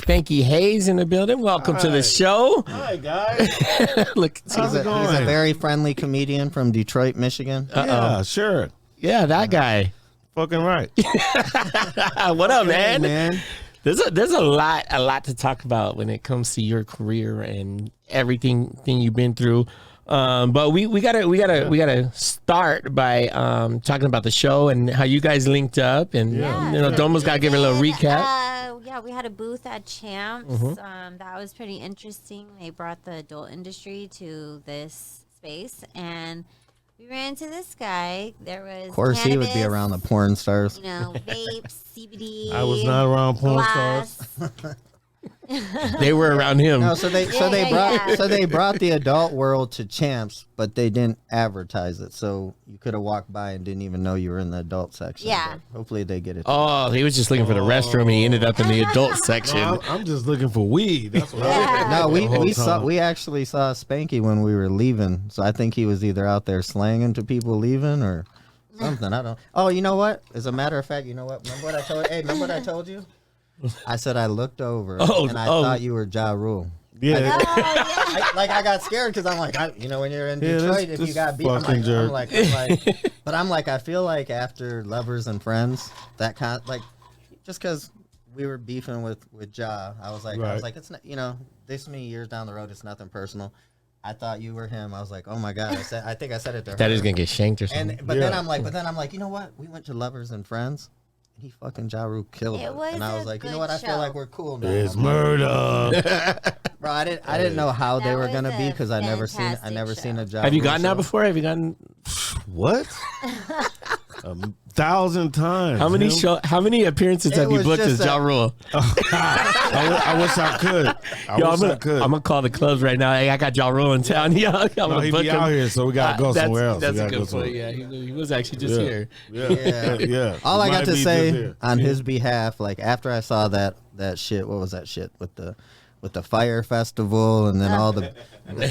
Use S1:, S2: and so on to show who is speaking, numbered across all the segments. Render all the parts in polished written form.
S1: Spanky Hayes in the building. Welcome to the show.
S2: Hi, guys.
S1: Look,
S2: How's it going?
S3: He's a very friendly comedian from Detroit, Michigan.
S2: Yeah, sure.
S1: yeah, that guy.
S2: Fucking right.
S1: What up, man?
S3: Man,
S1: There's a lot to talk about when it comes to your career and everything you've been through. But we gotta start by talking about the show and how you guys linked up, and Domo's gotta give her a little recap.
S4: Yeah, we had a booth at Champs. That was pretty interesting. They brought the adult industry to this space, and we ran into this guy. There was
S3: of course, he would be around the porn stars.
S4: You know, vapes, CBD.
S2: I was not around porn
S4: glass.
S2: stars.
S1: They were around him.
S3: No, so they brought the adult world to Champs, but they didn't advertise it. So you could have walked by and didn't even know you were in the adult section.
S4: Yeah.
S3: But hopefully they get it.
S1: Oh, he was just looking for the restroom, and he ended up in the adult section.
S2: No, I'm just looking for weed. That's what I'm
S3: No,
S2: looking
S3: we actually saw Spanky when we were leaving. So I think he was either out there slanging to people leaving or something. I don't. Oh, you know what? As a matter of fact, you know what? Remember what I told? Hey, remember what I told you? I said I looked over and I thought you were Ja Rule.
S2: Yeah.
S3: I got scared because I'm like, when you're in Detroit, if you got beat, I'm like, but I'm like, I feel like after Lovers and Friends, that kind of like, just because we were beefing with Ja, I was like, it's not, this many years down the road, it's nothing personal. I thought you were him. I was like, oh my god! I think I said it to her.
S1: That is gonna get shanked or something.
S3: Then I'm like, you know what? We went to Lovers and Friends. He fucking Ja Rule killed it. And I was like, you know what? I feel like we're cool now.
S2: It's murder.
S3: Bro, I didn't know how they were gonna be because I never seen a Ja.
S1: Have you
S3: Rule
S1: gotten
S3: show.
S1: that before? Have you gotten
S2: What? 1,000 times.
S1: How many appearances have you booked as Ja Rule?
S2: I wish I could. I could.
S1: I'm gonna call the clubs right now. Hey, I got Ja Rule in town. Yeah,
S2: He be out here, so we gotta go somewhere else.
S1: That's a good point. Yeah, he was actually just here.
S2: Yeah.
S3: All I got to say on his behalf, like after I saw that shit, what was that shit with the fire festival and then all the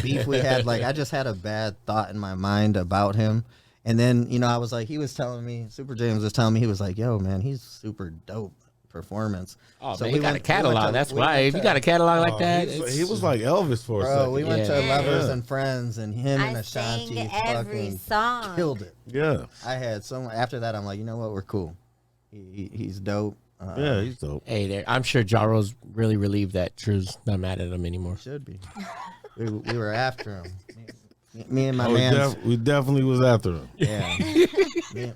S3: beef we had, like I just had a bad thought in my mind about him. And then, I was like, Super James was telling me, he was like, yo, man, he's super dope performance.
S1: Oh, so man, he got a catalog. That's why. If you got a catalog like that.
S2: He was like Elvis for a second.
S3: We went to Lovers and Friends, and him and Ashanti fucking
S4: song.
S3: killed it.
S2: Yeah.
S3: I had after that, I'm like, you know what? We're cool. He's dope.
S2: Yeah, he's dope.
S1: Hey, I'm sure Ja Rule's really relieved that True's not mad at him anymore.
S3: Should be. we were after him. Me and my man's...
S2: We definitely was after him.
S3: Yeah.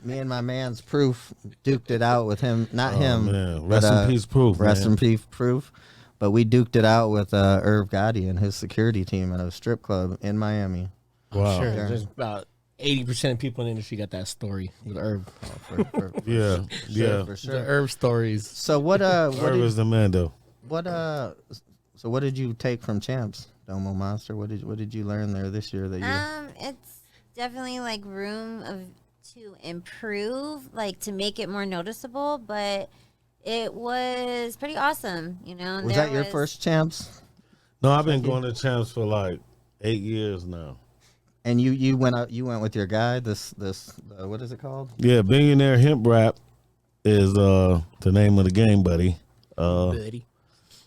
S3: me and my man's Proof duked it out with him. Not him.
S2: Man. Rest in peace, Proof.
S3: Rest in peace, Proof. But we duked it out with Irv Gotti and his security team at a strip club in Miami.
S1: Wow. Sure. There's about 80% of people in the industry got that story with Irv.
S2: For
S3: sure.
S1: The Irv stories.
S3: So what
S2: Irv is the man, though.
S3: So what did you take from Champs? Domo Monster, what did you learn there this year that you
S4: It's definitely like room to improve, like to make it more noticeable, but it was pretty awesome,
S3: Was that your first Champs?
S2: No, I've been going to Champs for like 8 years now.
S3: And you went with your guy, this what is it called?
S2: Yeah, Billionaire Hemp Rap is the name of the game, buddy.
S1: Buddy.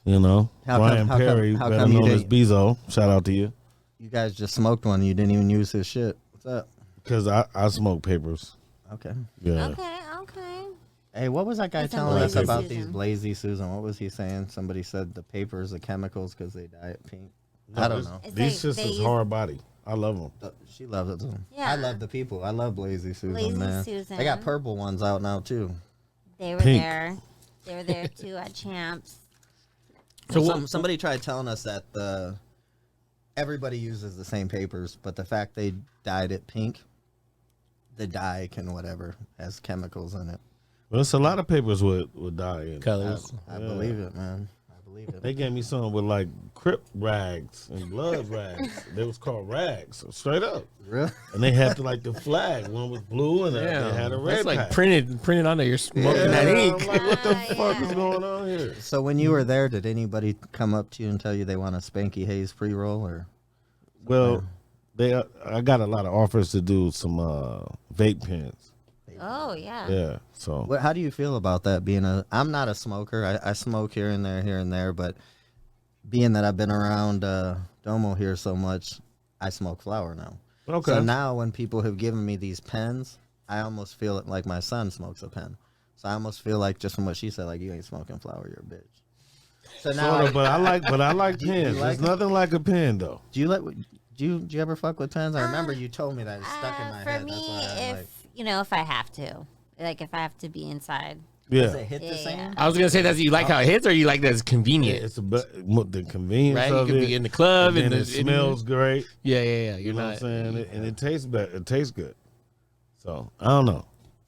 S2: Brian Perry, better known as Bezo. Shout out to you.
S3: You guys just smoked one. You didn't even use his shit. What's up?
S2: Because I smoke papers.
S3: Okay.
S2: Yeah.
S4: Okay.
S3: Hey, what was that guy telling us about these Blazy Susan? What was he saying? Somebody said the papers, the chemicals, because they dye it pink. I don't know.
S2: These sisters hard body. I love them.
S3: She loves it too.
S4: Yeah.
S3: I love the people. I love Blazy Susan,
S4: Blazy
S3: man.
S4: Susan.
S3: They got purple ones out now too.
S4: They were
S2: Pink.
S4: there. They were there too at Champs.
S3: So somebody tried telling us that everybody uses the same papers, but the fact they dyed it pink, the dye can whatever has chemicals in it.
S2: Well, it's a lot of papers with dye in it.
S1: Colors.
S3: I believe it, man. I believe it.
S2: They gave me some with like Crip rags and blood rags. They was called rags, straight up.
S3: Really?
S2: And they had the flag. One was blue and they had a red.
S1: That's like
S2: pack.
S1: printed on there. You're smoking that ink.
S2: I'm like, what the fuck is going on here?
S3: So when you were there, did anybody come up to you and tell you they want a Spanky Hayes pre-roll or?
S2: Well, I got a lot of offers to do some vape pens.
S4: Oh yeah.
S2: Yeah. So
S3: How do you feel about that? I'm not a smoker. I smoke here and there, but being that I've been around Domo here so much, I smoke flower now.
S2: okay.
S3: So now when people have given me these pens, I almost feel it like my son smokes a pen. So I almost feel like, just from what she said, like, you ain't smoking flower, you're a bitch. So now,
S2: Sorta, but I like pens. There's nothing like a pen though.
S3: do you ever fuck with pens? I remember you told me that. It's stuck in my
S4: For
S3: head.
S4: me,
S3: That's why I'm like,
S4: if I have to, like if I have to be inside.
S3: does it
S2: Yeah.
S3: hit the
S4: Yeah.
S3: same?
S1: I was gonna say that you like how it hits, or you like that it's convenient,
S2: It's the convenience
S1: right? You
S2: of
S1: could
S2: it.
S1: be in the club
S2: and
S1: and
S2: then it smells great.
S1: Yeah.
S2: You
S1: You're
S2: know
S1: not.
S2: what I'm saying? And it tastes better. It tastes good. So I don't know.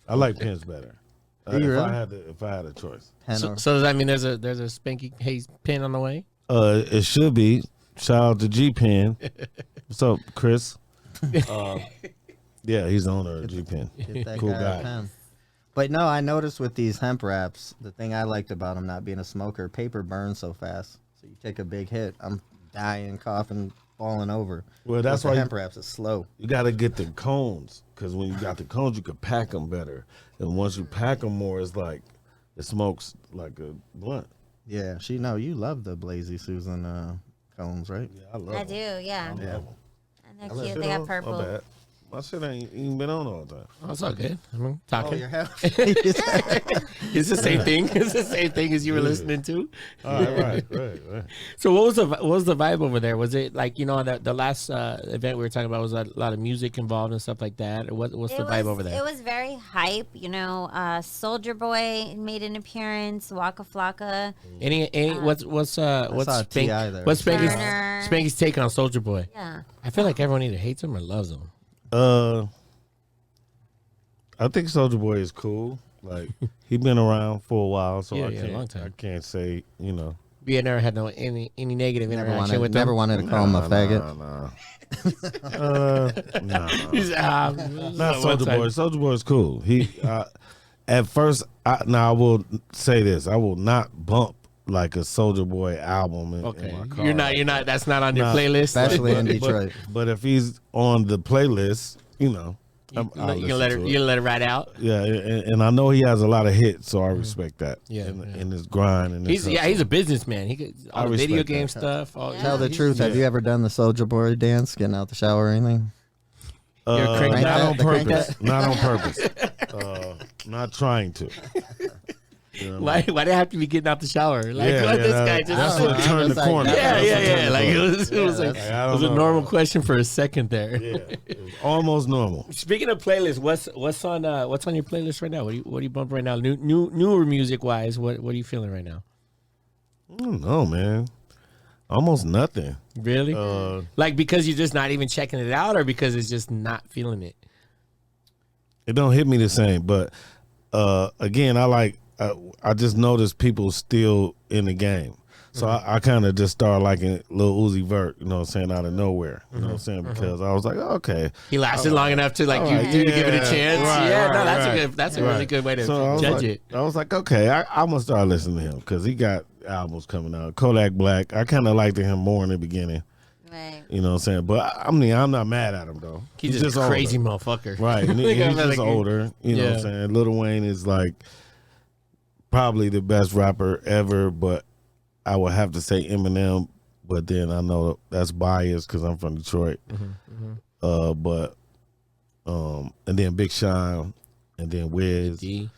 S2: I like pens better.
S3: Do you
S2: if
S3: really?
S2: if I had a choice.
S3: Pen
S1: So,
S3: or-
S1: so does that mean there's a Spanky Hayes pin on the way?
S2: It should be. Shout out to G Pen. What's up, Chris? Yeah, he's the owner of G Pen.
S3: Get that
S2: Cool
S3: guy
S2: guy.
S3: a pen. But no, I noticed with these hemp wraps, the thing I liked about them not being a smoker, paper burns so fast. So you take a big hit, I'm dying, coughing, falling over.
S2: Well, that's
S3: With
S2: why
S3: the hemp wraps, it's slow.
S2: you got to get the cones, because when you got the cones, you can pack them better. And once you pack them more, it's like it smokes like a blunt.
S3: Yeah, you love the Blazy Susan cones, right?
S2: Yeah, I love
S4: I
S2: them.
S4: do, yeah.
S2: I love 'em.
S4: And they're
S2: I left
S4: cute.
S2: it
S4: They
S2: on?
S4: got purple.
S2: My bad. My shit ain't even been on all the time.
S1: Oh, it's all good. I'm
S3: Oh,
S1: talking.
S3: your hair.
S1: It's the same thing. It's the same thing as you were listening to.
S2: All right.
S1: So what was the vibe over there? Was it like the last event we were talking about was a lot of music involved and stuff like that? Or what's the vibe over there?
S4: It was very hype. Soldier Boy made an appearance. Waka Flocka.
S1: Any what's
S3: saw T.I. there.
S1: what's
S4: Turner.
S1: Spanky's take on Soldier Boy?
S4: Yeah.
S1: I feel like everyone either hates him or loves him.
S2: I think Soldier Boy is cool. Like he been around for a while, so
S1: Yeah,
S2: I
S1: yeah,
S2: can't.
S1: long time.
S2: I can't say
S1: We had never had any negative
S3: Never
S1: interaction with
S3: never
S1: him.
S3: wanted to call him a faggot.
S2: Nah.
S1: He's,
S2: Not Soldier Boy. Soldier Boy is cool. He at first. Now I will say this: I will not bump like a Soldier Boy album. In
S1: Okay,
S2: my car.
S1: you're not. That's not on your
S2: Nah.
S1: playlist.
S3: Especially in Detroit.
S2: But if he's on the playlist,
S1: You
S2: I'll
S1: can let
S2: listen to
S1: you let it ride out.
S2: Yeah, and I know he has a lot of hits, so I respect that.
S1: Yeah,
S2: in his grind and his
S1: He's a businessman. He could all
S2: I
S1: the video
S2: respect
S1: game
S2: that.
S1: stuff. All,
S4: Yeah.
S3: Tell the truth. Have you ever done the Soldier Boy dance, getting out the shower or anything?
S1: You're cranking
S2: not
S3: that-
S2: on
S3: the crank
S2: purpose. Not on purpose. Not trying to.
S1: Why did I have to be getting out the shower? Like
S2: Yeah,
S1: what
S2: yeah,
S1: this
S2: that-
S1: guy just
S2: that's
S3: I
S2: what
S3: don't know.
S2: turned
S3: It's
S2: the
S3: like-
S2: corner.
S1: yeah,
S2: That's what
S1: yeah,
S2: turned
S1: yeah.
S2: the
S1: Like
S2: corner.
S1: it was
S3: that's-
S2: Like, I
S1: it
S2: don't
S1: was a
S2: know.
S1: normal question for a second there.
S2: Yeah, it was almost normal.
S1: Speaking of playlists, what's on your playlist right now? What do you bump right now? Newer music wise, what are you feeling right now?
S2: I don't know, man. Almost nothing.
S1: Really?
S2: Uh,
S1: Like because you're just not even checking it out, or because it's just not feeling it?
S2: It don't hit me the same, but again, I just noticed people still in the game. So I kind of just started liking Lil Uzi Vert, you know what I'm saying, out of nowhere. You know what I'm saying? Because I was like, oh, okay.
S1: He lasted long enough to like
S2: All
S1: you
S2: right,
S1: give it a
S2: yeah,
S1: chance.
S2: right,
S1: Yeah,
S2: right,
S1: no, that's
S2: right.
S1: a good. That's a really good way to
S2: So I was
S1: judge
S2: like,
S1: it.
S2: I was like, okay, I'm going to start listening to him because he got albums coming out. Kodak Black, I kind of liked him more in the beginning.
S4: Right.
S2: You know what I'm saying? But I'm not mad at him, though.
S1: He's just a
S2: older.
S1: crazy motherfucker.
S2: Right. And
S1: Like,
S2: he's
S1: I'm
S2: just
S1: like-
S2: older. You know what I'm
S1: Yeah.
S2: saying? Lil Wayne is like probably the best rapper ever, but I would have to say Eminem. But then I know that's biased because I'm from Detroit. But and then Big Sean, and then Wiz.
S1: D.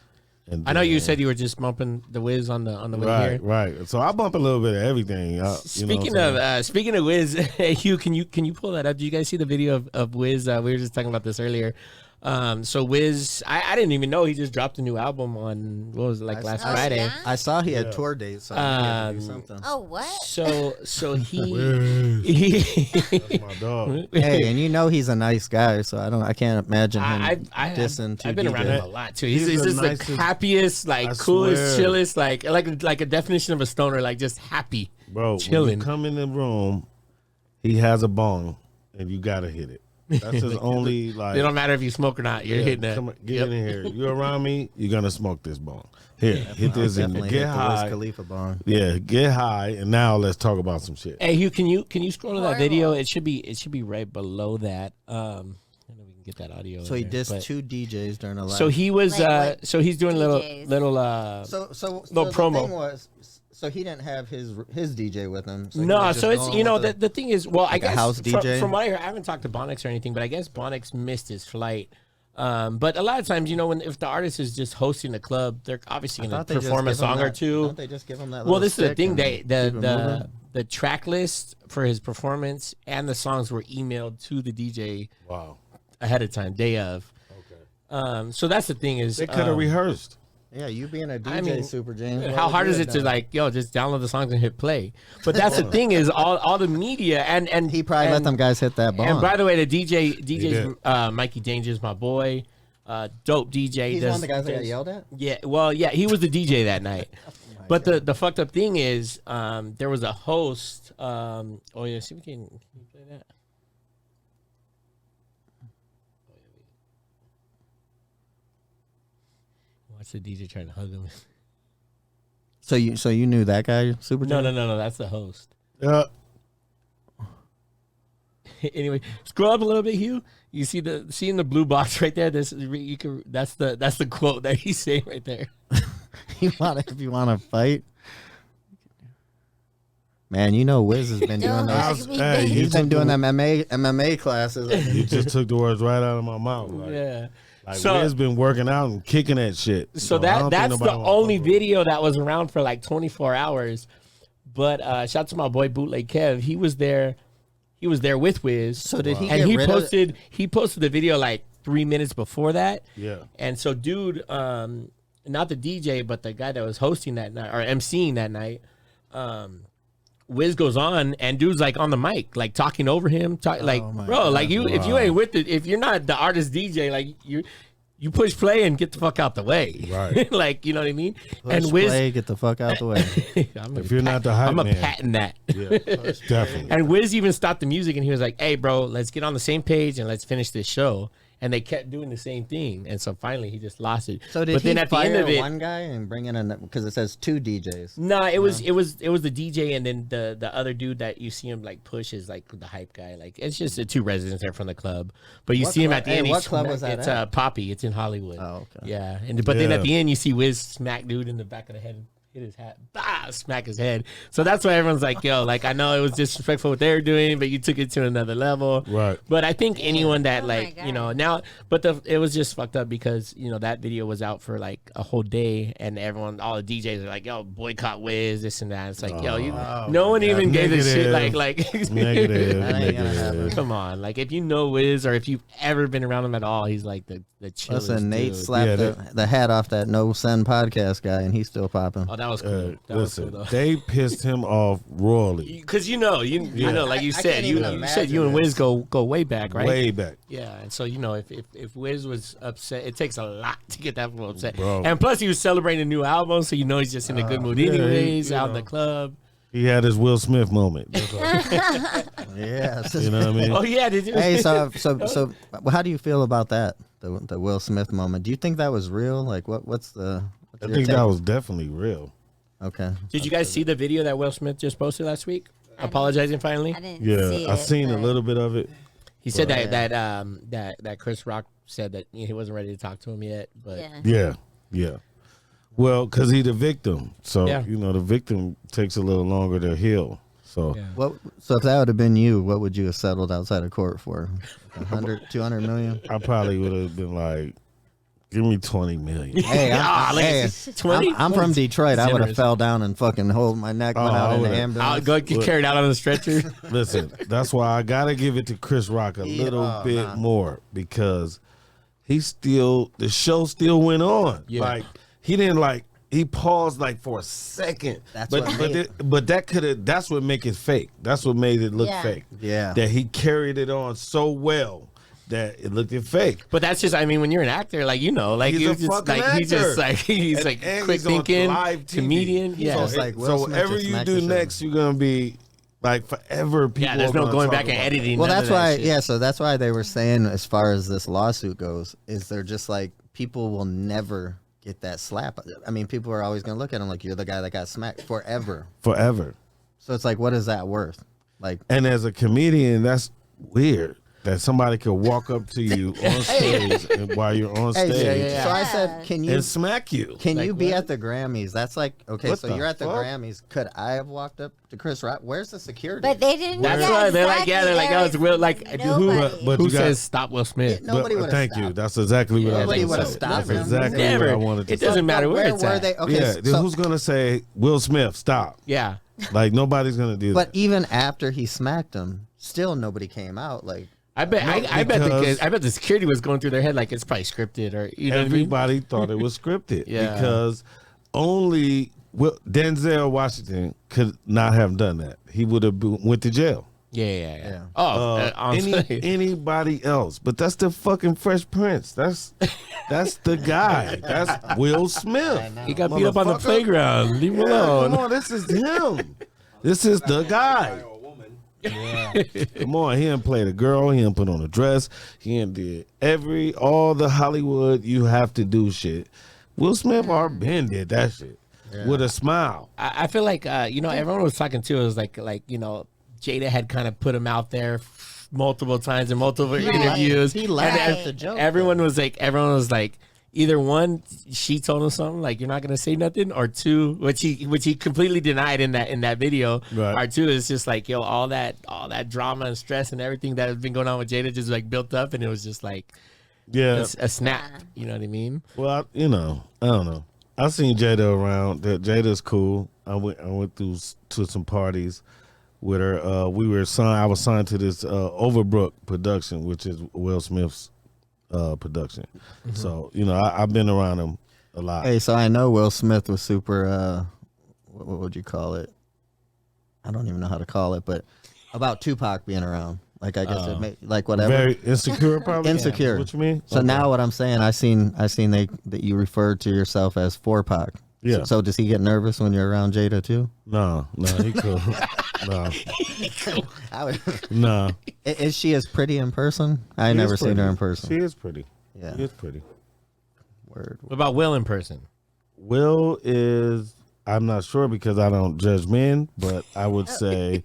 S2: And
S1: I know you
S2: then-
S1: said you were just bumping the Wiz on the way
S2: right,
S1: here.
S2: right. So I bump a little bit of everything.
S1: Speaking of Wiz, Hugh, can you pull that up? Do you guys see the video of Wiz? We were just talking about this earlier. So Wiz, I didn't even know he just dropped a new album on what was it, like last
S4: Oh,
S1: Friday.
S4: yeah?
S3: I saw he had tour dates, so he had to do something.
S4: Oh, what?
S1: So he
S2: that's my dog.
S3: Hey, and you know he's a nice guy, so I can't imagine him
S1: I've
S3: dissing
S1: I've been around him a
S3: TJ.
S1: lot too. He's
S2: He's the
S1: just the
S2: nicest-
S1: happiest, like
S2: I
S1: coolest,
S2: swear.
S1: chillest, like a definition of a stoner, like just happy.
S2: Bro,
S1: Chilling.
S2: when you come in the room, he has a bong, and you gotta hit it. That's his only like.
S1: It don't matter if you smoke or not. You're
S2: yeah,
S1: hitting that.
S2: come on, get
S1: Yep.
S2: in here. You around me, you're gonna smoke this bong. Here, hit this and
S3: Definitely
S2: get
S3: hit the Wiz
S2: high.
S3: Khalifa bong.
S2: Yeah, get high, and now let's talk about some shit.
S1: Hey Hugh, can you scroll to that
S4: Horrible.
S1: video? It should be right below that. I don't know if we can get that audio.
S3: So he
S1: in there,
S3: dissed 2 DJs during a live.
S1: So he was.
S4: Like
S1: so he's doing
S4: DJs.
S1: little.
S3: So
S1: little promo.
S3: The thing was, so he didn't have his DJ with him. So he
S1: No,
S3: was just
S1: so it's
S3: going with
S1: the thing is, well, I
S3: like a
S1: guess
S3: house DJ?
S1: from what I heard, I haven't talked to Bonix or anything, but I guess Bonix missed his flight. But a lot of times, if the artist is just hosting the club, they're obviously going to perform a song or two.
S3: Don't they just give him that?
S1: Well,
S3: little
S1: this is the
S3: stick
S1: thing.
S3: and
S1: They
S3: keep it moving?
S1: the track list for his performance and the songs were emailed to the DJ
S2: Wow.
S1: ahead of time, day of.
S2: Okay.
S1: So that's the thing is
S2: They could have rehearsed.
S3: Yeah, you being a DJ,
S1: I mean,
S3: Super James.
S1: how
S3: what
S1: hard
S3: would
S1: is
S3: you
S1: it
S3: have
S1: to
S3: done?
S1: like, just download the songs and hit play? But that's the thing is all the media and
S3: He probably let
S1: and-
S3: them guys hit that ball.
S1: And by the way, the DJ's
S2: did.
S1: Mikey Danger's my boy, dope DJ.
S3: He's one of the guys that got yelled at.
S1: Yeah, well, yeah, he was the DJ that night. But the fucked up thing is, there was a host. Oh yeah, see if we can you play that. Watch the DJ trying to hug him.
S3: So you knew that guy, Super James?
S1: No, that's the host.
S2: Yeah.
S1: Anyway, scroll up a little bit, Hugh. You see in the blue box right there. That's the quote that he's saying right there.
S3: If you want to fight, man, Wiz has been doing
S4: Don't
S3: those.
S4: hug me,
S2: Hey,
S4: baby.
S2: you
S3: He's been
S2: took
S3: doing
S2: the-
S3: them MMA classes.
S2: You just took the words right out of my mouth. Like,
S1: Yeah.
S2: Like
S1: So-
S2: Wiz been working out and kicking that shit.
S1: So
S2: I don't think
S1: that's
S2: nobody
S1: the
S2: wanna
S1: only
S2: fuck with him.
S1: video that was around for like 24 hours. But shout out to my boy Bootleg Kev. He was there. He was there with Wiz.
S3: So did he
S1: And
S3: get
S1: he
S3: rid of-
S1: posted the video like 3 minutes before that.
S2: Yeah.
S1: And so, dude, not the DJ, but the guy that was hosting that night or emceeing that night, Wiz goes on and dude's like on the mic, like talking over him, like,
S3: my
S1: bro,
S3: God.
S1: like if you ain't with it, if you're not the artist DJ, like you push play and get the fuck out the way,
S2: Right.
S1: like, you know what I mean?
S3: Push
S1: And Wiz,
S3: play, get the fuck out the way.
S2: If you're not the hype
S1: I'm a
S2: man.
S1: patent that.
S2: Yeah, definitely.
S1: And Wiz even stopped the music and he was like, "Hey, bro, let's get on the same page and let's finish this show." And they kept doing the same thing, and so finally he just lost it.
S3: So did
S1: but
S3: he
S1: then at the
S3: fire
S1: end of it,
S3: one guy and bring in because it says 2 DJs?
S1: no, it was the DJ and then the other dude that you see him like push is like the hype guy. Like it's just the 2 residents there from the club, but you
S3: What
S1: see him
S3: club-
S1: at the
S3: hey,
S1: end.
S3: what
S1: he's
S3: club was that
S1: It's
S3: at?
S1: Poppy. It's in Hollywood.
S3: Oh, okay.
S1: Yeah, but then
S2: Yeah.
S1: at the end you see Wiz smack dude in the back of the head. Hit his hat, smack his head. So that's why everyone's like, yo, like, I know it was disrespectful what they were doing, but you took it to another level.
S2: Right.
S1: But I think anyone that,
S4: Oh my
S1: like,
S4: God.
S1: now, but it was just fucked up because, that video was out for like a whole day and all the DJs are like, yo, boycott Wiz, this and that. It's like, no one even gave a shit.
S2: Negative.
S1: Like,
S2: Negative.
S3: That ain't gonna happen.
S2: Negative.
S1: come on. Like, if you know Wiz or if you've ever been around him at all, he's like the chillest
S3: Listen, Nate
S1: dude.
S3: slapped
S2: Yeah,
S3: the hat off that No Send podcast guy, and he's still popping.
S1: Oh, that was cool. That was
S2: Listen,
S1: cool, though.
S2: they pissed him off royally.
S1: Because you know, like you
S3: I
S1: said,
S3: can't
S1: you
S3: even
S1: said you and
S3: imagine
S1: Wiz go way back, right?
S2: Way back.
S1: Yeah, and so if Wiz was upset, it takes a lot to get that fool upset.
S2: Bro.
S1: And plus, he was celebrating a new album, so he's just in a good mood
S2: yeah,
S1: anyways,
S2: you
S1: out in
S2: know.
S1: the club.
S2: He had his Will Smith moment. That's all.
S3: Yeah.
S2: You know what I mean?
S1: Oh yeah, did you?
S3: Hey, so how do you feel about that? The Will Smith moment. Do you think that was real? Like, what's
S2: I
S3: your
S2: think
S3: take?
S2: that was definitely real.
S3: Okay.
S1: Did you guys see the video that Will Smith just posted last week? Apologizing finally.
S4: I didn't
S2: Yeah,
S4: see
S2: I
S4: it,
S2: seen a
S4: but-
S2: little bit of it.
S1: He said
S3: Yeah.
S1: that Chris Rock said that he wasn't ready to talk to him yet, but
S4: Yeah.
S2: Yeah. Well, because he the victim. So,
S1: Yeah.
S2: the victim takes a little longer to heal. So,
S1: yeah.
S3: So if that would have been you, what would you have settled outside of court for? 100, 200 million?
S2: I probably would have been like, give me 20 million.
S3: Hey,
S1: like 20?
S3: I'm from Detroit. I would have
S1: Generous.
S3: fell down and fucking hold my neck, went
S2: Oh,
S3: out
S2: I
S3: in the
S2: would've-
S3: ambulance.
S1: I'll go get carried out on the stretcher.
S2: Listen, that's why I got to give it to Chris Rock a little bit more because the show still went on.
S1: Yeah.
S2: Like, he didn't he paused for a second.
S3: That's
S2: but
S3: what
S2: but,
S3: made-
S2: but that that's what make it fake. That's what made it look
S4: Yeah.
S2: fake.
S3: Yeah.
S2: That he carried it on so well that it looked fake.
S1: But that's just, when you're an actor, like,
S2: He's
S1: you
S2: a
S1: just
S2: fucking
S1: like he's just
S2: actor.
S1: like he's like
S2: And
S1: quick
S2: he's on
S1: thinking
S2: live TV.
S1: comedian.
S2: He's
S1: Yeah,
S2: on-
S3: It's like Will
S2: so
S3: Smith
S2: whatever
S3: just
S2: you
S3: smacked
S2: do
S3: the show.
S2: next, you're gonna be forever. People
S1: yeah. There's
S2: are
S1: no
S2: gonna
S1: going
S2: talk
S1: back and
S2: about it.
S1: editing.
S3: Well,
S1: none
S3: that's
S1: of that
S3: why.
S1: shit.
S3: Yeah, so that's why they were saying, as far as this lawsuit goes, is they're just like, people will never get that slap. I mean, people are always gonna look at him like, you're the guy that got smacked forever.
S2: Forever.
S3: So it's like, what is that worth? Like,
S2: And as a comedian, that's weird that somebody could walk up to you on stage and while you're on stage
S3: So I said, can you
S2: and smack you?
S3: Can
S1: Like
S3: you be
S1: what?
S3: at the Grammys? That's like, okay,
S2: What
S3: so
S2: the
S3: you're at the
S2: fuck?
S3: Grammys. Could I have walked up to Chris Rock? Where's the security?
S4: But they didn't.
S1: That's
S4: yeah,
S1: why they're like,
S4: exactly.
S1: yeah, they're like,
S4: There
S1: oh, it's Will.
S4: was
S1: Like,
S4: nobody.
S2: but
S1: who
S2: you got-
S1: says stop Will Smith?
S3: Nobody would have
S2: Thank
S3: stopped.
S2: you. That's exactly what I
S3: Nobody
S2: was
S3: would've
S2: going to say.
S3: stopped
S2: That's
S3: him.
S2: exactly
S1: Never.
S2: what I wanted to
S1: It
S2: say.
S1: doesn't matter where
S3: Where
S1: it's
S3: were
S1: at.
S3: they? Okay,
S2: Yeah,
S3: so,
S2: who's going to say, Will Smith, stop?
S1: Yeah.
S2: Like, nobody's going to do
S3: but
S2: that.
S3: even after he smacked him, still nobody came out. Like,
S1: I bet. I bet
S2: because-
S1: I bet the security was going through their head like it's probably scripted or you know what I mean?
S2: Everybody thought it was scripted
S1: Yeah.
S2: because only Denzel Washington could not have done that. He would have went to jail.
S1: Yeah. Oh,
S2: Anybody else, but that's the fucking Fresh Prince. That's the guy. That's Will Smith.
S1: he got beat up on the
S2: Motherfucker.
S1: playground. Leave him
S2: Yeah,
S1: alone.
S2: come on, this is him. This is the guy. Come on, he didn't play the girl. He didn't put on a dress. He didn't did all the Hollywood you have to do shit. Will Smith or Ben did that shit with a smile.
S1: I feel like everyone was talking too. It was like Jada had kind of put him out there multiple times in multiple interviews.
S3: he laughed
S1: And
S3: at the joke.
S1: everyone was like, either one, she told him something like you're not gonna say nothing, or two, which he completely denied in that video.
S2: Right.
S1: Or two, is just like all that drama and stress and everything that has been going on with Jada just like built up, and it was just like
S2: Yeah.
S1: a snap. You know what I mean?
S2: Well, I don't know. I've seen Jada around. Jada's cool. I went through to some parties with her. I was signed to this Overbrook production, which is Will Smith's production. So I've been around him a lot.
S3: hey, so I know Will Smith was super, what would you call it? I don't even know how to call it, but about Tupac being around. Like, I guess it made, like, whatever.
S2: Very insecure, probably.
S3: Insecure.
S2: What you mean?
S3: So
S2: Okay.
S3: now what I'm saying, I seen that you referred to yourself as 4-Pac.
S2: Yeah.
S3: So does he get nervous when you're around Jada too?
S2: No, he cool. No,
S3: I would,
S2: no.
S3: is she as pretty in person? I
S2: She
S3: never
S2: is
S3: seen her
S2: pretty.
S3: in person.
S2: She is pretty.
S3: Yeah.
S2: She is pretty.
S3: Word.
S1: What about Will in person?
S2: Will is, I'm not sure because I don't judge men, but I would say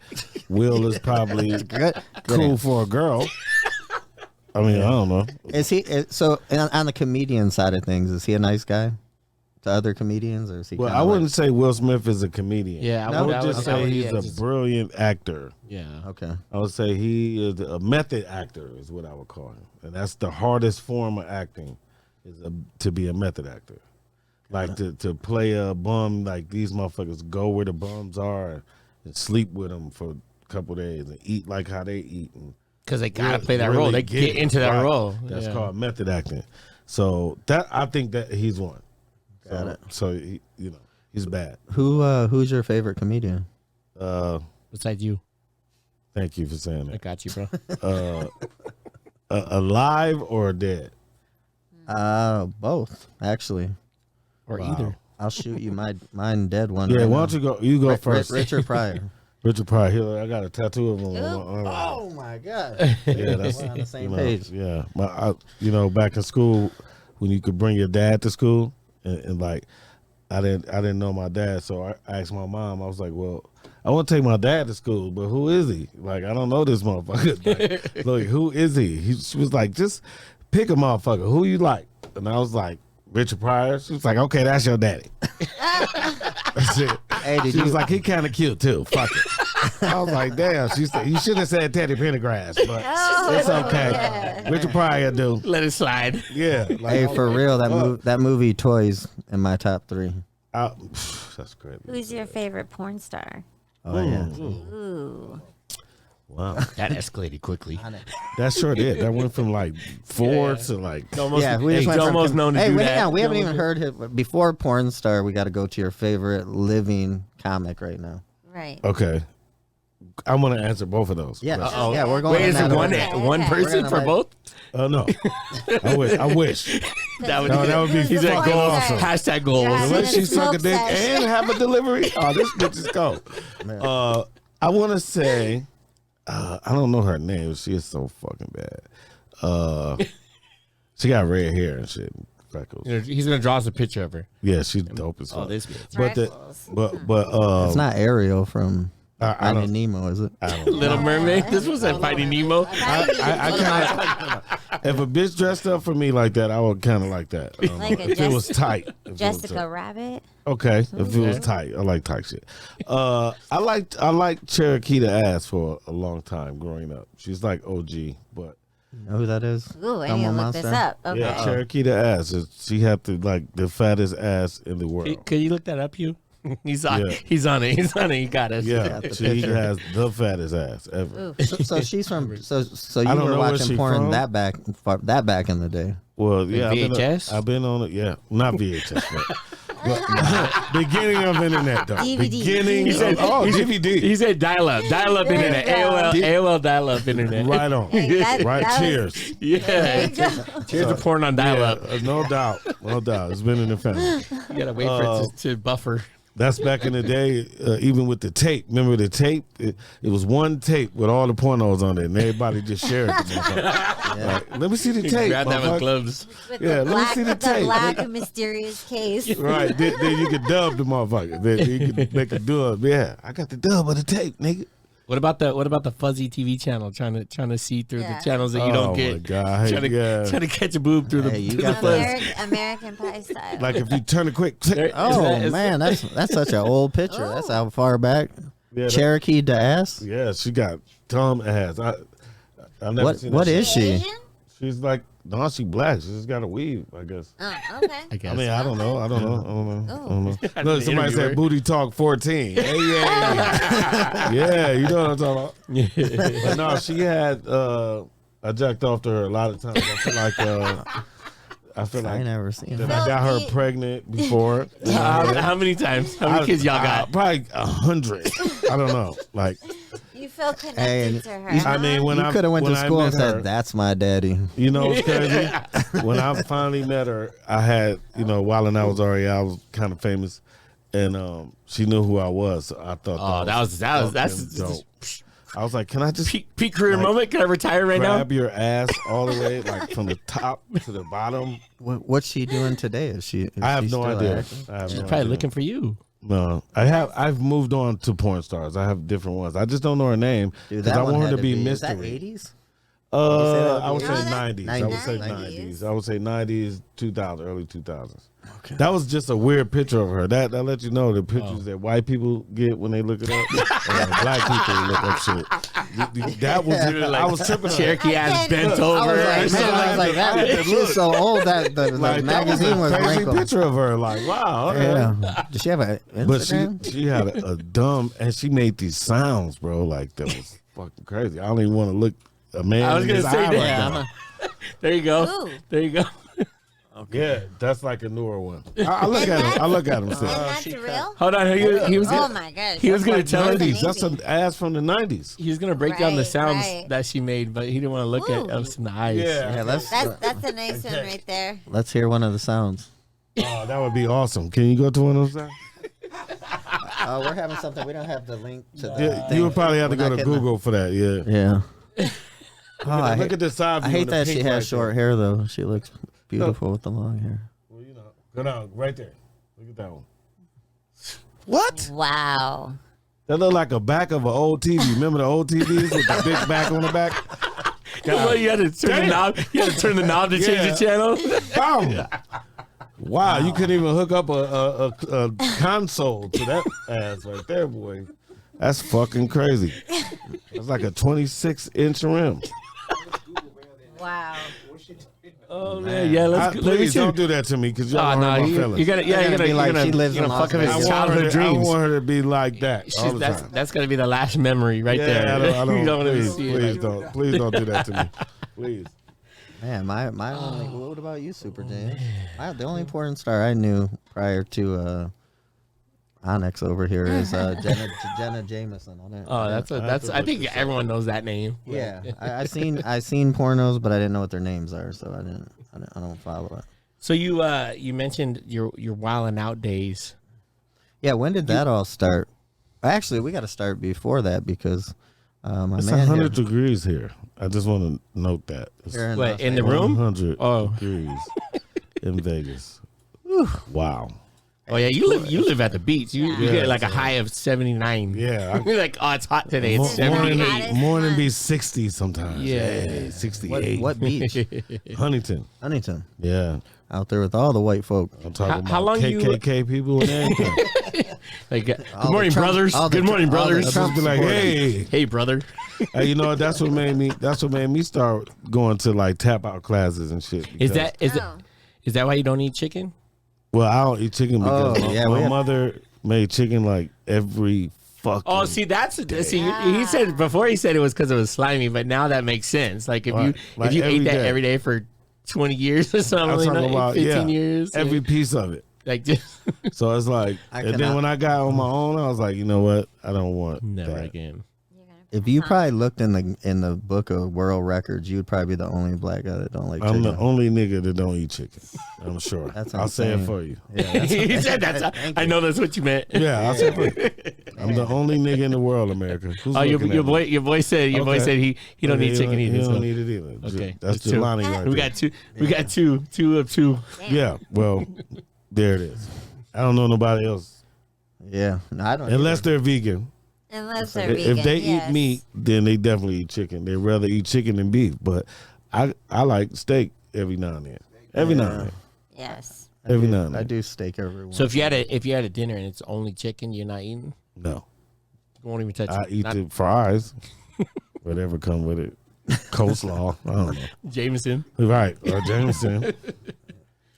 S2: Will is probably
S3: Good.
S2: cool for a girl. I mean, I don't know.
S3: Is he so on the comedian side of things? Is he a nice guy to other comedians, or is he?
S2: Well,
S3: kinda
S2: I wouldn't say Will Smith is a comedian.
S1: Yeah,
S2: I would
S1: I
S2: just
S1: would-
S2: say
S1: yeah,
S2: he's
S1: just-
S2: a brilliant actor.
S1: Yeah.
S3: Okay.
S2: I would say he is a method actor, is what I would call him, and that's the hardest form of acting, is to be a method actor. Like to play a bum, like these motherfuckers go where the bums are and sleep with them for a couple days and eat like how they eat, and
S1: Because they gotta
S2: really-
S1: play that
S2: really
S1: role. They
S2: get
S1: get
S2: it.
S1: into that
S2: Right.
S1: role.
S2: That's
S1: Yeah.
S2: called method acting. So that I think that he's one.
S3: Got it.
S2: So he's bad.
S3: Who's your favorite comedian?
S1: Besides you,
S2: Thank you for saying
S1: I
S2: that.
S1: got you, bro.
S2: Alive or dead?
S3: Both actually.
S1: Or
S2: Wow.
S1: either.
S3: I'll shoot you my dead one.
S2: Yeah,
S3: right
S2: why
S3: now.
S2: don't you go? You go first.
S3: Richard Pryor.
S2: Richard Pryor. Here, I got a tattoo of him. on my arm.
S3: Oh my god.
S2: Yeah, that's
S3: We're on the same
S2: you know,
S3: page.
S2: Yeah, back in school when you could bring your dad to school, and like I didn't know my dad, so I asked my mom. I was like, well, I want to take my dad to school, but who is he? Like, I don't know this motherfucker. Like, he is he? She was like, just pick a motherfucker. Who you like? And I was like, Richard Pryor. She was like, okay, that's your daddy. That's it.
S3: Hey, did
S2: She was
S3: you?
S2: like, he kind of cute too. Fuck it. I was like, damn. She said, you should have said Teddy Pendergrass, but it's okay.
S4: yeah.
S2: Richard Pryor do.
S1: Let it slide.
S2: Yeah. Like,
S3: Hey, for real, that movie Toys in my top 3.
S2: that's great.
S4: Who's your favorite porn star?
S3: Oh yeah.
S4: Ooh.
S2: Wow.
S1: That escalated quickly.
S2: That sure did. That went from like 4 to like.
S1: Almost,
S3: Yeah, we just
S1: he's
S3: went from
S1: almost known to
S3: hey,
S1: do
S3: wait,
S1: that.
S3: hang on, we haven't even heard him before porn star. We got to go to your favorite living comic right now.
S4: Right.
S2: Okay. I'm going to answer both of those.
S3: Yeah,
S2: questions.
S3: yeah, we're going.
S1: Wait, is
S3: in
S1: it
S3: that
S1: one
S3: order.
S1: one
S4: Okay.
S1: person
S3: We're
S1: for
S3: gonna
S1: both?
S2: No. I wish.
S1: That would,
S2: No, that would be
S1: he's like
S2: fucking
S1: goals.
S2: awesome.
S1: Hashtag goals.
S4: Yeah.
S2: Unless she
S4: Smoke
S2: suck a dick
S4: sesh.
S2: and have a delivery. Oh, this bitch is cold. I want to say, I don't know her name. She is so fucking bad. She got red hair and shit. Freckles.
S1: He's gonna draw us a picture of her.
S2: Yeah, she's dope as fuck.
S1: Oh, this bitch.
S2: But
S4: Freckles.
S2: but
S3: It's not Ariel from
S2: I don't.
S3: Nemo, is it?
S2: I don't know.
S1: Little Mermaid. This was at Finding Nemo.
S2: I kind of, if a bitch dressed up for me like that, I would kind of like that.
S4: Like a
S2: if it was tight. If it was
S4: Jessica
S2: tight.
S4: Rabbit.
S2: Okay, if it was tight, I like tight shit. I liked Cherokee the Ass for a long time growing up. She's like OG, but
S3: You know who that is?
S4: Ooh, I need to look this up. Okay.
S2: yeah, Cherokee the Ass. She had the fattest ass in the world.
S1: Could you look that up, you? He's on.
S2: Yeah.
S1: He's on it. He's on it. He got us.
S2: Yeah, she has the fattest ass ever.
S4: Ooh.
S3: So she's from. So you
S2: I don't
S3: were
S2: know where
S3: watching
S2: she
S3: porn
S2: from.
S3: that back in the day.
S2: Well, yeah,
S1: VHS?
S2: I've been on it. Yeah, not VHS. But beginning of internet though.
S4: DVD.
S2: Beginning.
S1: He said,
S2: DVD.
S1: He said dial-up internet.
S4: you go.
S1: AOL dial-up internet.
S2: Right on.
S4: Hey,
S2: Right.
S4: that was-
S2: Cheers.
S1: Yeah.
S4: There you go.
S1: Cheers to porn on dial-up.
S2: Yeah, no doubt. No doubt. It's been in the family.
S1: You gotta wait for it to buffer.
S2: That's back in the day, even with the tape. Remember the tape? It was one tape with all the pornos on it, and everybody just shared it. Like, let me see the tape.
S1: Grab that with
S2: motherfucker.
S1: gloves.
S4: With
S2: Yeah,
S4: the
S2: let me see the
S4: the
S2: tape.
S4: black mysterious case.
S2: Right. Then you could dub the motherfucker. Then you could make a dub. Yeah, I got the dub of the tape, nigga.
S1: What about the fuzzy TV channel? Trying to see through
S4: Yeah.
S1: the channels that you don't
S2: Oh,
S1: get.
S2: my God.
S1: Trying to catch a boob through
S3: Hey, you
S1: the
S3: got
S1: fuzz.
S4: American Pie style.
S2: Like if you turn it quick.
S1: There-
S3: Oh
S1: is that-
S3: man, that's such an old picture. That's how far back.
S2: Yeah,
S3: Cherokee the Ass.
S2: Yeah, she got dumb ass. I've never
S3: What
S2: seen
S3: what
S2: that
S3: is
S2: shit.
S3: she?
S4: Asian?
S2: She's like, no, she black. She just got a weave, I guess.
S4: Oh, okay.
S1: I guess.
S2: I mean, I don't know. I don't know.
S1: I
S2: Look,
S1: didn't
S2: somebody
S1: interview
S2: said
S1: her.
S2: booty talk 14. Hey, yeah. Yeah, you know what I'm talking about. But no, she had, I jacked off to her a lot of times. I feel
S3: I ain't
S2: like
S3: never seen
S2: that
S3: her.
S2: I got her pregnant before.
S1: How many times? How many kids y'all got?
S2: Probably 100. I don't know. Like,
S4: You feel connected
S3: Hey,
S4: to her.
S3: you-
S4: huh?
S2: I mean, when
S3: You
S2: I
S3: could have went
S2: when
S3: to
S2: I
S3: school and
S2: met her-
S3: said, "That's my daddy."
S2: You know what's crazy? When I finally met her, I had, while I was already, I was kind of famous, and she knew who I was. So I thought,
S1: Oh, that's
S2: fucking dope. I was like, can I just
S1: peak career
S2: Like,
S1: moment. Can I retire right now?
S2: grab your ass all the way, like from the top to the bottom?
S3: What's she doing today? Is she?
S2: I have
S3: she
S2: no
S3: still
S2: idea.
S3: acting?
S2: I have
S1: She's
S2: no
S1: probably
S2: idea.
S1: looking for you.
S2: No, I've moved on to porn stars. I have different ones. I just don't know her name
S3: Dude,
S2: because
S3: that
S2: I
S3: one
S2: want her
S3: had
S2: to be
S3: Is that
S2: mystery.
S3: 80s?
S2: I would
S3: No,
S2: say
S4: that's
S2: 90s. I would say
S4: 90s.
S2: 90s. I would say 90s, 2000, early 2000s. Okay. That was just a weird picture of her. That let you know the pictures that white people get when they look it up. and black people look up shit. That was I was tripping. on
S1: Cherokee ass
S4: can't-
S1: bent
S4: I
S1: over.
S3: I was like, that. She was so old that the
S2: Like,
S3: magazine was
S2: that was a crazy
S3: wrinkled.
S2: picture of her. Like, wow. Okay.
S3: Yeah. Does she have an
S2: But
S3: Instagram?
S2: she had a dumb, and she made these sounds, bro. Like that was fucking crazy. I don't even want to look a man.
S1: I was
S2: in
S1: gonna
S2: his
S1: say
S2: eye
S1: that.
S2: right now.
S1: There you go.
S4: Ooh.
S1: There you go.
S2: Yeah, that's like a newer one. I look at him. I look at him.
S4: And
S2: Say,
S4: that's real?
S1: Hold on. He was
S4: Oh
S1: gonna,
S4: my gosh.
S1: he was gonna
S4: That's
S1: tell her
S4: like
S1: these.
S2: That's an ass from the 90s.
S1: He was gonna break down the
S4: Right,
S1: sounds
S4: right.
S1: that she made, but he didn't want to look at
S4: Ooh.
S1: us in the eyes.
S3: Yeah,
S4: That's a nice one right there.
S3: let's hear one of the sounds.
S2: Oh, that would be awesome. Can you go to one of those?
S3: We're having something. We don't have the link to the
S2: Yeah,
S3: thing.
S2: you would probably have to
S3: We're
S2: go
S3: not
S2: to
S3: getting
S2: Google for that. Yeah.
S3: Yeah. Oh, I
S2: Look
S3: hate,
S2: at the side.
S3: I
S2: view
S3: hate
S2: of the
S3: that she
S2: pink
S3: has
S2: right
S3: short
S2: there.
S3: hair though. She looks beautiful with the long hair.
S2: Well, go down right there. Look at that one. What?
S4: Wow.
S2: That look like a back of an old TV. Remember the old TVs with the big back on the back?
S1: Well, you had to turn the knob. You had to turn the knob to change
S2: Yeah.
S1: the channel.
S2: Bam! Wow, you couldn't even hook up a console to that ass right there, boy. That's fucking crazy. That's like a 26-inch rim.
S4: Wow.
S1: Oh man, yeah. Let me
S2: Please
S1: see.
S2: don't do that to me because y'all
S1: Oh
S2: hurt
S1: no,
S2: my
S1: you
S2: feelings.
S1: gotta,
S3: They're gonna be like,
S1: you're
S3: she lives
S1: you're
S3: in
S1: gonna
S3: Las
S1: fuck up
S3: Vegas.
S1: his
S2: I
S1: childhood dreams.
S2: want her to be like that all the time.
S1: That's gonna be the last memory right
S2: Yeah,
S1: there.
S2: I don't
S1: You don't wanna
S2: please,
S1: see it.
S2: please don't do that to me. Please.
S3: Man, my only. What about you, Super James? The only porn star I knew prior to Onyx over here is Jenna Jameson.
S1: That's. I think everyone knows that name.
S3: Yeah, I seen pornos, but I didn't know what their names are, so I don't follow it.
S1: So you mentioned your wilding out days.
S3: Yeah, when did that all start? Actually, we got to start before that because my
S2: It's
S3: man
S2: 100 degrees here. I just want to note that. It's
S3: here in
S1: What
S3: Las
S1: in the
S3: Vegas.
S1: room?
S2: 100
S1: Oh.
S2: degrees in Vegas. Wow.
S1: Oh yeah, you live at the beach. You get like a high of 79.
S2: Yeah,
S1: You're like, oh, it's hot today. It's 78.
S2: Morning be 60 sometimes.
S1: Yeah.
S2: 68.
S3: What beach?
S2: Huntington.
S3: Huntington.
S2: Yeah.
S3: Out there with all the white folk.
S2: I'm talking
S1: How
S2: about
S1: long you-
S2: KKK people and everything.
S1: Like, good
S3: All the
S1: morning,
S3: Trump-
S1: brothers.
S3: all the
S1: Good morning,
S3: Trump- all the
S1: brothers.
S3: Trump
S2: Just be like,
S3: supporters.
S2: hey.
S1: Hey, brother.
S2: Hey, you know what? That's what made me start going to like tap out classes and shit.
S1: Is
S2: because-
S1: that why you don't eat chicken?
S2: Well, I don't eat chicken because my
S3: we-
S2: mother made chicken like every fucking.
S1: Oh, see, he said before he said it was because it was slimy, but now that makes sense. Like if
S2: Like
S1: you ate
S2: every
S1: that
S2: day.
S1: every day for 20 years or something,
S2: I'm
S1: like
S2: talking
S1: that,
S2: about
S1: 15 years,
S2: every piece of it.
S1: like just
S2: So it's like,
S3: I
S2: and then
S3: cannot-
S2: when I got on my own, I was like, you know what? I don't want
S1: never
S2: that.
S1: again.
S3: If you probably looked in the book of world records, you'd probably be the only black guy that don't like
S2: I'm
S3: chicken.
S2: the only nigga that don't eat chicken. I'm sure.
S3: That's
S2: I'll say it
S3: insane.
S2: for you.
S3: Yeah, that's-
S1: He said that's.
S3: Thank
S1: I
S3: you.
S1: know that's what you meant.
S2: Yeah, I'll say it for you. I'm the only nigga in the world, America. Who's
S1: Oh,
S2: looking
S1: your
S2: at
S1: boy,
S2: me?
S1: your boy said
S2: Okay.
S1: he don't need chicken
S2: He
S1: either.
S2: don't
S1: so-
S2: need it either.
S1: Okay,
S2: That's
S1: that's two.
S2: Jelani right
S1: We
S2: there.
S1: got two. We got two of two.
S2: Yeah, well, there it is. I don't know nobody else.
S3: Yeah, no, I don't.
S2: Unless
S3: either.
S2: they're vegan.
S4: Unless they're vegan.
S2: If they
S4: yes.
S2: eat meat, then they definitely eat chicken. They rather eat chicken than beef. But I like steak every now and then. Every now and then.
S4: Yes.
S2: Every now and
S3: I
S2: then.
S3: do steak every once.
S1: So if you had a dinner and it's only chicken, you're not eating.
S2: No.
S1: You won't even touch
S2: I
S1: it.
S2: eat
S1: Not
S2: the fries. Whatever come with it. Coleslaw. I don't know.
S1: Jameson.
S2: Right. Or Jameson.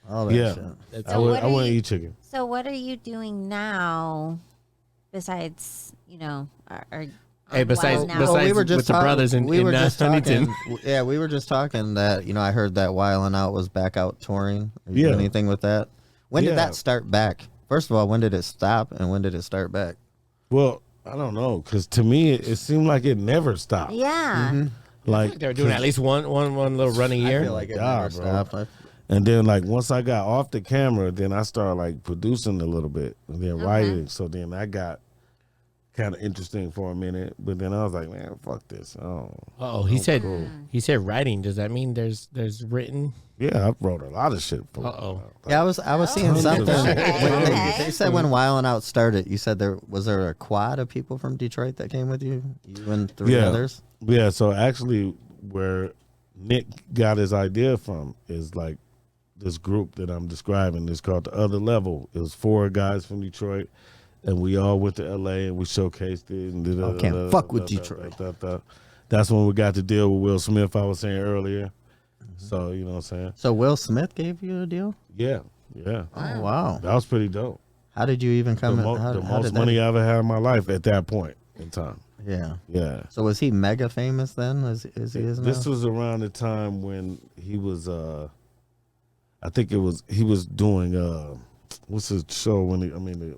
S3: all that
S2: Yeah.
S3: shit.
S1: That's
S2: I
S4: So
S2: would
S4: what
S2: I
S4: are
S2: wouldn't
S4: you-
S2: eat chicken.
S4: So what are you doing now, besides
S1: Hey, besides-
S4: now?
S1: besides-
S3: we were just
S1: with the
S3: talk-
S1: brothers in-
S3: we were
S1: in,
S3: just
S1: Huntington.
S3: talking. Yeah, we were just talking that I heard that Wild 'N Out was back out touring. Are you doing
S2: Yeah.
S3: anything with that? When
S2: Yeah.
S3: did that start back? First of all, when did it stop, and when did it start back?
S2: Well, I don't know. Because to me, it seemed like it never stopped.
S4: Yeah.
S2: Like,
S1: They're doing at least one little run a year.
S3: I feel like it
S2: God,
S3: never
S2: bro.
S3: stopped.
S2: and then like once I got off the camera, then I started like producing a little bit and then writing. So then I got kind of interesting for a minute, but then I was like, man, fuck this.
S1: Oh, he said writing. Does that mean there's written?
S2: Yeah, I wrote a lot of shit. For
S1: Uh-oh.
S3: Yeah, I was seeing
S2: Oh,
S3: something.
S2: okay,
S3: When
S4: okay.
S3: they said when Wild 'N Out started, you said there was a quad of people from Detroit that came with you, you and three
S2: Yeah.
S3: others.
S2: Yeah, so actually where Nick got his idea from is like this group that I'm describing. It's called The Other Level. It was 4 guys from Detroit, and we all went to LA and we showcased it. And
S3: can't fuck with Detroit.
S2: That's when we got to deal with Will Smith, I was saying earlier. So, you know what I'm saying?
S3: So Will Smith gave you a deal?
S2: Yeah.
S3: Oh wow!
S2: That was pretty dope.
S3: How did you even come?
S2: The
S3: in? How
S2: most
S3: did that-
S2: money I ever had in my life at that point in time.
S3: Yeah.
S2: Yeah.
S3: So was he mega famous then? Is he? Is
S2: This
S3: now?
S2: was around the time when he was I think he was doing what's his show when the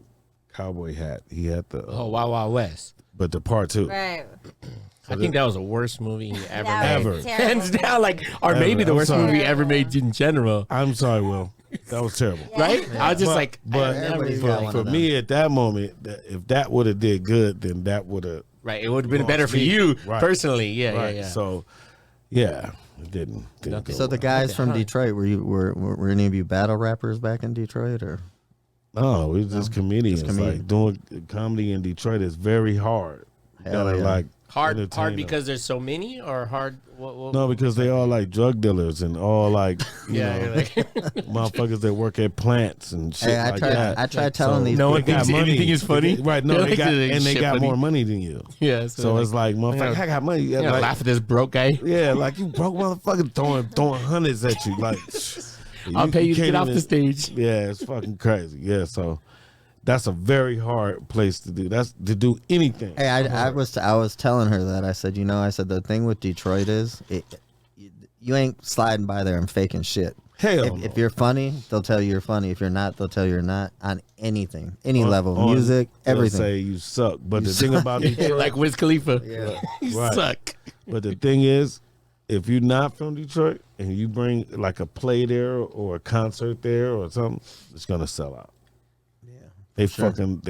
S2: cowboy hat. He had the
S1: Oh, Wild Wild West.
S2: but the part 2.
S4: Right.
S1: I think that was the worst movie he ever
S4: That
S1: made.
S4: was
S2: Ever.
S4: terrible.
S1: Hands down, like, or
S2: Ever.
S1: maybe the
S2: I'm
S1: worst
S2: sorry.
S1: movie ever made in general.
S2: I'm sorry, Will. That was terrible.
S1: Right? I was just
S2: But-
S1: like,
S2: but
S1: I never
S3: everybody's got one
S2: for
S3: of them.
S2: me at that moment, if that would have did good, then that would have
S1: right. It would have been
S2: Lost
S1: better for
S2: me.
S1: you
S2: Right.
S1: personally. Yeah,
S2: right.
S1: yeah, yeah.
S2: So yeah, it didn't
S1: Nothing.
S2: go
S3: So the
S2: well.
S3: guys
S1: Okay,
S3: from
S1: huh.
S3: Detroit, were any of you battle rappers back in Detroit, or?
S2: No, we was just comedians.
S3: comedians.
S2: Like doing comedy in Detroit is very hard. You
S3: Hell
S2: gotta
S3: yeah.
S2: like
S1: hard
S2: entertain them.
S1: because there's so many, or hard? What,
S2: No, because they all like drug dealers and all like you
S1: yeah,
S2: know
S1: you're like,
S2: motherfuckers that work at plants and shit
S3: Hey, I
S2: like
S3: tried.
S2: that.
S3: I tried telling these.
S1: no one
S2: They got
S1: thinks anything is funny.
S2: right? No,
S1: They're
S2: they
S1: like,
S2: got
S1: "This
S2: and they
S1: shit
S2: got
S1: funny."
S2: more money than you.
S1: yeah.
S2: So it's like motherfucker, I got money.
S1: you know,
S2: Like,
S1: laugh at this broke guy.
S2: yeah, like you broke motherfucker throwing hundreds at you. Like
S1: I'll pay you to
S2: can't
S1: get off
S2: even-
S1: the stage.
S2: Yeah, it's fucking crazy. Yeah, so that's a very hard place to do. That's to do anything.
S3: Hey, I was telling her that. I said, the thing with Detroit is you ain't sliding by there and faking shit.
S2: Hell
S3: If,
S2: no.
S3: if you're funny, they'll tell you you're funny. If you're not, they'll tell you you're not on anything, any level,
S2: On-
S3: music,
S2: they'll
S3: everything.
S2: say you suck. But the thing about Detroit,
S1: like Wiz Khalifa. You
S2: Right.
S1: suck.
S2: but the thing is, if you're not from Detroit and you bring like a play there or a concert there or something, it's gonna sell out.
S3: Yeah.
S2: They fucking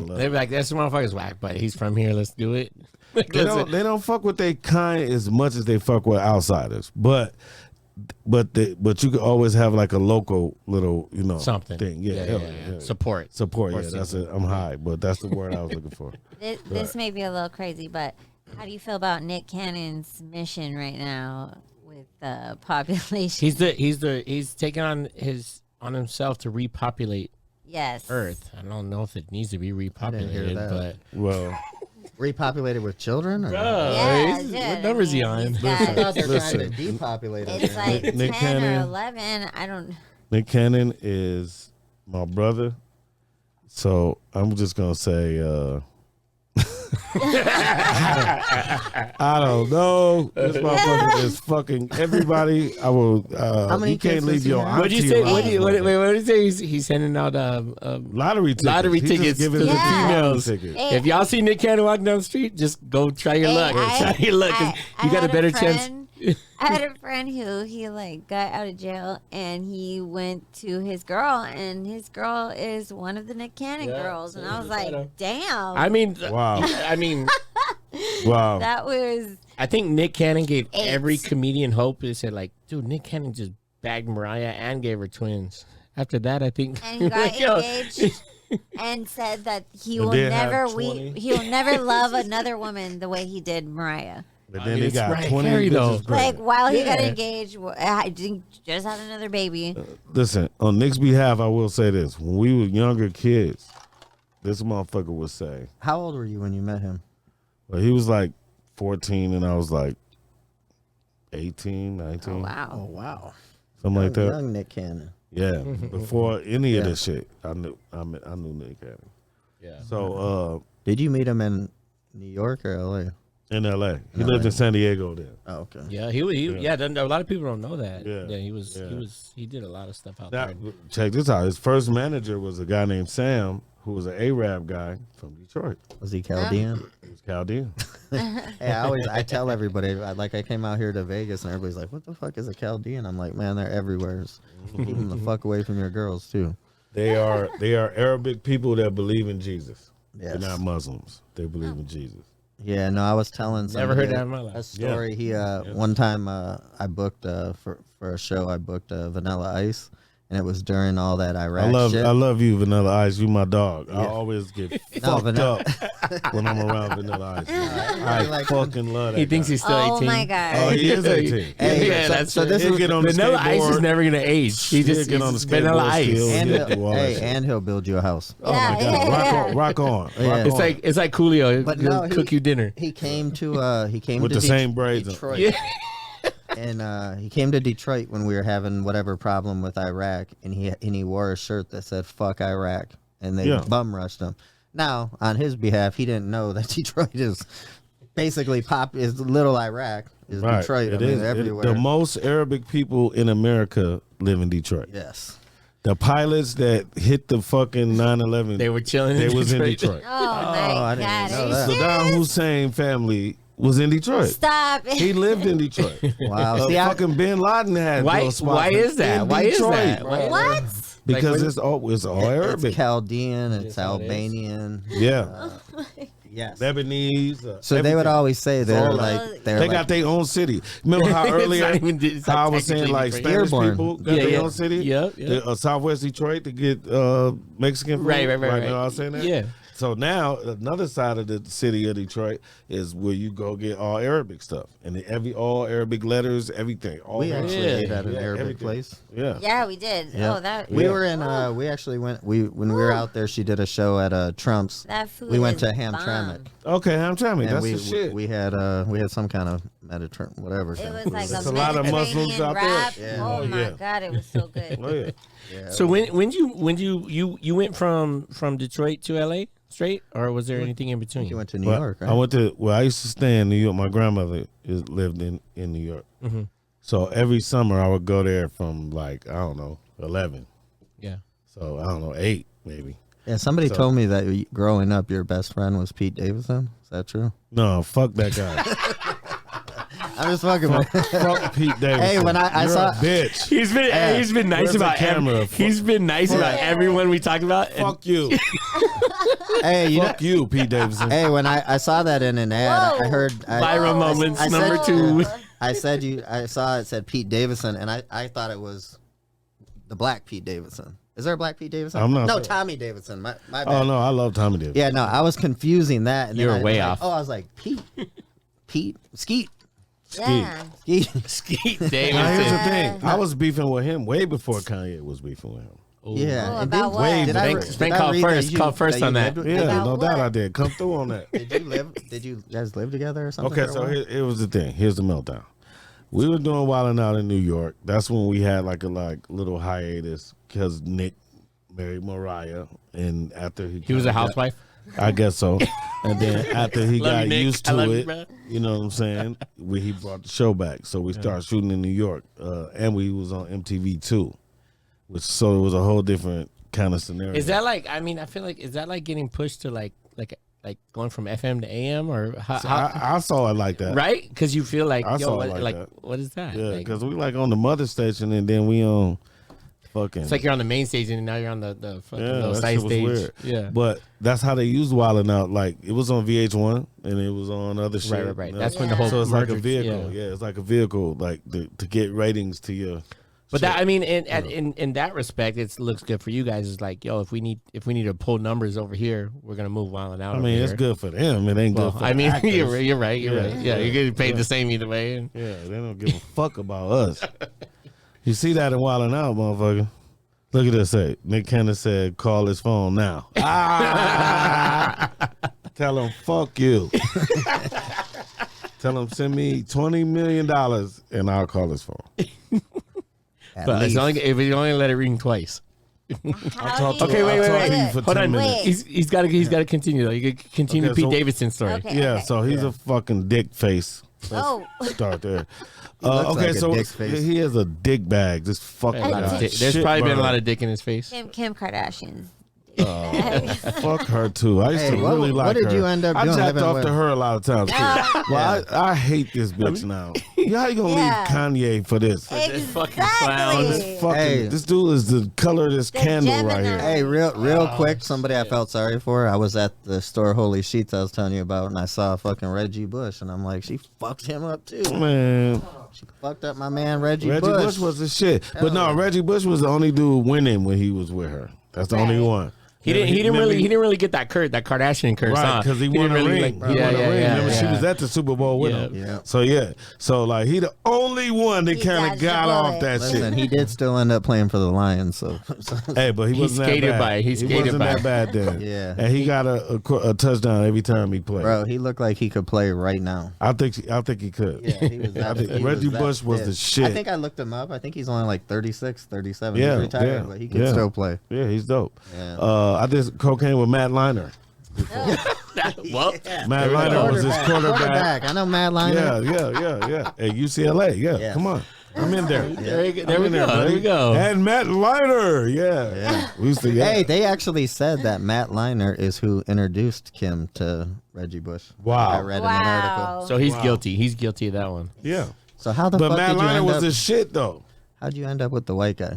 S2: love
S1: They'd
S2: it.
S1: be like, "This motherfucker's whack, but he's from here. Let's do it." Like,
S2: They don't fuck with they kind as much as they fuck with outsiders. But but you could always have like a local little,
S1: Something.
S2: thing. Yeah.
S1: Support.
S2: Yeah, that's it. I'm high, but that's the word I was looking for.
S4: This may be a little crazy, but how do you feel about Nick Cannon's mission right now with the population?
S1: He's taking on himself to repopulate
S4: Yes.
S1: Earth. I don't know if it needs to be repopulated, but
S2: Well,
S3: Repopulated with children? Or
S4: Yeah,
S1: what number is he on?
S4: he's
S3: I
S4: got-
S3: thought they were trying to
S2: Listen.
S3: depopulate it.
S4: It's like
S2: Nick
S4: 10
S2: Cannon.
S4: or 11. I don't.
S2: Nick Cannon is my brother, so I'm just gonna say I don't know. This motherfucker is fucking everybody. I will.
S3: How many
S2: you can't
S3: kids
S2: leave
S3: does he
S2: your
S3: have?
S1: What'd you
S2: auntie
S1: say?
S2: around
S1: What
S2: this
S1: do you say? He's sending out
S2: lottery tickets.
S1: lottery
S2: He just
S1: tickets
S2: giving
S1: to
S2: the
S1: the
S4: Yeah.
S1: females.
S2: tickets.
S4: Hey,
S1: If y'all see Nick Cannon walking down the street, just go try your luck. Try your luck, 'cause you got a
S4: had
S1: better chance.
S4: friend- I had a friend who he like got out of jail and he went to his girl and his girl is one of the Nick Cannon
S1: Yeah,
S4: girls and
S1: so
S4: I was
S1: you gotta-
S4: like, damn.
S1: I mean,
S2: Wow.
S1: I mean,
S2: Wow.
S4: that was
S1: I think Nick Cannon gave
S4: Eight.
S1: every comedian hope. They said like, dude, Nick Cannon just bagged Mariah and gave her twins. After that, I think
S4: and he got
S1: like, yo,
S4: engaged and said that he
S2: And
S4: will
S2: then have
S4: never
S2: 20.
S4: he will never love another woman the way he did Mariah.
S2: But
S1: I
S2: then
S1: mean,
S2: he
S1: it's
S2: got
S1: Mariah
S2: 20
S1: Carey, though.
S2: bitches
S4: Like
S2: pregnant.
S4: while he got
S1: Yeah.
S4: engaged, I just had another baby.
S2: Listen, on Nick's behalf, I will say this: when we were younger kids, this motherfucker would say,
S3: How old were you when you met him?
S2: well, he was like 14 and I was like 18, 19,
S4: Oh wow.
S3: Wow.
S2: something like that.
S3: Young Nick Cannon.
S2: Yeah, before any of
S3: Yeah.
S2: this shit, I knew Nick Cannon.
S1: yeah.
S2: So
S3: Did you meet him in New York or LA?
S2: in L.A., he
S3: LA.
S2: lived in San Diego then.
S3: Oh, okay.
S1: Yeah, he
S2: Yeah.
S1: a lot of people don't know that.
S2: Yeah.
S1: Yeah,
S2: Yeah.
S1: he did a lot of stuff out
S2: Now,
S1: there.
S2: check this out. His first manager was a guy named Sam, who was an Arab guy from Detroit.
S3: Was he Chaldean?
S2: He was Chaldean.
S3: Hey, I tell everybody, I came out here to Vegas and everybody's like, what the fuck is a Chaldean? I'm like, man, they're everywhere. Keep them the fuck away from your girls, too.
S2: They are Arabic people that believe in Jesus.
S3: Yes.
S2: They're not Muslims. They believe in Jesus.
S3: Yeah, no, I was telling
S1: Never heard
S3: somebody
S1: that in my
S3: a
S1: life.
S3: story. He one time I booked for a show. I booked Vanilla Ice, and it was during all that Iraq shit.
S2: I love you, Vanilla Ice. You my dog. I
S3: Yeah.
S2: always get
S3: No,
S2: fucked
S3: Vanilla-
S2: up when I'm around Vanilla Ice.
S3: I
S2: I
S3: like-
S2: fucking love that.
S1: He thinks
S2: guy.
S1: he's still 18.
S4: Oh my god.
S2: Oh, he is 18.
S3: Hey,
S1: yeah,
S3: so-
S1: that's
S3: so this
S2: He'll
S3: is-
S2: get on the
S1: Vanilla Ice is
S2: skateboard.
S1: never gonna age. He
S2: He'll
S1: just
S2: get on the
S1: he's Vanilla
S2: skateboard
S1: Ice.
S2: skills.
S3: and
S2: Yeah, do all that
S3: hey,
S2: shit.
S3: and he'll build you a house.
S2: Oh my
S4: Yeah,
S2: God.
S4: yeah.
S2: Rock on.
S3: Yeah.
S2: Rock
S1: It's
S2: on.
S1: like Coolio.
S3: But
S1: He'll
S3: no,
S1: cook you dinner.
S3: He came to
S2: With the same braids on.
S3: Detroit.
S1: Yeah.
S3: And he came to Detroit when we were having whatever problem with Iraq, and he wore a shirt that said "fuck Iraq," and they
S2: Yeah.
S3: bum rushed him. Now, on his behalf, he didn't know that Detroit is basically is little Iraq is
S2: Right.
S3: Detroit.
S2: It
S3: I mean,
S2: is.
S3: everywhere.
S2: The most Arabic people in America live in Detroit.
S3: Yes.
S2: The pilots that hit the fucking 9/11,
S1: They were chilling.
S2: they
S1: in
S2: was in
S1: Detroit.
S2: Detroit.
S4: Oh my
S3: I didn't
S4: god.
S3: know
S4: Are you
S3: that.
S4: serious?
S2: Saddam Hussein family was in Detroit.
S4: Stop it.
S2: He lived in Detroit.
S3: Wow. See, I,
S2: Fucking Bin Laden had
S1: Why?
S2: little spots
S1: Why is that?
S2: in
S1: Why is
S2: Detroit.
S1: that? Why-
S4: What?
S2: Because
S1: when-
S2: it's all
S3: it's
S2: Arabic.
S3: Chaldean, it's
S1: That's how it is.
S3: Albanian.
S2: Yeah,
S3: Yes.
S2: Lebanese.
S3: So they would
S2: everything.
S3: always say they're
S2: all
S3: like
S4: that.
S3: they're
S2: They
S3: like,
S2: got their own city. Remember how
S1: It's
S2: earlier
S1: not even- it's not
S2: how I was saying
S1: technically
S2: like
S1: Detroit.
S2: Spanish
S3: Dearborn.
S2: people got
S1: Yeah,
S2: their
S1: yeah.
S2: own city?
S1: Yep, yep.
S2: Southwest Detroit to get Mexican food.
S1: Right.
S2: Now I was saying that?
S1: Yeah.
S2: So now another side of the city of Detroit is where you go get all Arabic stuff and all Arabic letters, everything. All
S3: we
S2: that.
S3: actually
S1: Yeah.
S3: ate at an
S2: Yeah,
S3: Arabic
S2: everything.
S3: place.
S2: Yeah.
S4: Yeah, we did.
S3: Yeah.
S4: Oh, that.
S3: We
S2: Yeah.
S3: were in. We actually went. When we were out there, she did a show at Trump's.
S4: That food.
S3: We went
S4: is
S3: to
S4: bomb.
S3: Hamtramck.
S2: Okay, I'm trying me.
S3: And
S2: That's
S3: we
S2: the shit.
S3: we had some kind of Mediterranean whatever.
S4: It was like
S2: There's
S4: a
S2: a lot of Muslims
S4: Mediterranean
S2: out there.
S4: wrap.
S3: Yeah.
S4: Oh
S2: Oh,
S4: my
S2: yeah.
S4: god, it was so good.
S2: Oh yeah.
S3: Yeah,
S1: So when you went from Detroit to LA straight, or was there anything in between?
S3: you went to New
S2: Well,
S3: York, right?
S2: I used to stay in New York. My grandmother lived in New York.
S1: Mhm.
S2: So every summer I would go there from like, I don't know, 11.
S1: Yeah.
S2: So I don't know, 8 maybe.
S3: Yeah, somebody
S2: So-
S3: told me that growing up, your best friend was Pete Davidson. Is that true?
S2: No, fuck that guy.
S3: I'm just fucking.
S2: Fuck Pete Davidson.
S3: Hey, when I
S2: You're
S3: saw-
S2: a bitch.
S1: He's been nice
S2: Where's the
S1: about
S2: camera?
S1: he's been nice about everyone we talked about. and-
S2: Fuck you.
S3: Hey, you know,
S2: Fuck you, Pete Davidson.
S3: hey, when I saw that in an ad, I
S4: Whoa.
S3: heard
S1: Viral moments
S3: I said-
S1: number 2.
S3: I saw it said Pete Davidson, and I thought it was the black Pete Davidson. Is there a black Pete Davidson?
S2: I'm not
S3: No,
S2: sure.
S3: Tommy Davidson. My bad.
S2: Oh no, I love Tommy Davidson.
S3: Yeah, no, I was confusing that. And
S1: You
S3: then
S1: were way
S3: I was
S1: off.
S3: Like, I was like, Pete, Skeet.
S4: Yeah.
S3: Skeet.
S1: Skeet
S2: Now here's the
S1: Davidson.
S2: thing. I was beefing with him way before Kanye was beefing with him.
S3: Yeah.
S4: Oh,
S3: and
S4: about
S3: didn't-
S4: what?
S3: did I
S1: Spank-
S3: re-
S1: Spank
S3: did I
S1: called
S3: read that
S1: first- called first
S3: you
S1: on that.
S3: lived-
S2: Yeah,
S4: About
S2: no doubt
S4: what?
S2: I did. Come through on that.
S3: Did you guys live together or something?
S2: Okay,
S3: for a
S2: so
S3: while?
S2: here was the thing. Here's the meltdown. We were doing Wildin' Out in New York. That's when we had like a little hiatus because Nick married Mariah, and after
S1: He was a housewife.
S2: I guess so. And then after he
S1: Love
S2: got
S1: you, Nick.
S2: used
S1: I
S2: to
S1: love you,
S2: it,
S1: bro.
S2: you know what I'm saying? He brought the show back, so we started shooting in New York, and we was on MTV too, so it was a whole different kind of scenario.
S1: Is that like? I mean, I feel like is that like getting pushed to like going from FM to AM or how?
S2: I saw it like that,
S1: right? Because you feel like
S2: I
S1: yo,
S2: saw
S1: what,
S2: it like
S1: like
S2: that.
S1: what is that?
S2: Yeah,
S1: Like,
S2: because we like on the mother station, and then we on fucking.
S1: it's like you're on the main stage and now you're on the fucking
S2: Yeah,
S1: little
S2: that
S1: side
S2: shit was
S1: stage.
S2: weird.
S1: Yeah,
S2: But that's how they used Wildin' Out. Like it was on VH1 and it was on other shit.
S1: right.
S2: you know?
S1: That's when
S4: the whole
S2: So it's like a
S1: merger-
S2: vehicle. Yeah, it's like a vehicle, like to get ratings to your.
S1: But
S2: shit.
S1: that I mean, in that respect, it looks good for you guys. It's like, yo, if we need to pull numbers over here, we're gonna move Wild Out.
S2: I mean,
S1: over
S2: it's
S1: here.
S2: good for them. It ain't
S1: Well,
S2: good for.
S1: I mean,
S2: the actors.
S1: you're right. You're
S2: Yeah,
S1: right. Yeah, you're getting paid
S2: yeah.
S1: the same either way. And
S2: Yeah, they don't give a fuck about us. You see that in Wildin' Out, motherfucker. Look at this. Say Nick Cannon said, "Call his phone now." Tell him, "Fuck you." Tell him, "Send me $20 million and I'll call his phone."
S3: At
S1: but it's
S3: least.
S1: only if you only let it ring twice.
S4: How do you
S1: Okay, wait,
S2: I'll talk
S1: wait.
S2: to you for
S1: Hold
S2: 10
S1: on.
S2: minutes.
S1: He's got to continue though. You can continue
S2: Okay,
S1: Pete
S2: so-
S1: Davidson's story.
S4: Okay.
S2: Yeah, so he's a fucking dick face. Let's
S4: Oh.
S2: start there.
S3: looks
S2: Okay,
S3: like a
S2: so
S3: dick face.
S2: he has a dick bag. This fucking
S1: A lot of
S2: guy.
S1: dick. There's probably been a lot of dick in his face.
S4: Kim Kardashian's.
S2: Fuck her too. I used to
S3: Hey, what-
S2: really like
S3: what did
S2: her.
S3: you end up
S2: I
S3: doing
S2: jacked
S3: living
S2: off
S3: with?
S2: to her a lot of times too. Well, I hate this bitch now. How you gonna
S4: Yeah.
S2: leave Kanye for this?
S1: This fucking clown.
S4: Exactly.
S2: Fucking,
S3: Hey.
S2: this dude is the color of this
S4: The
S2: candle right
S4: Gemini.
S2: here.
S3: Hey, real quick, somebody I felt sorry for. I was at the store Holy Sheets I was telling you about, and I saw fucking Reggie Bush, and I'm like, she fucked him up too.
S2: Man,
S3: She fucked up my man Reggie
S2: Reggie Bush was the shit. But no, Reggie Bush was the only dude winning when he was with her. That's the only
S4: Right.
S2: one.
S1: He didn't really get that Kardashian curse,
S2: Right,
S1: huh?
S2: because he won
S1: didn't
S2: a
S1: really,
S2: ring.
S1: like-
S2: He
S1: yeah,
S2: won a
S1: yeah,
S2: ring.
S1: yeah,
S2: Remember, she
S1: yeah.
S2: was at the Super Bowl with
S1: Yeah.
S2: him.
S3: Yeah.
S2: So like he the only one that
S4: He
S2: kind of
S4: dodged the
S2: got off
S4: bullet.
S2: that
S3: Listen,
S2: shit.
S3: he did still end up playing for the Lions, so
S2: Hey, but he wasn't
S1: skated
S2: that bad.
S1: by it. He skated
S2: wasn't
S1: by
S2: that
S1: it.
S2: bad then.
S3: Yeah.
S2: and he got a touchdown every time he played.
S3: bro, he looked like he could play right now.
S2: I think he could.
S3: Yeah, he was.
S2: I think
S3: he
S2: Reggie
S3: that
S2: Bush was
S3: fit.
S2: the shit.
S3: I think I looked him up. I think he's only like 36, 37.
S2: Yeah,
S3: he's retired,
S2: yeah,
S3: but he can
S2: yeah.
S3: still play.
S2: Yeah, he's dope.
S3: Yeah.
S2: I did cocaine with Matt Liner.
S1: Well,
S2: Matt Liner was his quarterback.
S3: I know Matt Liner.
S2: Yeah. At UCLA. Yeah,
S3: Yeah.
S2: come on. I'm in there.
S1: there we
S2: I'm
S1: go.
S2: in
S1: There
S2: buddy.
S1: we go.
S2: And Matt Liner. Yeah. We used to,
S3: Hey, they actually said that Matt Liner is who introduced Kim to Reggie Bush.
S2: Wow.
S3: I read in an article.
S4: Wow.
S1: So he's guilty. He's guilty of that one.
S2: Yeah.
S3: So how the
S2: But
S3: fuck
S2: Matt
S3: did you
S2: Liner
S3: end
S2: was
S3: up?
S2: the shit, though.
S3: How'd you end up with the white guy?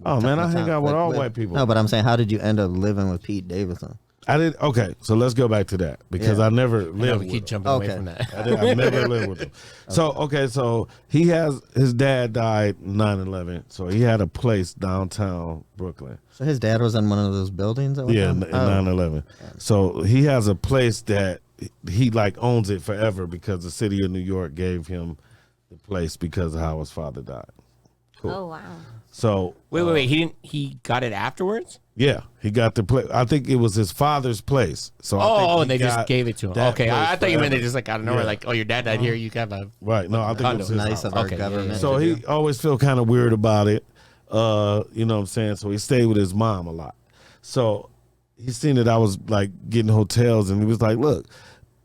S2: Oh, man, I
S3: What
S2: hang
S3: time-
S2: out with
S3: like,
S2: all white people.
S3: No, but I'm saying, how did you end up living with Pete Davidson?
S2: I did. Okay, so let's go back to that because
S3: Yeah.
S2: I never
S1: No,
S2: lived
S1: we
S2: with
S1: keep
S2: him.
S1: jumping away
S3: Okay.
S1: from that.
S2: I never lived with him. So, so his dad died 9/11. So he had a place downtown Brooklyn.
S3: So his dad was in one of those buildings at one
S2: Yeah,
S3: time?
S2: in 9/11. So he has a place that he like owns it forever because the city of New York gave him the place because of how his father died.
S4: Oh wow.
S2: So
S1: Wait. He got it afterwards.
S2: yeah, he got the place. I think it was his father's place. So I think
S1: Oh,
S2: he
S1: and they just
S2: got
S1: gave it to him.
S2: that
S1: Okay,
S2: place
S1: I thought you meant
S2: forever.
S1: they just like out of nowhere,
S2: Yeah.
S1: like, oh, your dad died here. You have a
S2: Right. No, I think it was his
S3: Nice
S2: house.
S3: of our
S1: Okay, yeah,
S3: government.
S1: yeah.
S2: So
S3: to
S2: he
S3: do.
S2: always feel kind of weird about it. You know what I'm saying? So he stayed with his mom a lot. So he seen that I was like getting hotels and he was like, look,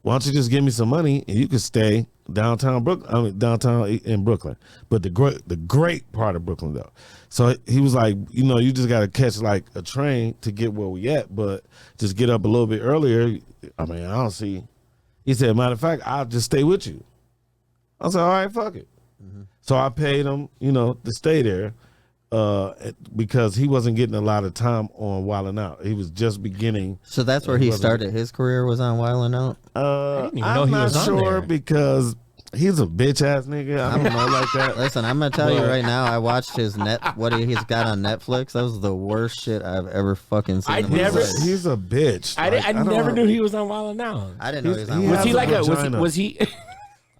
S2: why don't you just give me some money and you can stay downtown Brooklyn. I mean downtown in Brooklyn. But the great part of Brooklyn though. So he was like, you know, you just gotta catch like a train to get where we at, but just get up a little bit earlier. I mean, I don't see. He said, matter of fact, I'll just stay with you. I said, all right, fuck it. So I paid him, you know, to stay there because he wasn't getting a lot of time on Wildin' Out. He was just beginning.
S3: So that's where he started his career, was on Wild 'N Out?
S1: didn't even know
S2: I'm
S1: he
S2: not
S1: was on
S2: sure
S1: there.
S2: because He's a bitch ass nigga. I don't know like that.
S3: Listen, I'm gonna tell you right now. I watched his what he's got on Netflix. That was the worst shit I've ever fucking seen.
S2: He's a bitch.
S1: I never knew he was on Wild 'N Out.
S3: I didn't know he was on.
S1: Was he like was he?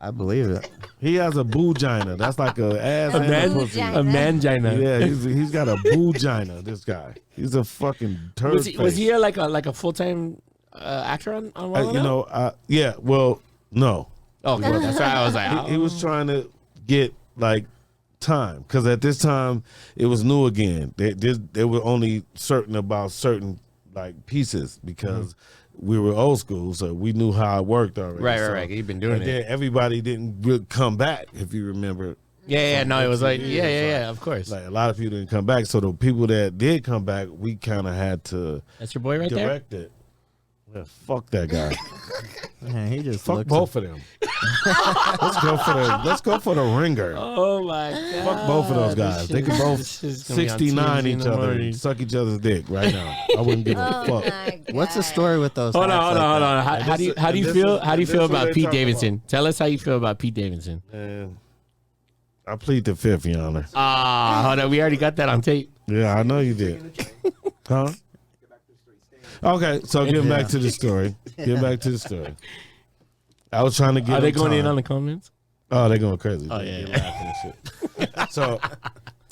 S3: I believe it.
S2: He has a boogina. That's like a ass
S1: A
S2: and
S1: man,
S2: a pussy.
S1: a mangina.
S2: Yeah, he's got a boogina. This guy. He's a fucking turd.
S1: Was he like a full time actor on Wild 'N Out?
S2: Yeah. Well, no.
S1: Oh, well, that's why I was like,
S2: He was trying to get like time because at this time it was new again. They were only certain about certain like pieces because we were old school, so we knew how it worked already.
S1: Right. You've been doing it.
S2: Then everybody didn't really come back, if you remember.
S1: Yeah. No, it was like, yeah, of course.
S2: Like a lot of people didn't come back, so the people that did come back, we kind of had to.
S1: That's your boy right there.
S2: Direct it. Yeah, fuck that guy.
S3: Man, he just
S2: fuck both of them. Let's go for the ringer.
S1: Oh my god.
S2: Fuck both of those guys. They can both 69 each other and suck each other's dick right now. I wouldn't give a fuck.
S3: What's the story with those?
S1: Hold on. How do you feel? How do you feel about Pete Davidson? Tell us how you feel about Pete Davidson.
S2: I plead the fifth, Your Honor.
S1: Hold on. We already got that on tape.
S2: Yeah, I know you did. Huh? Okay, so getting back to the story. I was trying to get.
S1: Are they going in on the comments?
S2: Oh, they're going crazy.
S1: Oh yeah.
S2: Laughing and shit.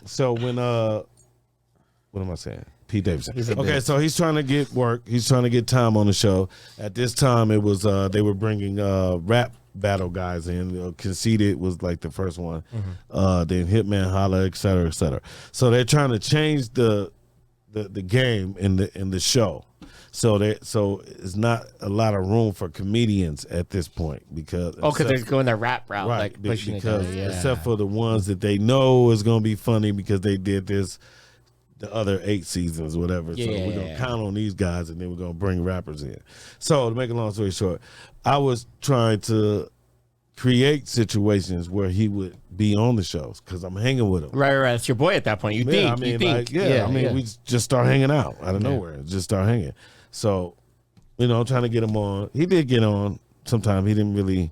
S2: So when what am I saying? Pete Davidson. Okay, so he's trying to get work. He's trying to get time on the show. At this time, it was they were bringing rap battle guys in. Conceited was like the first one. Then Hitman Holla, et cetera, et cetera. So they're trying to change the game in the show. So it's not a lot of room for comedians at this point because
S1: they're going that rap route,
S2: right?
S1: Like pushing
S2: because
S1: it
S2: except for the ones that they know is going to be funny because they did this the other 8 seasons, whatever. So we're going to count on these guys and then we're going to bring rappers in. So to make a long story short, I was trying to create situations where he would be on the shows because I'm hanging with him.
S1: Right. It's your boy at that point. You think?
S2: We just start hanging out out of nowhere. Just start hanging. So, I'm trying to get him on. He did get on. Sometimes he didn't really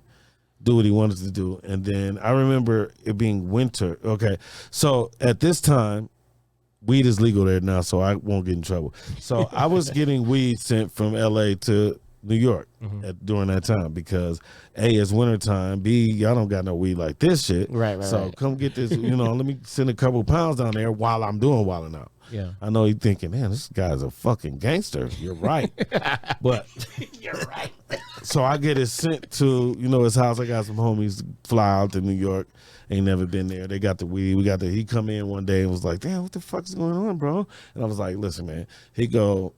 S2: do what he wanted to do. And then I remember it being winter. Okay. So at this time, weed is legal there now, so I won't get in trouble. So I was getting weed sent from LA to New York during that time because A, it's wintertime. B, y'all don't got no weed like this shit.
S1: Right.
S2: So come get this, let me send a couple pounds down there while I'm doing Wild 'N Out.
S1: Yeah.
S2: I know you're thinking, man, this guy's a fucking gangster. You're right. But
S1: you're right.
S2: So I get it sent to, his house. I got some homies fly out to New York. Ain't never been there. They got the weed. He come in one day and was like, damn, what the fuck is going on, bro? And I was like, listen, man. He go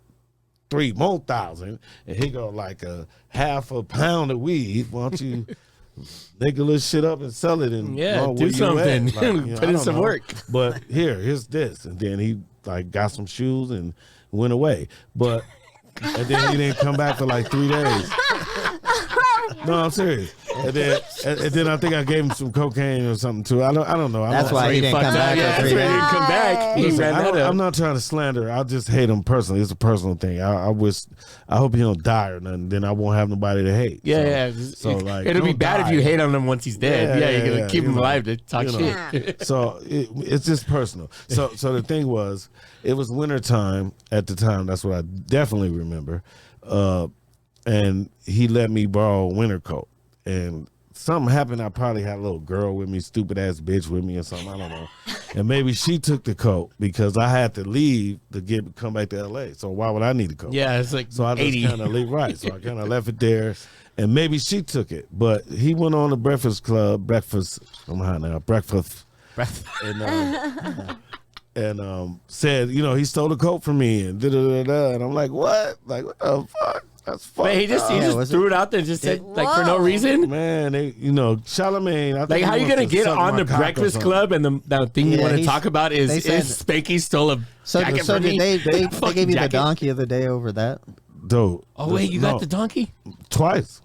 S2: 3 more thousand, and he go like a half a pound of weed. Why don't you make a little shit up and sell it and
S1: do something.
S2: Like,
S1: put in some work.
S2: But here's this, and then he like got some shoes and went away. But and then he didn't come back for like 3 days. No, I'm serious. And then I think I gave him some cocaine or something too. I don't know.
S3: That's why he didn't come back.
S1: That's why he didn't come back.
S2: Listen, I'm not trying to slander. I just hate him personally. It's a personal thing. I hope he don't die or nothing. Then I won't have nobody to hate. So like,
S1: it'll be bad if you hate on him once he's dead. You're gonna keep him alive to talk shit.
S2: So it's just personal. So the thing was, it was wintertime at the time. That's what I definitely remember. And he let me borrow a winter coat. And something happened. I probably had a little girl with me, stupid ass bitch with me or something. I don't know. And maybe she took the coat because I had to leave to come back to LA. So why would I need a coat?
S1: Yeah, it's like
S2: so I just kind of leave right. So I kind of left it there, and maybe she took it. But he went on the Breakfast Club. I'm hot now. Breakfast. And said, he stole the coat from me and da-da-da-da. And I'm like, what? Like, what the fuck? That's fucked
S1: up. He just threw it out there and just said, like, for no reason?
S2: Man, Charlamagne.
S1: Like, how are you going to get on the Breakfast Club and the thing you want to talk about is Spanky stole a jacket from me?
S3: They gave you the donkey of the day over that?
S2: Dude.
S1: Oh, wait, you got the donkey?
S2: Twice.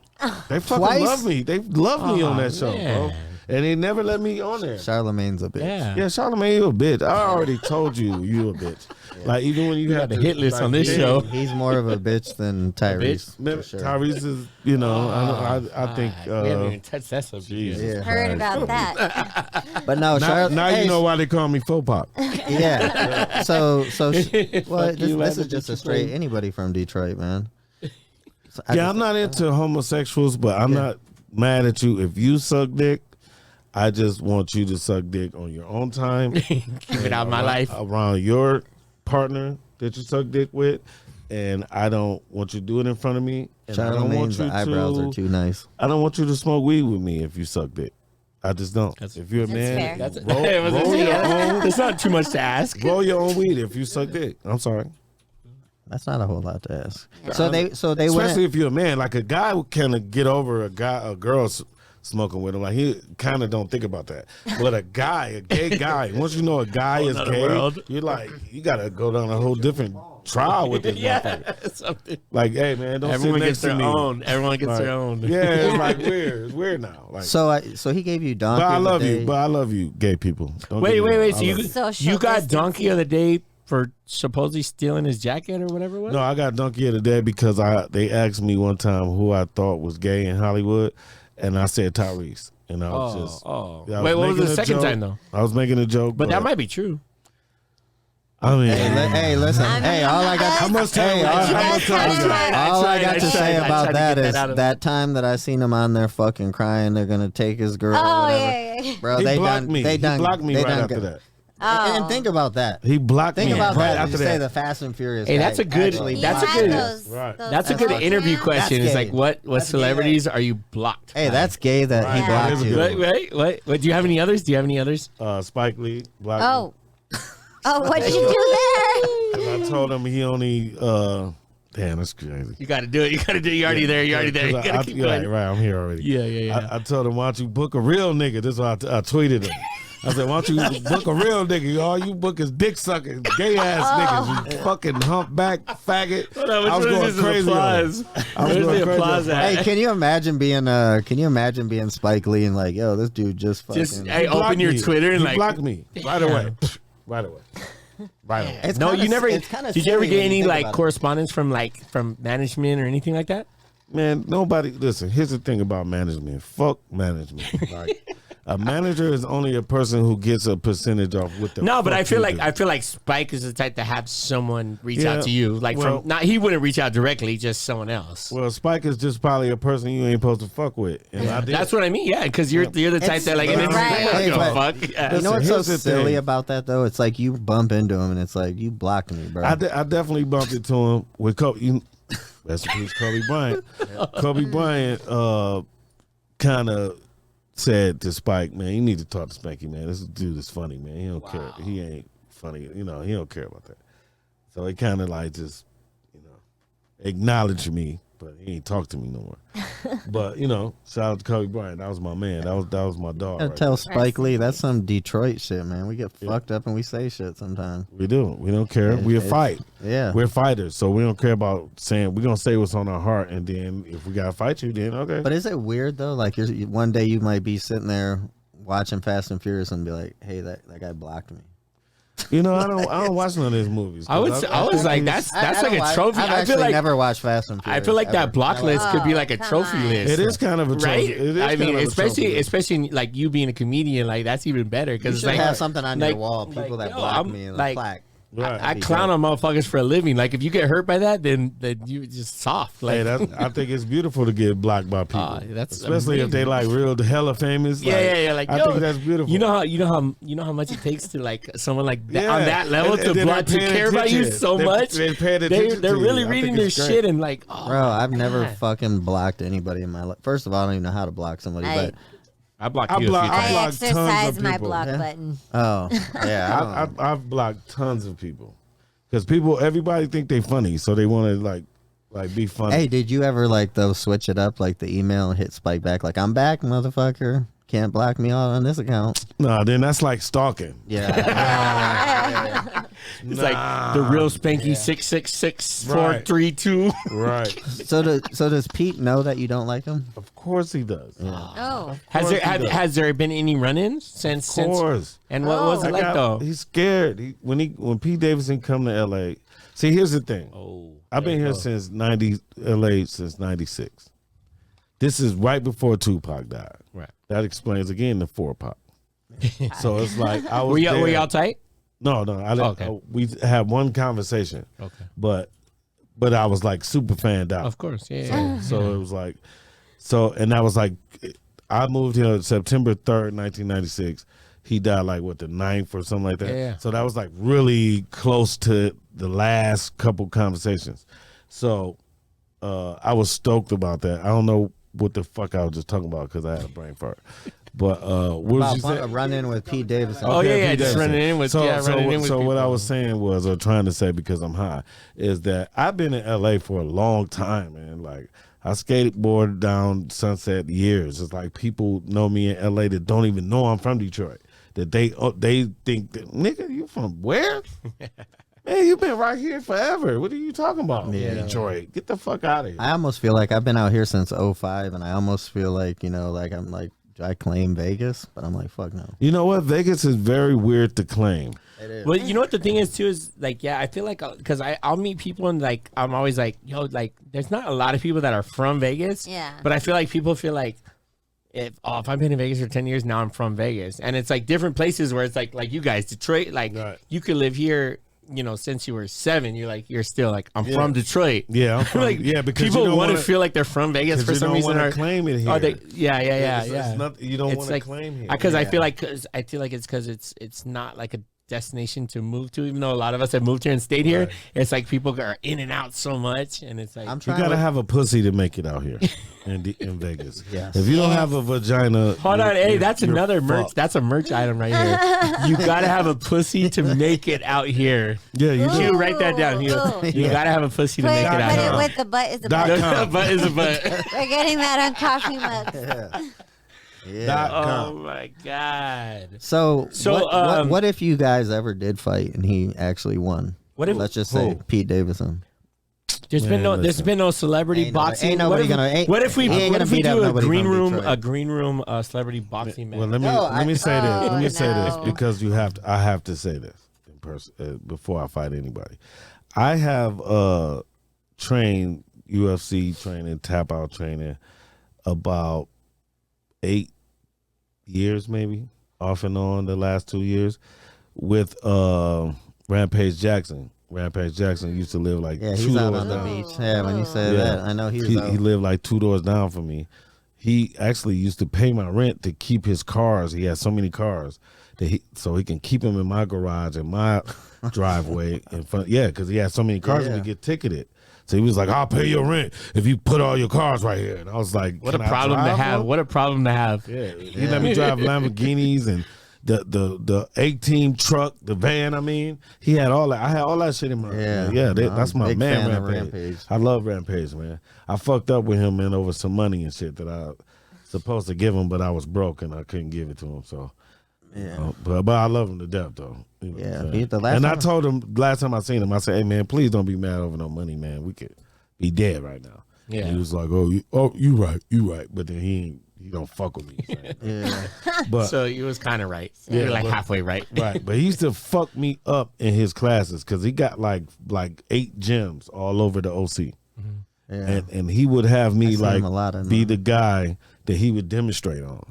S2: They fucking love me. They love me on that show, bro. and they never let me on there.
S3: Charlemagne's a bitch.
S2: Yeah, Charlamagne, you a bitch. I already told you a bitch. Yeah. Like even when you have
S1: the hit list on this show,
S3: he's more of a bitch than Tyrese.
S2: Sure. Tyrese is, you know, I think
S1: we haven't even touched that subject.
S4: Heard about that.
S3: But no,
S2: now you know why they call me Faux Pop.
S3: Yeah. So well, this is just a straight anybody from Detroit, man. So
S2: I'm not into homosexuals, but I'm not mad at you if you suck dick. I just want you to suck dick on your own time.
S1: Keep it out of my life.
S2: Around your partner that you suck dick with. And I don't want you to do it in front of me. And
S3: Charlemagne's eyebrows are too nice.
S2: I don't want you to smoke weed with me if you suck dick. I just don't. If you're a man, roll your own.
S1: It's not too much to ask.
S2: Roll your own weed if you suck dick. I'm sorry.
S3: That's not a whole lot to ask. So they
S2: especially if you're a man, like a guy can get over a girl smoking with him. Like he kind of don't think about that. But a gay guy, once you know a guy is gay, you're like, you gotta go down a whole different trial with this motherfucker. Like, hey man, don't
S1: everyone
S2: sit next
S1: gets
S2: to
S1: their
S2: me.
S1: own. Everyone gets their own.
S2: Yeah, it's like weird. It's weird now. Like,
S3: so he gave you donkey.
S2: But I love you, gay people.
S1: Wait. So you got donkey of the day for supposedly stealing his jacket or whatever it was?
S2: No, I got donkey of the day because they asked me one time who I thought was gay in Hollywood, and I said Tyrese, and I was
S1: Wait, what was the second time though?
S2: I was making a joke,
S1: but that might be true.
S2: I mean,
S3: hey, listen, all I got.
S2: How much time?
S3: All I got to say about that is that time that I seen him on there fucking crying, they're gonna take his girl.
S4: Oh yeah.
S3: Bro,
S2: he
S3: they
S2: blocked me. He blocked me right after that.
S3: And think about that.
S2: He blocked me.
S3: Think about
S2: right
S3: that.
S2: after
S3: You
S2: that.
S3: say the Fast and Furious.
S1: Hey, that's a good. That's a good interview question. It's like, what celebrities are you blocked?
S3: Hey, that's gay that he blocked you.
S1: Wait. Do you have any others?
S2: Spike Lee blocked me.
S4: Oh, what did you do there?
S2: I told him he only. Damn, that's crazy.
S1: You got to do it. You're already there. You got to keep going.
S2: Right, I'm here already.
S1: Yeah.
S2: I told him, why don't you book a real nigga? This is what I tweeted him. I said, why don't you book a real nigga? All you book is dick suckers, gay ass niggas, you fucking humpback faggot. I was going crazy. I was going crazy.
S3: Hey, can you imagine being Spike Lee and like, yo, this dude just fucking
S1: open your Twitter and
S2: he
S1: like
S2: block me right away. Right away.
S1: You never. Did you ever get any like correspondence from management or anything like that?
S2: Man, nobody. Listen, here's the thing about management. Fuck management. Like, a manager is only a person who gets a percentage off with the.
S1: No, but I feel like Spike is the type to have someone reach out to you. Like he wouldn't reach out directly, just someone else.
S2: Well, Spike is just probably a person you ain't supposed to fuck with. And
S1: that's what I mean. Yeah, because you're the type that like.
S3: Fuck. You know what's so silly about that though? It's like you bump into him and it's like you blocked me, bro.
S2: I definitely bumped into him with Kobe. Rest in peace, Kobe Bryant. Kobe Bryant kind of said to Spike, man, you need to talk to Spanky, man. This dude is funny, man. He don't care. He ain't funny. You know, he don't care about that. So he kind of like just, acknowledged me, but he ain't talk to me no more. But, shout out to Kobe Bryant. That was my man. That was my dog.
S3: I tell Spike Lee, that's some Detroit shit, man. We get fucked up and we say shit sometimes.
S2: We do. We don't care. We fight.
S3: Yeah.
S2: We're fighters, so we don't care about saying, we're going to say what's on our heart, and then if we got to fight you, then okay.
S3: But is it weird, though? Like, one day you might be sitting there watching Fast and Furious and be like, hey, that guy blocked me.
S2: I don't watch none of these movies.
S1: I was like, that's like a trophy.
S3: I feel like never watched Fast and Furious.
S1: I feel like that block list could be like a trophy list.
S2: It is kind of a trophy.
S1: Right?
S2: It is
S1: I mean,
S2: especially
S1: like you being a comedian, like that's even better because
S3: it's
S1: like
S3: have something on your wall. People that block me and
S1: like,
S3: plaque.
S2: Right.
S1: I clown on motherfuckers for a living. Like if you get hurt by that, then you just soft. Like
S2: I think it's beautiful to get blocked by people, especially if they like real hella famous.
S1: Yeah. Like
S2: I think that's beautiful.
S1: You know how much it takes to like someone like that on that level to care about you so much. They're really reading their shit and like. Oh,
S3: bro, I've never fucking blocked anybody in my life. First of all, I don't even know how to block somebody, but.
S1: I blocked you.
S4: I exercise my block button.
S3: Oh, yeah.
S2: I've blocked tons of people because everybody think they funny, so they want to like be funny.
S3: Hey, did you ever switch it up like the email and hit Spike back like I'm back, motherfucker? Can't block me on this account.
S2: No, then that's like stalking.
S3: Yeah.
S1: It's like the real Spanky 666-432.
S2: Right.
S3: So does Pete know that you don't like him?
S2: Of course he does.
S4: Oh.
S1: Has there been any run-ins since?
S2: Of course.
S1: And what was it like though?
S2: He's scared. When Pete Davidson come to LA. See, here's the thing. I've been here since LA since 96. This is right before Tupac died.
S1: Right.
S2: That explains again the 4-Pac. So it's like I was.
S1: Were y'all tight?
S2: No, I didn't.
S1: Okay.
S2: We had one conversation.
S1: Okay.
S2: But I was like super fanned out.
S1: Of course, yeah.
S2: So it was like, and that was like, I moved here September 3rd, 1996. He died like the 9th or something like that.
S1: Yeah.
S2: So that was like really close to the last couple conversations. So I was stoked about that. I don't know what the fuck I was just talking about because I had a brain fart. But what was you saying?
S3: A run-in with Pete Davidson.
S1: Oh
S2: Okay,
S1: yeah,
S2: Pete
S1: just
S2: Davidson.
S1: running in with
S2: So
S1: people.
S2: what I was saying was, or trying to say because I'm high, is that I've been in LA for a long time, man. Like I skateboarded down Sunset years. It's like people know me in LA that don't even know I'm from Detroit. That they think that, nigga, you from where? Man, you've been right here forever. What are you talking about?
S3: Yeah.
S2: Detroit. Get the fuck out of here.
S3: I almost feel like I've been out here since '05, and I almost feel like like I'm like, do I claim Vegas? But I'm like, fuck no.
S2: You know what? Vegas is very weird to claim.
S3: It is.
S1: Well, you know what the thing is too is like, yeah, I feel like because I'll meet people and like I'm always like, yo, like there's not a lot of people that are from Vegas.
S4: Yeah.
S1: But I feel like people feel like if I've been in Vegas for 10 years now, I'm from Vegas, and it's like different places where it's like you guys, Detroit, like
S2: Right.
S1: you could live here. Since you were 7, you're still like, I'm from Detroit.
S2: Yeah, I'm from,
S1: like,
S2: because
S1: people
S2: you don't
S1: want to
S2: wanna-
S1: feel like they're from Vegas for
S2: you
S1: some
S2: don't
S1: reason.
S2: wanna
S1: Or
S2: claim it here.
S1: Oh, yeah.
S2: It's not, you don't
S1: It's
S2: want to
S1: like,
S2: claim here.
S1: Because I feel like it's because it's not like a destination to move to, even though a lot of us have moved here and stayed here.
S2: Right.
S1: It's like people are in and out so much, and it's like
S3: I'm
S2: You
S3: trying.
S2: gotta have a pussy to make it out here in Vegas.
S3: Yes.
S2: If you don't have a vagina,
S1: hold on, hey, that's
S2: you're
S1: another merch.
S2: fucked.
S1: That's a merch item right here. You gotta have a pussy to make it out here.
S2: Yeah, you
S1: You
S2: do.
S1: write that down. You gotta have a pussy to
S4: Put,
S1: make it out
S4: put
S1: here.
S4: it with the butt is the
S2: Dot
S4: butt.
S2: com.
S1: But is a butt.
S4: We're getting that on coffee mugs.
S3: Yeah.
S1: Oh my god.
S3: So
S1: So,
S3: what if you guys ever did fight and he actually won?
S1: What if-
S3: Let's just say
S2: Who?
S3: Pete Davidson.
S1: There's
S2: listen.
S1: been no celebrity
S3: Ain't
S1: boxing.
S3: nobody
S1: what if,
S3: gonna-
S1: what if we
S3: he ain't
S1: what
S3: gonna
S1: if we
S3: beat up
S1: do a
S3: nobody
S1: green
S3: from
S1: room
S3: Detroit.
S1: celebrity boxing match?
S2: Well, let me say this because I have to say this in person before I fight anybody. I have trained UFC training, tap out training about 8 years, maybe off and on the last 2 years with Rampage Jackson. Rampage Jackson used to live like
S3: Yeah,
S2: 2
S3: he's out
S2: doors
S3: on the
S2: down.
S3: beach. Yeah, when you said
S2: Yeah.
S3: that, I know
S2: He
S3: out.
S2: lived like 2 doors down from me. He actually used to pay my rent to keep his cars. He had so many cars that so he can keep them in my garage and my driveway in front. Yeah, because he had so many cars and we get ticketed. So he was like, "I'll pay your rent if you put all your cars right here." And I was like,
S1: What a
S2: "Can I
S1: problem to
S2: drive
S1: have.
S2: one?"
S1: What a problem to have.
S2: Yeah, he let me drive Lamborghinis and the 18 truck, the van. I mean, he had all that. I had all that shit in my that's
S3: I'm
S2: my
S3: a big
S2: man,
S3: fan of
S2: Rampage.
S3: Rampage.
S2: I love Rampage, man. I fucked up with him, man, over some money and shit that I supposed to give him, but I was broke and I couldn't give it to him. So, but I love him to death, though. You know what I'm saying?
S3: And
S2: I told him last time I seen him, I said, "Hey, man, please don't be mad over no money, man. We could be dead right now."
S1: Yeah.
S2: And he was like, you right. But then he don't fuck with me. So.
S3: Yeah.
S2: But
S1: So you was kind of right.
S2: Yeah,
S1: You're like
S2: but-
S1: halfway right.
S2: right, but he used to fuck me up in his classes because he got like 8 gyms all over the OC,
S3: Yeah.
S2: and he would have me
S3: I seen
S2: like
S3: him a lot of
S2: be
S3: them.
S2: the guy that he would demonstrate on,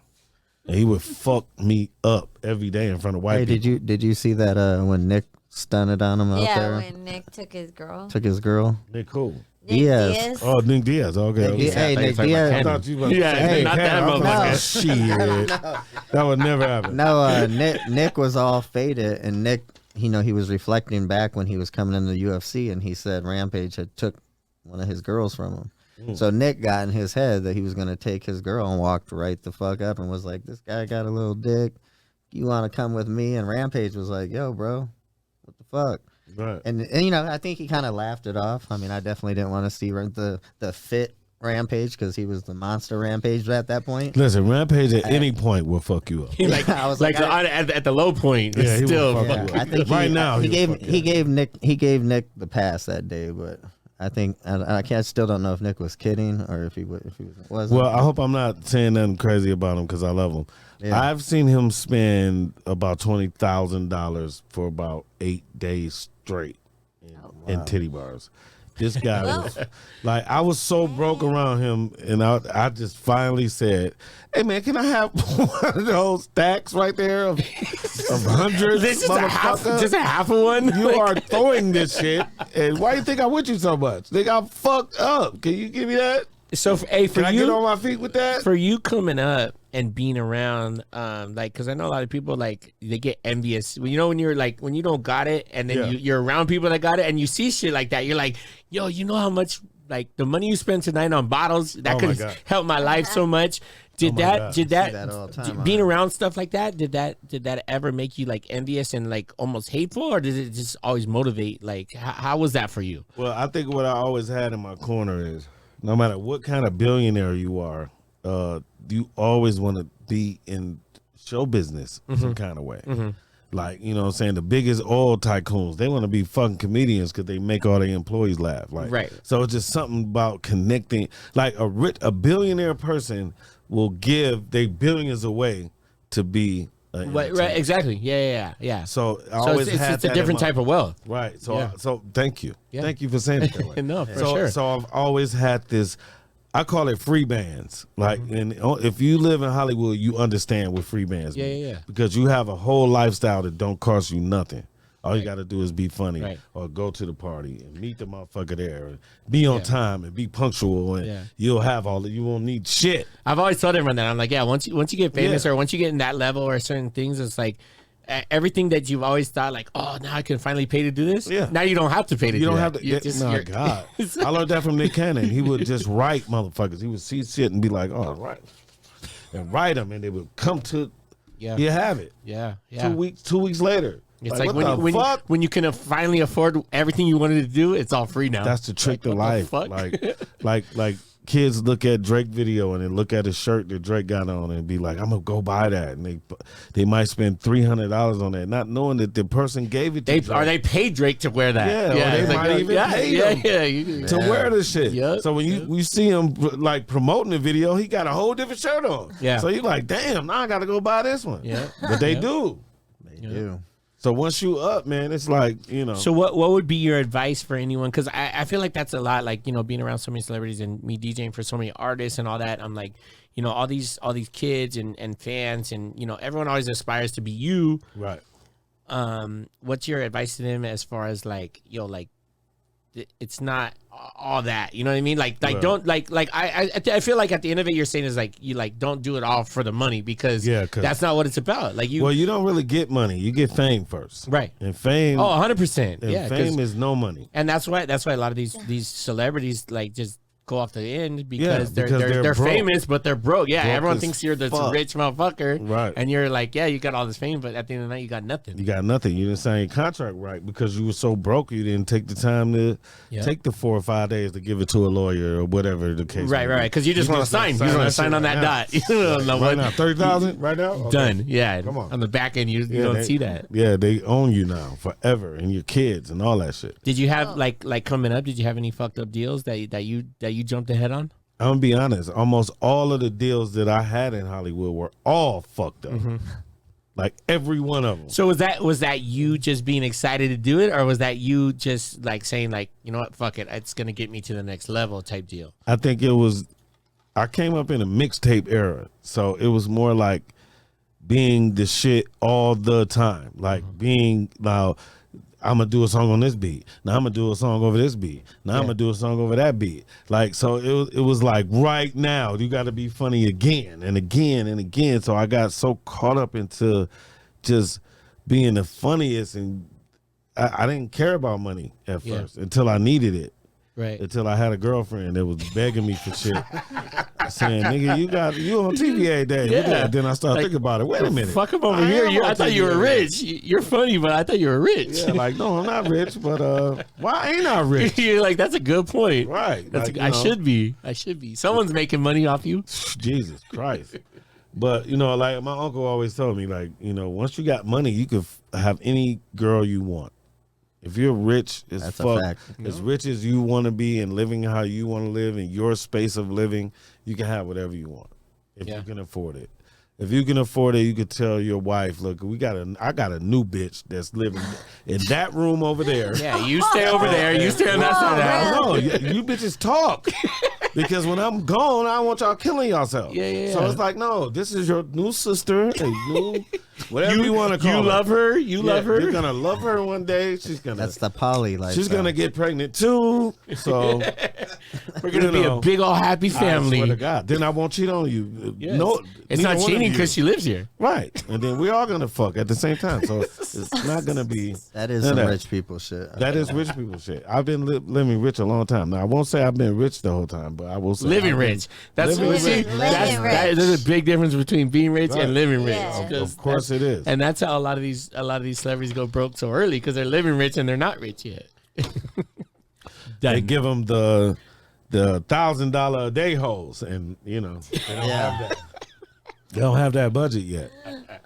S2: and he would fuck me up every day in front of white
S3: Hey,
S2: people.
S3: did you see that when Nick stunted on him out
S4: Yeah,
S3: there?
S4: when Nick took his girl.
S3: Took his girl.
S2: Nick cool.
S4: Nick
S3: Diaz.
S4: Diaz.
S2: Oh, Nick Diaz. Okay.
S3: Nick
S2: okay.
S3: Diaz. Hey,
S1: I thought you
S3: Nick
S1: were talking about
S3: Diaz.
S2: I thought you was about to
S1: Yeah,
S2: say, hey,
S1: not that
S2: Cam, I
S1: motherfucker.
S2: thought, shit. That would never happen.
S3: No, Nick was all faded, and Nick, he was reflecting back when he was coming into the UFC, and he said Rampage had took one of his girls from him. So Nick got in his head that he was going to take his girl and walked right the fuck up and was like, "This guy got a little dick. You want to come with me?" And Rampage was like, "Yo, bro, what the fuck?"
S2: Right.
S3: And I think he kind of laughed it off. I mean, I definitely didn't want to see the fit Rampage because he was the monster Rampage at that point.
S2: Listen, Rampage at any point will fuck you up.
S1: Like,
S3: I was
S1: like,
S3: like,
S1: at the low point,
S2: Yeah, he will
S1: still.
S2: fuck
S3: Yeah,
S2: you up.
S3: I think
S2: Right now,
S3: he
S2: he'll fuck you up.
S3: gave Nick the pass that day, but I think I can't still don't know if Nick was kidding or if he wasn't.
S2: Well, I hope I'm not saying nothing crazy about him because I love him.
S3: Yeah.
S2: I've seen him spend about $20,000 for about 8 days straight in titty bars. This guy was like, I was so broke around him, and I just finally said, "Hey man, can I have one of those stacks right there of hundreds?"
S1: This is just a half of one.
S2: You are throwing this shit, and why you think I'm with you so much? They got fucked up. Can you give me that?
S1: So, hey, for
S2: Can I
S1: you,
S2: get on my feet with that?
S1: for you coming up and being around, like, because I know a lot of people, like, they get envious. When you're like, when you don't got it, and then
S2: Yeah.
S1: you're around people that got it, and you see shit like that, you're like, yo, you know how much, like, the money you spent tonight on bottles that
S2: Oh
S1: could
S2: my God.
S1: help my life so much. Did
S2: Oh my
S1: that?
S2: God.
S1: Did
S3: See
S1: that?
S3: that all the time,
S1: being
S3: huh?
S1: around stuff like that? Did that ever make you like envious and like almost hateful, or did it just always motivate? Like, how was that for you?
S2: Well, I think what I always had in my corner is no matter what kind of billionaire you are, you always want to be in show business some kind of way. Like, you know what I'm saying? The biggest oil tycoons, they want to be fucking comedians because they make all their employees laugh. Like,
S1: Right.
S2: So it's just something about connecting. Like a billionaire person will give their billions away to be an
S1: Right,
S2: entertainer.
S1: exactly. Yeah.
S2: So I
S1: So
S2: always
S1: it's
S2: had
S1: a
S2: that in
S1: different
S2: my-
S1: type of wealth.
S2: Right. So
S1: Yeah.
S2: so thank you.
S1: Yeah.
S2: Thank you for saying it that way.
S1: No, for
S2: so,
S1: sure.
S2: So I've always had this, I call it free bands. Like, and if you live in Hollywood, you understand what free bands
S1: Yeah,
S2: mean.
S1: yeah, yeah.
S2: Because you have a whole lifestyle that don't cost you nothing. All you got to do is be funny
S1: Right.
S2: or go to the party and meet the motherfucker there and be on
S1: Yeah.
S2: time and be punctual and
S1: Yeah.
S2: you'll have all that. You won't need shit.
S1: I've always told everyone that. I'm like, yeah, once you get famous
S2: Yeah.
S1: or once you get in that level or certain things, it's like everything that you've always thought, like, oh, now I can finally pay to do this.
S2: Yeah.
S1: Now you don't have to pay to do
S2: You don't
S1: that.
S2: have to.
S1: You just-
S2: My
S1: you're-
S2: God, I learned that from Nick Cannon. He would just write motherfuckers. He would see shit and be like, "Oh, right," and write them, and they would come to.
S1: Yeah.
S2: You have it.
S1: Yeah.
S2: 2 weeks. 2 weeks later.
S1: It's like,
S2: what the fuck?
S1: when you can finally afford everything you wanted to do, it's all free now.
S2: That's the trick to
S1: what the
S2: life.
S1: fuck?
S2: Like kids look at Drake video and then look at a shirt that Drake got on and be like, "I'm gonna go buy that," and they might spend $300 on that, not knowing that the person gave it to Drake.
S1: They paid Drake to wear that.
S2: Yeah, or they
S1: it's
S2: might even pay him.
S1: you do.
S2: to wear this shit.
S1: Yup,
S2: So when you see him like promoting the video, he got a whole different shirt on.
S1: Yeah.
S2: So you like, damn, now I gotta go buy this one.
S1: Yeah.
S2: But they
S1: Yeah.
S2: do.
S3: They do.
S2: So once you up, man, it's like, you know.
S1: So what would be your advice for anyone? Because I feel like that's a lot. Like, you know, being around so many celebrities and me DJing for so many artists and all that. I'm like, you know, all these kids and fans and, you know, everyone always aspires to be you.
S2: Right.
S1: What's your advice to them as far as like, yo, like, it's not all that, you know what I mean? Like
S2: Right.
S1: don't like I feel like at the end of it, you're saying is like, you like don't do it all for the money because
S2: Yeah, 'cause-
S1: that's not what it's about. Like you,
S2: Well, you don't really get money. You get fame first.
S1: right?
S2: And fame
S1: Oh, 100%.
S2: and
S1: Yeah, 'cause-
S2: fame is no money.
S1: and that's why a lot of these celebrities like just go off the end because
S2: Yeah,
S1: they're
S2: because they're broke.
S1: famous, but they're broke. Yeah,
S2: Broke
S1: everyone
S2: as
S1: thinks you're this
S2: fuck.
S1: rich motherfucker,
S2: Right.
S1: And you're like, yeah, you got all this fame, but at the end of the night, you got nothing.
S2: You got nothing. You didn't sign your contract right because you were so broke you didn't take the time to
S1: Yeah.
S2: take the 4 or 5 days to give it to a lawyer or whatever the case.
S1: Right,
S2: may be.
S1: right, because you just want to sign. You
S2: wanna
S1: just want to
S2: shit
S1: sign on
S2: right
S1: that
S2: now.
S1: dot. You don't know
S2: Right
S1: what.
S2: now, 30,000 right now. Okay.
S1: Done. Yeah.
S2: Come on.
S1: On the back end, you
S2: Yeah,
S1: don't
S2: they-
S1: see that.
S2: Yeah, they own you now forever, and your kids and all that shit.
S1: Did you have like coming up? Did you have any fucked up deals that you jumped ahead on?
S2: I'm gonna be honest. Almost all of the deals that I had in Hollywood were all fucked up. Like every one of them.
S1: So was that you just being excited to do it, or was that you just like saying like, you know what, fuck it, it's gonna get me to the next level type deal?
S2: I think it was. I came up in a mixtape era, so it was more like being the shit all the time. Like being now. I'm gonna do a song on this beat. Now I'm gonna do a song over this beat. Now I'm gonna do a song over that beat. Like so, it was like right now you got to be funny again and again and again. So I got so caught up into just being the funniest, and I didn't care about money at
S1: Yeah.
S2: first until I needed it,
S1: Right.
S2: Until I had a girlfriend that was begging me for shit. Saying, nigga, you on TV every day.
S1: Yeah.
S2: Then I started
S1: Like,
S2: thinking about it. Wait a minute.
S1: Fuck him over here. I thought you were rich. You're funny, but I thought you were rich.
S2: Yeah, like, no, I'm not rich, but why ain't I rich?
S1: You're like, that's a good point.
S2: Right.
S1: That's
S2: Like,
S1: I should be. Someone's making money off you.
S2: Jesus Christ. But, like my uncle always told me, like, once you got money, you can have any girl you want. If you're rich as
S3: That's
S2: fuck,
S3: a fact.
S2: as rich as you want to be and living how you want to live in your space of living, you can have whatever you want if you can afford it. If you can afford it, you could tell your wife, look, I got a new bitch that's living in that room over there.
S1: Yeah, you stay over there. You stay on that side of the house.
S2: No, you bitches talk. Because when I'm gone, I want y'all killing yourself.
S1: Yeah.
S2: So it's like, no, this is your new sister, whatever you want to call her.
S1: You love her. You love her.
S2: You're gonna love her one day.
S3: That's the poly life.
S2: She's gonna get pregnant too. So
S1: we're gonna be a big old happy family.
S2: I swear to God. Then I won't cheat on you.
S1: Yes.
S2: No,
S1: it's not cheating because she lives here.
S2: Right, and then we're all gonna fuck at the same time. So it's not gonna be.
S3: That is some rich people shit.
S2: That is rich people shit. I've been living rich a long time. Now I won't say I've been rich the whole time, but I will say
S1: living rich. That's
S4: rich.
S1: there's a big difference between being rich and living rich.
S4: Yeah.
S2: Of course it is.
S1: And that's how a lot of these celebrities go broke so early because they're living rich and they're not rich yet.
S2: They give them the $1,000 a day hoes, and they don't have that. They don't have that budget yet.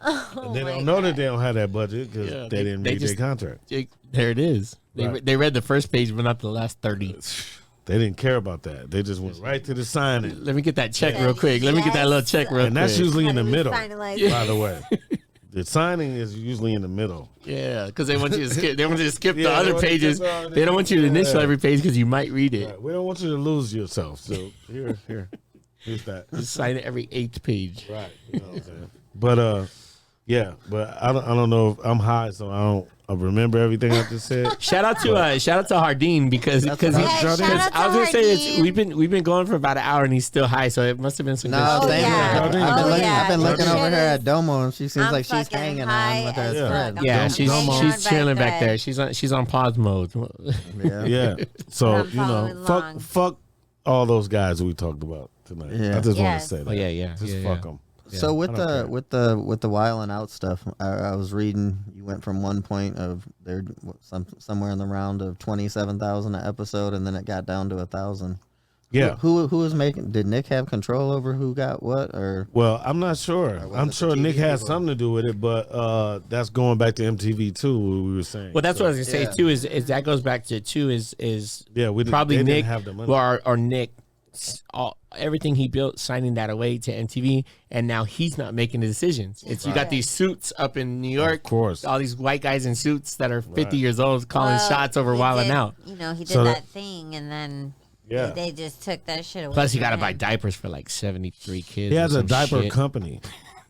S2: And they don't know that they don't have that budget because they didn't read their contract.
S1: There it is.
S2: Right.
S1: They read the first page, but not the last 30.
S2: They didn't care about that. They just went right to the signing.
S1: Let me get that check real quick. Let me get that little check real quick.
S2: And that's usually in the
S4: How do we
S2: middle,
S4: finalize
S2: by the way. The signing is usually in the middle.
S1: Yeah, because they want you to skip. They want you to skip the
S2: Yeah,
S1: other
S2: they want you to
S1: pages.
S2: skip
S1: They don't want you to initial every page because you might read it.
S2: Right. We don't want you to lose yourself. So here's that.
S1: Just sign it every 8th page.
S2: Right. You know what I'm saying? But but I don't know if I'm high, so I remember everything I just said.
S1: Shout out to Hardeen because
S4: Yeah, shout out to
S1: I was gonna say
S4: Hardeen.
S1: we've been going for about an hour and he's still high, so it must have been some
S3: No,
S1: good
S3: same
S1: shit.
S3: here.
S4: yeah.
S3: I've been looking over
S4: Shit
S3: her at
S4: is-
S3: Domo, and she seems
S4: I'm
S3: like she's
S4: fucking
S3: hanging
S4: high
S3: on with her
S4: as
S3: friend.
S4: fuck.
S1: Yeah,
S4: I'm
S1: she's
S4: hanging on
S1: chilling
S4: by
S1: back
S4: the
S1: there.
S4: bed.
S1: She's on pause mode.
S2: Yeah. So
S4: I'm following along.
S2: fuck all those guys we talked about tonight.
S3: Yeah.
S2: I just want
S4: Yes.
S2: to say that.
S1: Oh, yeah.
S2: Just
S1: Yeah,
S2: fuck them.
S3: So with
S2: I don't care.
S3: with the wilding out stuff, I was reading. You went from one point of there somewhere in the round of 27,000 an episode, and then it got down to 1,000.
S2: Yeah.
S3: Who was making? Did Nick have control over who got what? Or
S2: Well, I'm not sure.
S3: was
S2: I'm
S3: it
S2: sure
S3: the
S2: Nick
S3: TV
S2: has
S3: people?
S2: something to do with it, but that's going back to MTV too. What we were saying.
S1: Well, that's what I was gonna
S3: Yeah.
S1: say too. Is that goes back to two is
S2: Yeah, we didn't-
S1: probably
S2: they didn't
S1: Nick
S2: have the money.
S1: or Nick. Everything he built, signing that away to MTV, and now he's not making the decisions. It's you got these suits up in New York,
S2: Of course.
S1: all these white guys in suits that are 50 years old calling
S4: Well,
S1: shots over
S4: he
S1: wilding
S4: did-
S1: out.
S4: You know, he did
S2: So
S4: that thing, and then
S2: Yeah.
S4: they just took that shit away.
S1: Plus, you
S4: from
S1: got to
S4: him.
S1: buy diapers for like 73 kids.
S2: He
S1: or
S2: has a
S1: some
S2: diaper
S1: shit.
S2: company.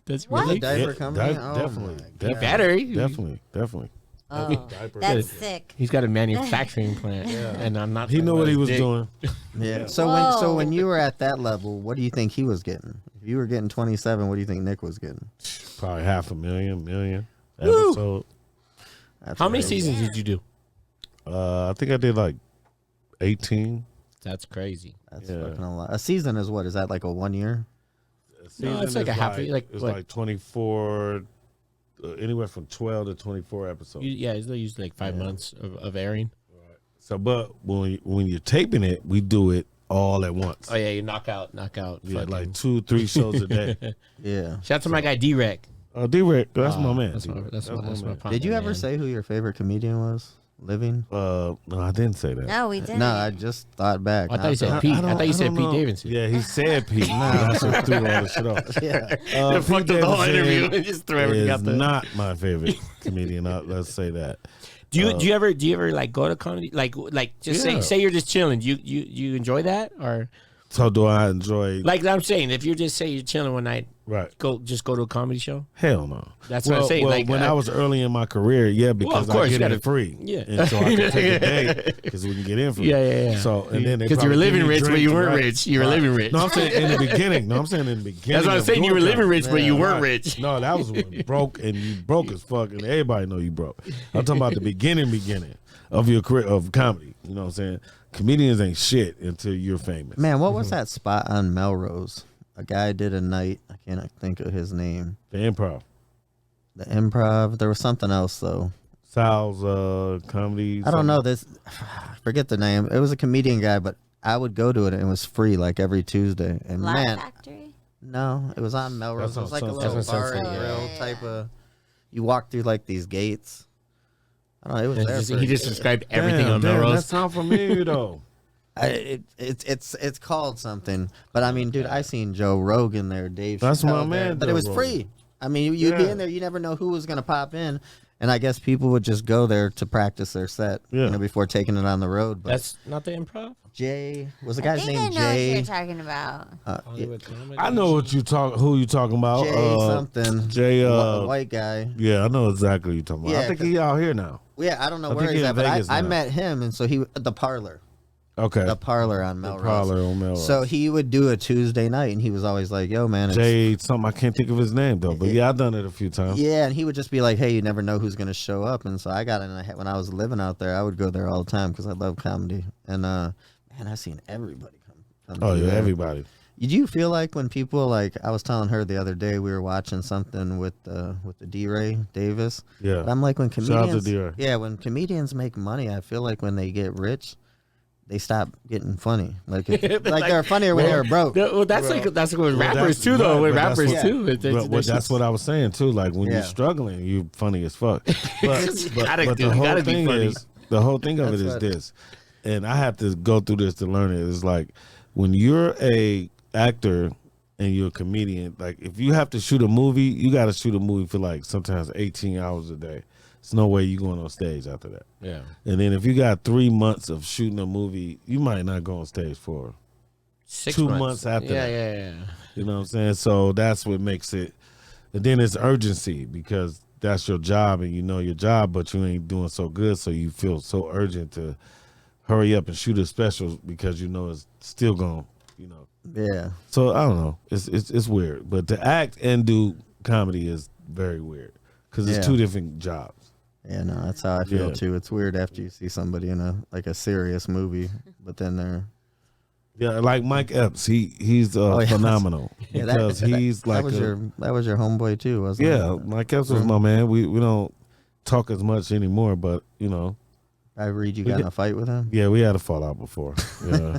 S1: That's
S4: What?
S1: really
S3: diaper
S2: Yeah,
S3: company?
S2: di-
S3: Oh
S2: definitely,
S3: my
S2: definitely,
S1: better.
S2: definitely.
S4: Oh,
S2: Diaper.
S4: that's sick.
S1: He's got a manufacturing plant, and I'm not.
S2: He
S1: talking
S2: knew
S1: about
S2: what he
S1: his
S2: was
S1: dick.
S2: doing.
S3: Yeah. So
S4: Whoa.
S3: when you were at that level, what do you think he was getting? If you were getting 27, what do you think Nick was getting?
S2: Probably $500,000 episode.
S3: That's
S1: How many
S3: crazy.
S1: seasons did you do?
S2: I think I did like 18.
S1: That's crazy.
S3: That's
S2: Yeah.
S3: fucking a lot. A season is what? Is that like a 1 year?
S1: No, it's like
S2: is
S1: a half- like
S2: it's
S1: what?
S2: like 24, anywhere from 12 to 24 episodes.
S1: Yeah, it's usually like 5 months of airing.
S2: So, but when you're taping it, we do it all at once.
S1: Oh yeah, you knock out.
S2: Yeah,
S1: fucking-
S2: like 2-3 shows a day.
S3: Yeah.
S1: Shout out to my guy D-Rec.
S2: D-Rick, that's my man.
S1: That's my
S2: D-Rick.
S1: that's my
S2: man.
S1: partner,
S3: Did you ever
S1: man.
S3: say who your favorite comedian was living?
S2: No, I didn't say that.
S4: No, we didn't.
S3: No, I just thought back.
S1: I thought you said
S3: Now-
S1: Pete.
S2: don't-
S1: I thought you said
S2: don't
S1: Pete
S2: know.
S1: Davidson.
S2: Yeah, he said Pete. That's what threw all the shit off.
S3: Yeah.
S1: They fucked up the whole
S2: Davidson
S1: interview and just threw everything
S2: is
S1: out there.
S2: not my favorite comedian. Let's say that.
S1: Do you ever like go to comedy? Like just
S2: Yeah.
S1: say you're just chilling. You enjoy that or
S2: So do I enjoy?
S1: like I'm saying if you just say you're chilling one night,
S2: Right.
S1: go to a comedy show.
S2: Hell no.
S1: That's what I'm saying,
S2: Well,
S1: like,
S2: when I was early in my career, yeah, because
S1: course,
S2: I
S1: you
S2: get
S1: gotta-
S2: it free.
S1: yeah.
S2: And so I can take a day because we can get in free.
S1: Yeah.
S2: So and then
S1: Because you were living rich, but you weren't rich. You were living rich.
S2: No, I'm saying in the beginning. No, I'm saying in the beginning.
S1: That's what I'm
S2: of
S1: saying. You were
S2: doing
S1: living
S2: comedy.
S1: rich, but you weren't
S2: Right.
S1: rich.
S2: No, that was when you broke and you broke as fuck, and everybody know you broke. I'm talking about the beginning of your career of comedy. You know what I'm saying? comedians ain't shit until you're famous.
S3: Man, what was that spot on Melrose? A guy did a night. I can't think of his name.
S2: The Improv.
S3: The Improv. There was something else though.
S2: Sal's comedy.
S3: I don't know this. I forget the name. It was a comedian guy, but I would go to it and it was free like every Tuesday. And
S4: Laugh
S3: man,
S4: Factory.
S3: no, it was on Melrose.
S2: That's
S3: It was like a
S2: on
S3: little
S1: Sunset.
S3: bar and
S1: Yeah.
S3: grill type of. You walk through like these gates. I don't know. It was there.
S1: He just described everything on
S2: That
S1: Melrose.
S2: sounds familiar though.
S3: It's called something, but I mean, dude, I seen Joe Rogan there, Dave.
S2: That's my
S3: Chappelle there,
S2: man,
S3: but
S2: Joe
S3: it was
S2: Rogan.
S3: free. I mean, you'd be
S2: Yeah.
S3: in there, you never know who was gonna pop in, and I guess people would just go there to practice their set,
S2: Yeah.
S3: before taking it on the road. But
S1: That's not the Improv.
S3: Jay was the
S4: I
S3: guy's
S4: think I
S3: name
S4: know what
S3: Jay.
S4: you're talking about.
S1: Hollywood Comedy.
S2: I know what who you talking about.
S3: Jay something.
S2: Jay.
S3: White guy.
S2: Yeah, I know exactly what you're talking about.
S3: Yeah,
S2: I think he out here now.
S3: Yeah, I don't know
S2: I
S3: where
S2: think
S3: he's
S2: he in
S3: at, but
S2: Vegas
S3: I
S2: now.
S3: met him, and so he the parlor.
S2: Okay.
S3: The parlor on Melrose.
S2: Parlor on Melrose.
S3: So he would do a Tuesday night, and he was always like, "Yo, man, it's,
S2: Jay, something I can't think of his name though, but yeah, I've done it a few times.
S3: yeah." And he would just be like, "Hey, you never know who's gonna show up." And so I got in. When I was living out there, I would go there all the time because I love comedy. And man, I've seen everybody come.
S2: Oh
S3: through
S2: yeah,
S3: there.
S2: everybody.
S3: Did you feel like when people like I was telling her the other day we were watching something with the D-Ray Davis.
S2: Yeah.
S3: But I'm like when
S2: Shout out to
S3: comedians,
S2: D-Ray.
S3: yeah, when comedians make money, I feel like when they get rich, they stop getting funny. Like like they're funnier when they're broke.
S1: Well, that's like with rappers
S2: that's-
S1: too, though.
S2: right,
S1: With
S2: but that's
S1: rappers
S2: what-
S1: too,
S2: But that's what I was saying too. Like when
S3: Yeah.
S2: you're struggling, you funny as fuck. But,
S1: gotta
S2: but
S1: do-
S2: the
S1: you
S2: whole
S1: gotta be
S2: thing
S1: funny.
S2: is the whole thing of it
S3: That's
S2: is
S3: what-
S2: this, and I have to go through this to learn it. It's like when you're a actor and you're a comedian. Like if you have to shoot a movie, you got to shoot a movie for like sometimes 18 hours a day. There's no way you going on stage after that.
S1: Yeah.
S2: And then if you got 3 months of shooting a movie, you might not go on stage for
S1: 6
S2: 2 months after
S1: yeah,
S2: that.
S1: Yeah.
S2: You know what I'm saying? So that's what makes it. And then it's urgency because that's your job and you know your job, but you ain't doing so good. So you feel so urgent to hurry up and shoot a special because you know it's still going, you know.
S3: Yeah.
S2: So I don't know. It's weird. But to act and do comedy is very weird because it's
S3: Yeah.
S2: 2 different jobs.
S3: Yeah, no, that's how I feel
S2: Yeah.
S3: too. It's weird after you see somebody in a serious movie, but then they're
S2: Yeah, like Mike Epps, he's
S3: yeah.
S2: phenomenal
S3: Yeah,
S2: because he's like
S3: that was your homeboy too, wasn't
S2: yeah.
S3: it?
S2: Mike Epps was my man. We don't talk as much anymore, but you know,
S3: I read you
S2: We
S3: got in
S2: did-
S3: a fight with him.
S2: yeah, we had a fallout before. Yeah.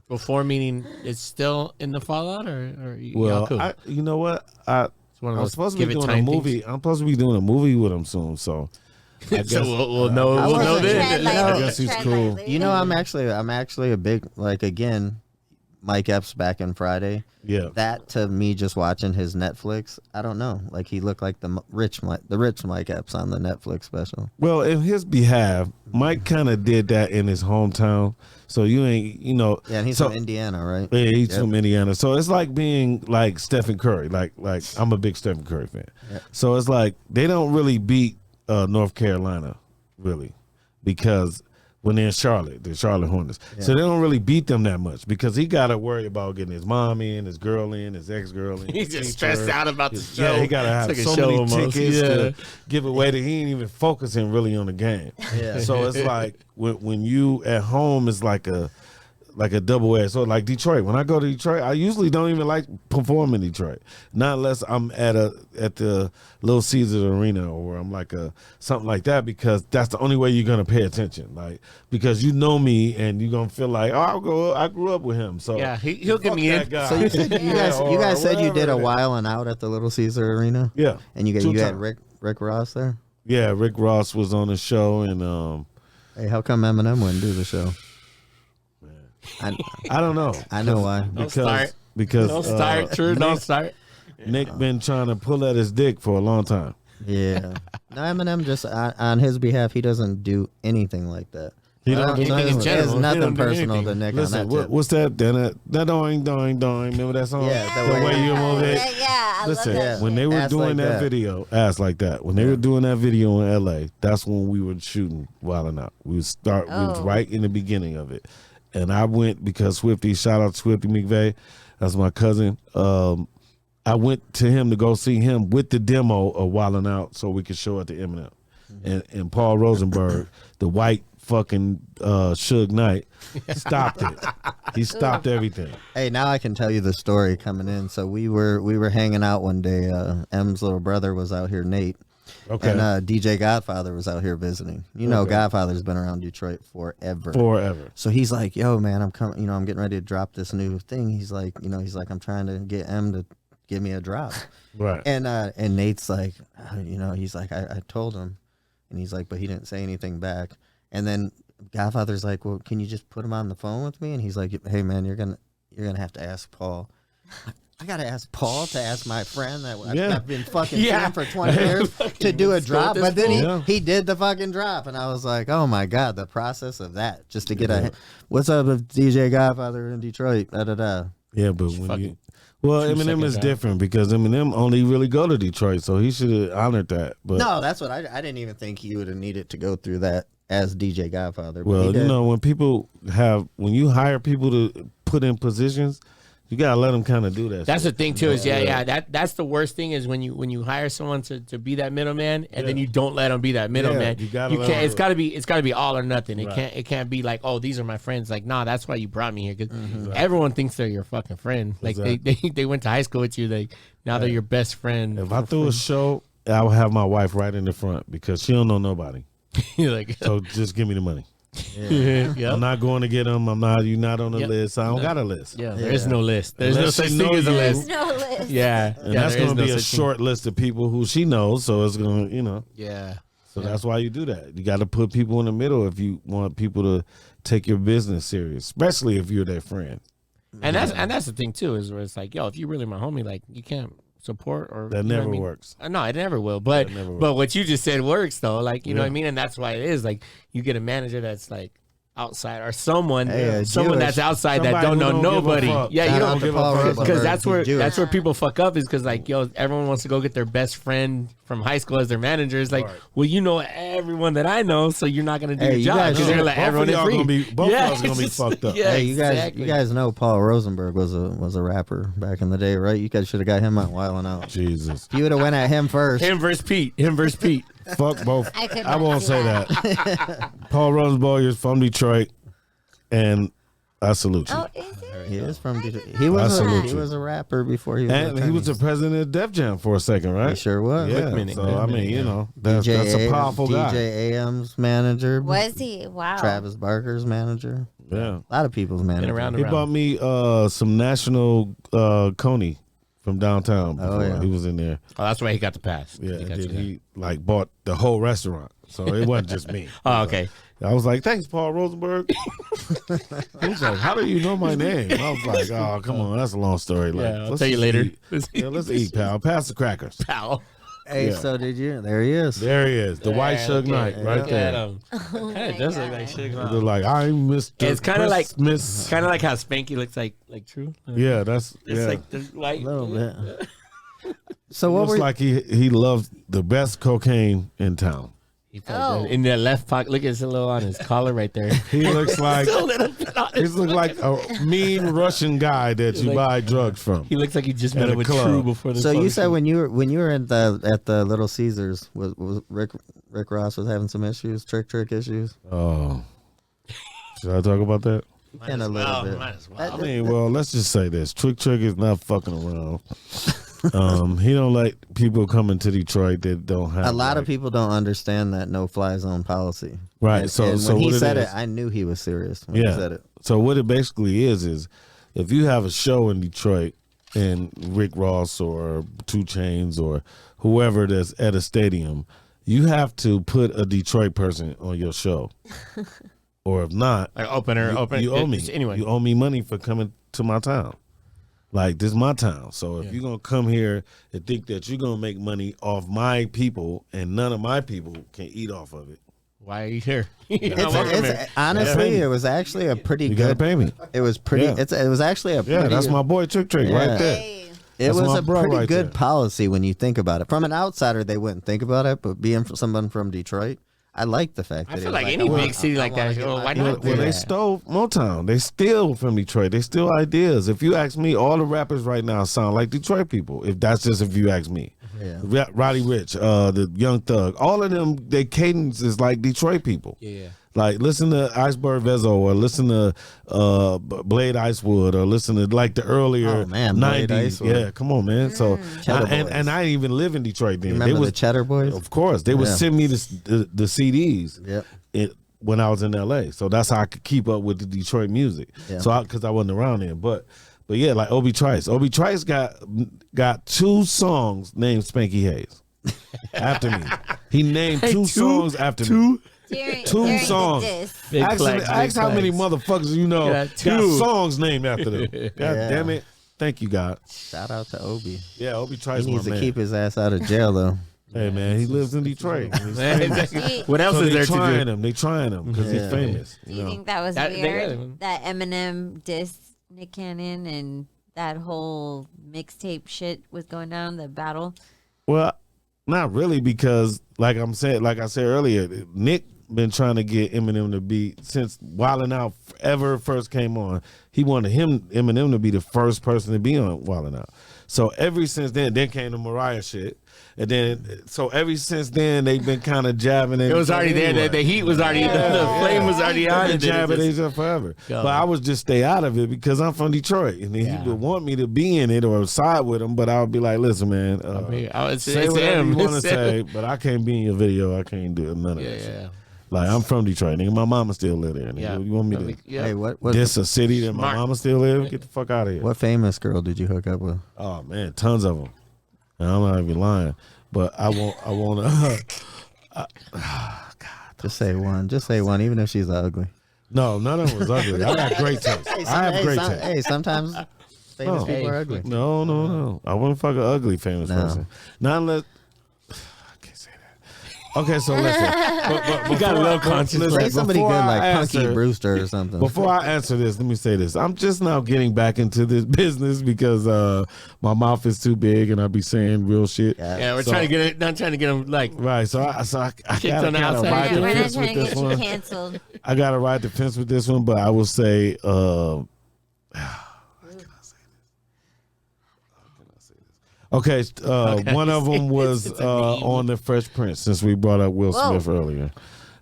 S1: Before meaning it's still in the fallout, or y'all
S2: Well,
S1: cool?
S2: you know what?
S1: It's one of
S2: I'm
S1: those
S2: supposed to be
S1: give it
S2: doing a
S1: time
S2: movie. I'm supposed to be doing a movie with him soon. So I guess
S1: so we'll know.
S3: I
S1: We'll know
S3: wasn't-
S1: then.
S3: lightly,
S2: I guess he's
S4: tread
S2: cool.
S4: lightly.
S3: You know, I'm actually a big like again, Mike Epps back in Friday.
S2: yeah.
S3: That to me, just watching his Netflix, I don't know. Like he looked like the rich Mike Epps on the Netflix special.
S2: Well, in his behalf, Mike kind of did that in his hometown. So you ain't, you know.
S3: Yeah, and he's
S2: so,
S3: from Indiana, right?
S2: Yeah, he's
S3: Yep.
S2: from Indiana. So it's like being like Stephen Curry. Like I'm a big Stephen Curry fan.
S3: Yep.
S2: So it's like they don't really beat North Carolina, really, because when they're in Charlotte, the Charlotte Hornets. So they don't really beat them that much because he got to worry about getting his mom in, his girl in, his ex-girl in.
S1: He's
S2: his
S1: just
S2: teacher.
S1: stressed out about the show.
S2: Yeah, he got to have
S1: It's like a
S2: so
S1: show
S2: many
S1: almost.
S2: tickets
S1: Yeah.
S2: to give away that he ain't even focusing really on the game.
S3: Yeah.
S2: So it's like when you at home, it's like a double edged. So like Detroit, when I go to Detroit, I usually don't even like performing in Detroit, not unless I'm at the Little Caesars Arena or I'm like something like that, because that's the only way you're gonna pay attention. Like because you know me and you're gonna feel like I grew up with him. So
S1: Yeah, he'll get
S2: fuck
S1: me
S2: that
S1: in.
S2: guy.
S3: So you said you guys
S2: or
S3: said you did a
S2: whatever.
S3: while and out at the Little Caesar Arena.
S2: Yeah,
S3: And you
S2: 2
S3: had
S2: times.
S3: Rick Ross there.
S2: Yeah, Rick Ross was on the show and
S3: Hey, how come Eminem wouldn't do the show?
S2: I don't know.
S3: I know why.
S1: Don't start.
S2: Because
S1: Don't start. True. Don't start.
S2: Nick been trying to pull at his dick for a long time.
S3: Yeah. No, Eminem just on his behalf, he doesn't do anything like that.
S2: He don't do
S1: anything in
S2: nothing.
S1: general.
S3: There's
S1: He
S3: nothing
S1: don't do
S3: personal
S1: anything.
S3: to Nick
S2: Listen,
S3: on that tip.
S2: what's that? That doing. Remember that song?
S3: Yeah,
S2: the way you move it.
S4: Yeah, I
S2: Listen,
S4: love that.
S2: when they were
S3: Ass
S2: doing
S3: like
S2: that
S3: that.
S2: video, ass like that. When they were doing that video in L.A., that's when we were shooting Wild 'N Out. We was
S4: Oh.
S2: right in the beginning of it, and I went because Swifty. Shout out to Swifty McVeigh. That's my cousin. I went to him to go see him with the demo of Wild 'N Out so we could show it to Eminem. And Paul Rosenberg, the white fucking Suge Knight, stopped it. He stopped everything.
S3: Hey, now I can tell you the story coming in. So we were hanging out one day. M's little brother was out here, Nate.
S2: Okay.
S3: And DJ Godfather was out here visiting. You know, Godfather's been around Detroit forever. So he's like, yo, man, I'm coming. You know, I'm getting ready to drop this new thing. He's like, I'm trying to get M to give me a drop.
S2: Right.
S3: And Nate's like, he's like, I told him, and he's like, but he didn't say anything back. And then Godfather's like, well, can you just put him on the phone with me? And he's like, hey, man, you're gonna have to ask Paul. I gotta ask Paul to ask my friend that I've been fucking seeing for 20 years to do a drop. But then he did the fucking drop, and I was like, oh my god, the process of that just to get what's up with DJ Godfather in Detroit? Da da da.
S2: Yeah, but when Eminem is different because Eminem only really go to Detroit, so he should have honored that. But
S3: no, that's what I didn't even think he would have needed to go through that as DJ Godfather. But
S2: well, when you hire people to put in positions, you gotta let them kind of do that.
S1: That's the thing too. Is that's the worst thing is when you hire someone to be that middleman and then you don't let them be that middleman.
S2: You
S1: can't. It's gotta be all or nothing. It can't be like, oh, these are my friends. Like, nah, that's why you brought me here because everyone thinks they're your fucking friend. Like they went to high school with you. Like now they're your best friend.
S2: If I threw a show, I would have my wife right in the front because she don't know nobody.
S1: Like,
S2: so just give me the money.
S1: Yeah.
S2: I'm not going to get them. You're not on the list. I don't got a list.
S1: Yeah, there is no list. There's no such thing as a list.
S4: There's no list.
S1: Yeah.
S2: And that's going to be a short list of people who she knows. So it's going to,
S1: Yeah.
S2: So that's why you do that. You got to put people in the middle if you want people to take your business serious, especially if you're their friend.
S1: And that's the thing too, is where it's like, yo, if you really my homie, like you can't support or
S2: that never works.
S1: No, it never will. But what you just said works though. Like you know what I mean, and that's why it is. Like you get a manager that's like outside or someone that's outside that don't know nobody. Yeah, you don't give a fuck because that's where people fuck up is because like yo, everyone wants to go get their best friend from high school as their manager. It's like, well, you know everyone that I know, so you're not gonna do your job because you're gonna let everyone in free.
S2: Both of us gonna be fucked up.
S1: Yeah,
S3: hey, you guys know Paul Rosenberg was a rapper back in the day, right? You guys should have got him out wilding out.
S2: Jesus,
S3: you would have went at him first.
S1: Him versus Pete.
S2: Fuck both. I won't say that. Paul Rosenberg is from Detroit, and I salute you.
S4: Oh, is it?
S3: He is from Detroit. He was a rapper before he was.
S2: And he was the president of Def Jam for a second, right?
S3: He sure was.
S2: Yeah. That's a powerful guy.
S3: DJ AM's manager.
S4: Was he? Wow.
S3: Travis Barker's manager.
S2: Yeah.
S3: A lot of people's manager.
S2: He bought me some National Coney from downtown before. He was in there.
S1: Oh, that's why he got the pass.
S2: Yeah, he bought the whole restaurant. So it wasn't just me.
S1: Oh, okay.
S2: I was like, thanks, Paul Rosenberg. He was like, how do you know my name? I was like, oh, come on. That's a long story. Like,
S1: I'll tell you later.
S2: Let's eat, pal. Pass the crackers.
S1: Pal.
S3: Hey, so did you? There he is.
S2: There he is. The white Suge Knight right there.
S1: It does look like Suge Knight.
S2: They're like, I'm Mr.
S1: It's kind of like how Spanky looks like Tru.
S2: Yeah, it's
S1: like the light.
S3: A little bit. So what
S2: looks like he loves the best cocaine in town.
S1: In the left pocket, look at his little on his collar right there.
S2: He looks like a mean Russian guy that you buy drugs from.
S1: He looks like he just met up with Tru before the.
S3: So you said when you were at the Little Caesars, was Rick Ross was having some issues, trick issues.
S2: Oh, should I talk about that?
S3: And a little bit.
S2: I mean, well, let's just say this: Trick is not fucking around. He don't like people coming to Detroit that don't have.
S3: A lot of people don't understand that no-fly zone policy.
S2: Right.
S3: And,
S2: so
S3: when he said
S2: it,
S3: I knew he was serious when he said it.
S2: So what it basically is if you have a show in Detroit and Rick Ross or 2 Chainz or whoever that's at a stadium, you have to put a Detroit person on your show. Or if not,
S1: like opener,
S2: you owe me.
S1: Anyway,
S2: you owe me money for coming to my town. Like, this is my town. So if you're going to come here and think that you're going to make money off my people and none of my people can eat off of it.
S1: Why are you here?
S3: Honestly, it was actually a pretty
S2: you
S3: good.
S2: You got to pay me.
S3: It was pretty. Yeah. It was actually a pretty.
S2: Yeah, that's my boy Trick right there.
S3: It was a pretty good policy when you think about it. From an outsider, they wouldn't think about it, but being someone from Detroit, I like the fact that
S1: I feel like any big city like that. Why not?
S2: Well, they stole Motown. They steal from Detroit. They steal ideas. If you ask me, all the rappers right now sound like Detroit people. If you ask me.
S3: Yeah.
S2: Roddy Ricch, the Young Thug, all of them, their cadence is like Detroit people.
S1: Yeah.
S2: Like listen to Iceberg Vezo or listen to Blade Icewood or listen to like the earlier
S3: Blade
S2: 90s.
S3: Icewood.
S2: Yeah, come on, man. So and I didn't even live in Detroit then.
S3: You remember the Cheddar Boys?
S2: Of course, they would send me the CDs.
S3: Yep.
S2: When I was in LA, so that's how I could keep up with the Detroit music. Yeah. So because I wasn't around there, but yeah, like Obi Trice. Obi Trice got 2 songs named Spanky Hayes after me. He named 2 songs after me. Two songs. Ask how many motherfuckers you know got songs named after them. God damn it. Thank you, God.
S3: Shout out to Obi.
S2: Yeah, Obi Trice.
S3: He needs to keep his ass out of jail, though.
S2: Hey, man, he lives in Detroit.
S1: What else is there to do?
S2: They trying him because he's famous.
S4: Do you think that was weird? That Eminem dissed Nick Cannon and that whole mixtape shit was going down, the battle?
S2: Well, not really, because like I said earlier, Nick been trying to get Eminem to be, since Wildin' Out ever first came on, he wanted Eminem to be the first person to be on Wildin' Out. So ever since then came the Mariah shit. And then, so ever since then, they've been kind of jabbing it.
S1: It was already there. The heat was already, the flame was already on.
S2: They've been jabbing each other forever. But I would just stay out of it because I'm from Detroit. And then he would want me to be in it or side with him. But I would be like, listen, man, say whatever you want to say, but I can't be in your video. I can't do none of that shit. Like, I'm from Detroit, nigga. My mama still live there. Nigga. You want me to
S3: hey, what
S2: this a city that my mama still live? Get the fuck out of here.
S3: What famous girl did you hook up with?
S2: Oh, man, tons of them. And I'm not even lying. But I want to.
S3: Just say one. Just say one, even if she's ugly.
S2: No, none of them was ugly. I got great taste. I have great taste.
S3: Hey, sometimes famous people are ugly.
S2: No. I wouldn't fuck an ugly famous person. Not unless. I can't say that. Okay, so listen. But
S1: you got a little conscience.
S3: Say somebody good like Punky Brewster or something.
S2: Before I answer this, let me say this. I'm just now getting back into this business because my mouth is too big and I be saying real shit.
S1: Yeah, we're trying to get it. Not trying to get them like
S2: right. So I gotta ride the fence with this one.
S4: Canceled.
S2: I gotta ride the fence with this one, but I will say. Okay, one of them was on the Fresh Prince, since we brought up Will Smith earlier.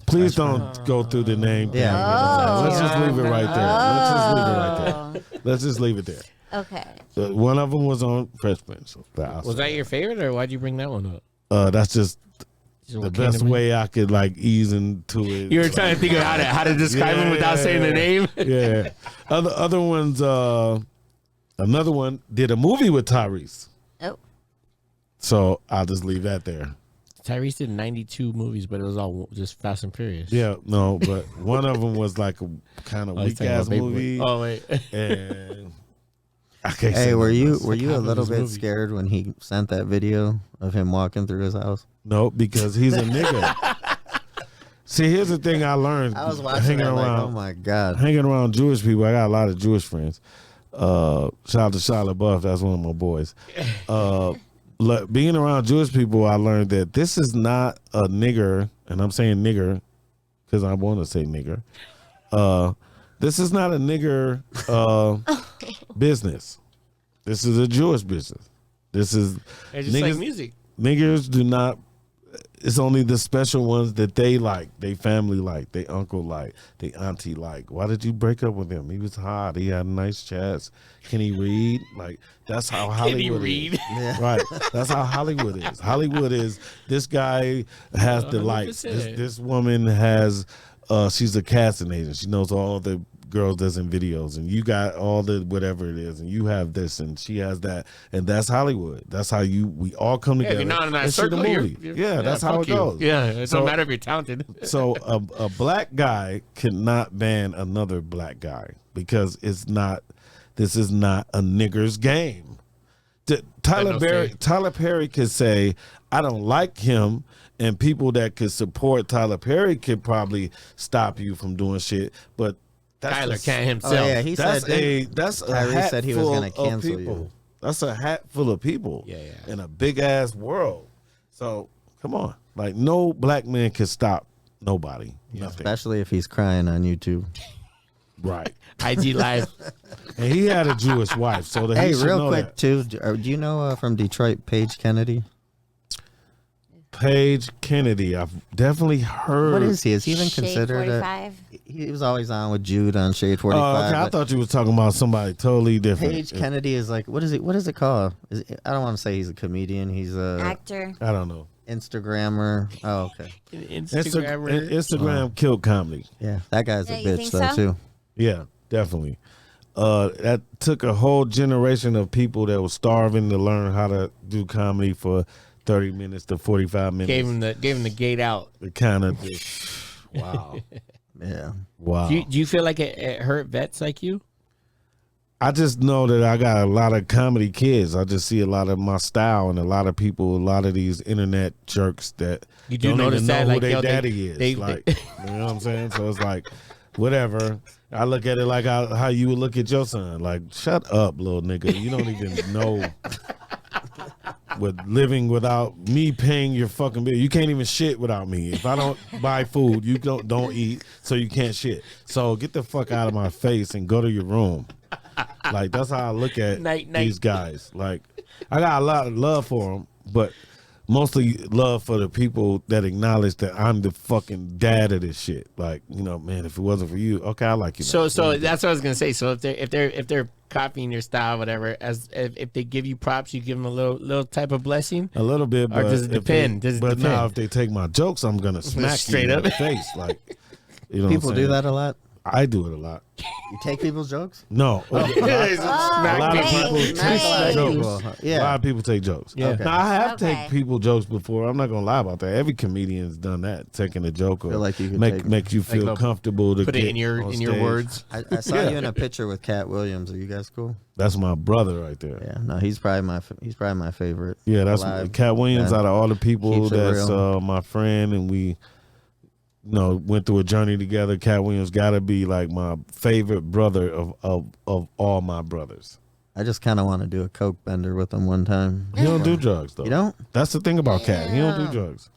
S2: Please don't go through the name.
S3: Yeah.
S2: Let's just leave it right there. Let's just leave it there.
S4: Okay.
S2: One of them was on Fresh Prince.
S1: Was that your favorite, or why'd you bring that one up?
S2: That's just the best way I could like ease into it.
S1: You were trying to think of how to describe him without saying the name.
S2: Yeah. Other ones. Another one did a movie with Tyrese.
S4: Oh.
S2: So I'll just leave that there.
S1: Tyrese did 92 movies, but it was all just Fast and Furious.
S2: Yeah, no, but one of them was like a kind of weak ass movie.
S1: Oh wait.
S2: And I can't
S3: hey, were you a little bit scared when he sent that video of him walking through his house?
S2: No, because he's a nigga. See, here's the thing I learned.
S3: I was watching hanging around. Like, oh my god,
S2: hanging around Jewish people. I got a lot of Jewish friends. Shout out to Charlotte Buff. That's one of my boys. Being around Jewish people, I learned that this is not a nigger, and I'm saying nigger because I want to say nigger. This is not a nigger business. This is a Jewish business. This is
S1: it's just like music.
S2: Niggers do not. It's only the special ones that they like, they family like, they uncle like, they auntie like. Why did you break up with him? He was hot. He had nice chats. Can he read? Like, that's how Hollywood is. Yeah. Right. That's how Hollywood is. Hollywood is, this guy has the lights. This woman has, she's a casting agent. She knows all the girls that's in videos, and you got all the whatever it is, and you have this and she has that, and that's Hollywood. That's how we all come together.
S1: If you're not in that circle,
S2: that's how it goes.
S1: Yeah, it don't matter if you're talented.
S2: So a black guy cannot ban another black guy because this is not a nigger's game. Tyler Perry could say, I don't like him, and people that could support Tyler Perry could probably stop you from doing shit, but
S1: Tyler can't himself.
S3: Oh, yeah, he
S2: that's a hat
S3: said he was going to cancel
S2: you. That's a hat full of people.
S1: Yeah.
S2: In a big ass world. So come on, like no black man can stop nobody.
S3: Yeah. Especially if he's crying on YouTube.
S2: Right.
S1: IG Live.
S2: And he had a Jewish wife, so that
S3: hey,
S2: he should
S3: real
S2: know
S3: quick
S2: that.
S3: too. Do you know from Detroit, Paige Kennedy?
S2: Paige Kennedy. I've definitely heard.
S3: What is he? Is he even
S4: Shade
S3: considered
S4: 45?
S3: He was always on with Jude on Shade
S2: Oh,
S3: 45.
S2: okay. I
S3: but
S2: thought you were talking about somebody totally different.
S3: Paige Kennedy is like, what is it? What is it called? I don't want to say he's a comedian. He's a
S4: Actor.
S2: I don't know.
S3: Instagrammer. Oh, okay.
S2: Instagram killed comedy.
S3: Yeah, that guy's
S4: Yeah,
S3: a
S4: you
S3: bitch
S4: think
S3: though
S4: so?
S3: too.
S2: Yeah, definitely. That took a whole generation of people that were starving to learn how to do comedy for 30 minutes to 45 minutes.
S1: Gave him the gate out.
S2: It kind of just, wow.
S3: Yeah.
S2: Wow.
S1: Do you feel like it hurt vets like you?
S2: I just know that I got a lot of comedy kids. I just see a lot of my style and a lot of people, a lot of these internet jerks that
S1: You do
S2: don't
S1: notice
S2: even know
S1: that,
S2: who
S1: like,
S2: their
S1: yo,
S2: daddy is.
S1: they-
S2: like, you know what I'm saying? So it's like, whatever. I look at it like how you would look at your son. Like, shut up, little nigga. You don't even know with living without me paying your fucking bill. You can't even shit without me. If I don't buy food, you don't eat, so you can't shit. So get the fuck out of my face and go to your room. Like, that's how I look at
S1: Night.
S2: these guys. Like, I got a lot of love for them, but mostly love for the people that acknowledge that I'm the fucking dad of this shit. Like, you know, man, if it wasn't for you, okay, I like you.
S1: So that's what I was gonna say. So if they're copying your style, whatever, if they give you props, you give them a little type of blessing.
S2: a little bit,
S1: Or
S2: but
S1: does it depend?
S2: But now if they take my jokes, I'm gonna smack
S1: Straight
S2: you
S1: up.
S2: in the face. Like, you know,
S3: People
S2: what I'm
S3: do
S2: saying?
S3: that a lot.
S2: I do it a lot.
S3: You take people's jokes?
S2: No, a lot of people
S4: Nice.
S2: take
S4: Nice.
S2: jokes.
S3: Yeah.
S2: A lot of people take jokes.
S1: Yeah.
S3: Okay.
S2: Now I have
S4: Okay.
S2: taken people jokes before. I'm not gonna lie about that. Every comedian's done that, taking a joke or
S3: Feel like you could
S2: make you feel
S1: little-
S2: comfortable to
S1: Put
S2: get
S1: it in your
S2: on
S1: in your
S2: stage.
S1: words.
S3: I saw you in a picture with Cat Williams. Are you guys cool?
S2: That's my brother right there.
S3: Yeah. No, he's probably my favorite.
S2: Yeah, that's
S3: alive.
S2: Cat Williams.
S3: Yeah.
S2: Out of all the people,
S3: Keeps it
S2: that's
S3: real.
S2: my friend, and we, went through a journey together. Cat Williams got to be like my favorite brother of all my brothers.
S3: I just kind of want to do a coke bender with him one time.
S2: He don't do drugs though.
S3: You don't?
S2: That's the thing about Cat. He don't do drugs.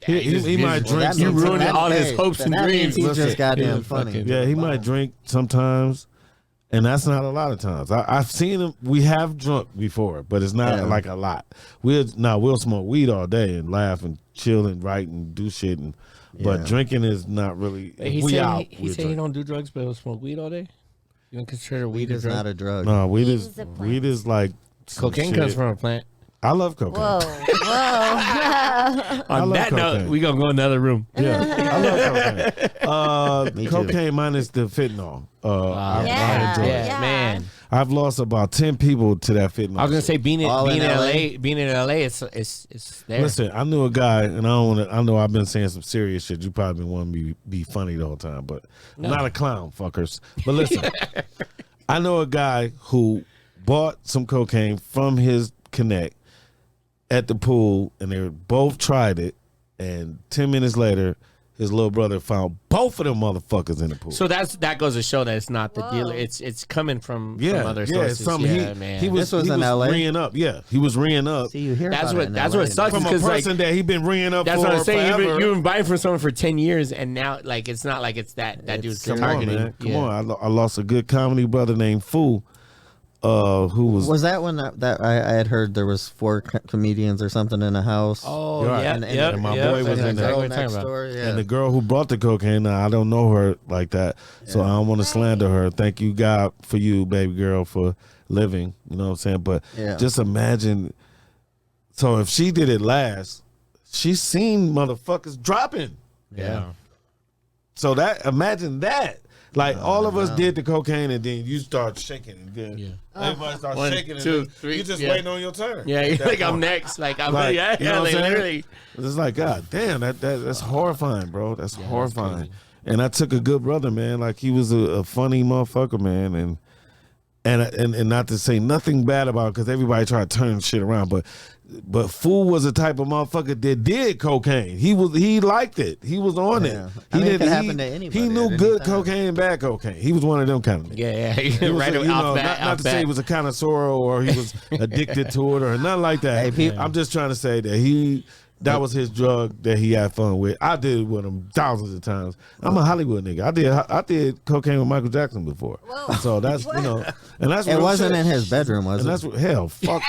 S2: He might
S1: Well,
S2: drink.
S3: that
S1: You
S3: means-
S1: ruined
S3: that-
S1: all his
S3: hey,
S1: hopes and
S3: that
S1: dreams.
S3: means He's
S2: Listen,
S3: just goddamn
S1: he's
S3: funny.
S1: fucking-
S2: Yeah, he might drink sometimes, and that's not a lot of times. I've seen him. We have drunk before, but it's not
S3: Yeah.
S2: like a lot. We'll smoke weed all day and laugh and chill and write and do shit, but
S3: Yeah.
S2: drinking is not really.
S1: He
S2: we
S1: said
S2: out.
S1: he
S2: we'll
S1: said he
S2: drink.
S1: don't do drugs, but he'll smoke weed all day. You don't consider weed
S3: Weed
S1: a
S3: is
S1: drug?
S3: not a drug.
S2: No, weed
S4: Weed
S2: is
S4: is a plant.
S2: weed is like some
S1: Cocaine
S2: shit.
S1: comes from a plant.
S2: I love cocaine.
S4: Whoa, whoa.
S1: On
S2: love
S1: that
S2: cocaine.
S1: note, we gonna go another room.
S2: Yeah, I love
S3: Me
S2: cocaine.
S3: too.
S2: Cocaine minus the fentanyl. I
S4: Yeah.
S2: enjoy it.
S1: Yeah, man.
S2: I've lost about 10 people to that fentanyl.
S1: I was gonna say being in
S3: All in
S1: LA, being in LA, it's there.
S2: Listen, I knew a guy, and I know I've been saying some serious shit. You probably been wanting me to be funny the whole time, but I'm not a clown, fuckers. But listen, I know a guy who bought some cocaine from his connect at the pool, and they both tried it, and 10 minutes later, his little brother found both of them motherfuckers in the pool.
S1: So that goes to show that it's not the
S4: Whoa.
S1: dealer. It's coming from other
S2: yeah,
S1: sources.
S2: something
S1: Yeah, man.
S2: he was
S3: This was in LA?
S2: ringing up. Yeah, he was ringing up
S3: See, you hear
S1: That's
S3: about
S1: what-
S3: it in
S1: that's
S3: LA,
S1: what sucks.
S3: man.
S2: from a
S1: because, like,
S2: person that he been ringing up
S1: That's
S2: for
S1: what I'm saying.
S2: forever.
S1: You've been buying from someone for 10 years, and now like it's not like it's that dude's
S2: Come on,
S1: targeting.
S2: man. Come
S1: Yeah.
S2: on. I lost a good comedy brother named Fu, who was
S3: that when that I had heard there was 4 comedians or something in a house?
S1: Oh
S2: You're right.
S1: yeah,
S3: And- and-
S1: yeah.
S2: and my
S1: yeah,
S2: boy was
S1: that's
S2: in
S1: exactly
S2: there.
S1: what
S3: girl
S1: I'm talking
S3: next
S1: about.
S3: door. Yeah.
S2: and the girl who brought the cocaine. Now I don't know her like that, so I don't want to slander her. Thank you, God, for you, baby girl, for living. You know what I'm saying? But
S3: Yeah.
S2: just imagine. So if she did it last, she's seen motherfuckers dropping.
S1: Yeah.
S2: So imagine that. Like all of us did the cocaine, and then you start shaking, and then
S1: Yeah.
S2: everybody starts
S1: 1,
S2: shaking.
S1: 2,
S2: and
S1: 3,
S2: you just
S1: yeah.
S2: waiting on your turn.
S1: Yeah,
S2: at
S1: you're
S2: that
S1: like I'm
S2: point.
S1: next. Like I'm
S2: Like,
S1: yeah,
S2: you know what
S1: like
S2: I'm saying?
S1: literally.
S2: It's like, God damn, that's horrifying, bro. That's horrifying. And I took a good brother, man. Like he was a funny motherfucker, man. And not to say nothing bad about it, because everybody try to turn shit around, but Fool was the type of motherfucker that did cocaine. He liked it. He was on
S3: Yeah.
S2: it.
S3: I
S2: He
S3: mean, it
S2: did.
S3: could happen to anybody
S2: He knew
S3: at any
S2: good
S3: time.
S2: cocaine and bad cocaine. He was one of them kind of niggas.
S1: Yeah,
S2: He
S1: yeah.
S2: was
S1: right
S2: a- you
S1: off
S2: know,
S1: bat.
S2: not
S1: off
S2: to say
S1: bat.
S2: he was a connoisseur or he was addicted to it or nothing like that.
S3: Hey,
S2: I'm just trying to say that that was his drug that he had fun with. I did it with him thousands of times. I'm a Hollywood nigga. I did cocaine with Michael Jackson before.
S4: Whoa.
S2: So that's and that's
S3: It
S2: real
S3: wasn't
S2: shit.
S3: in his bedroom, was
S2: And
S3: it?
S2: that's what hell fuck.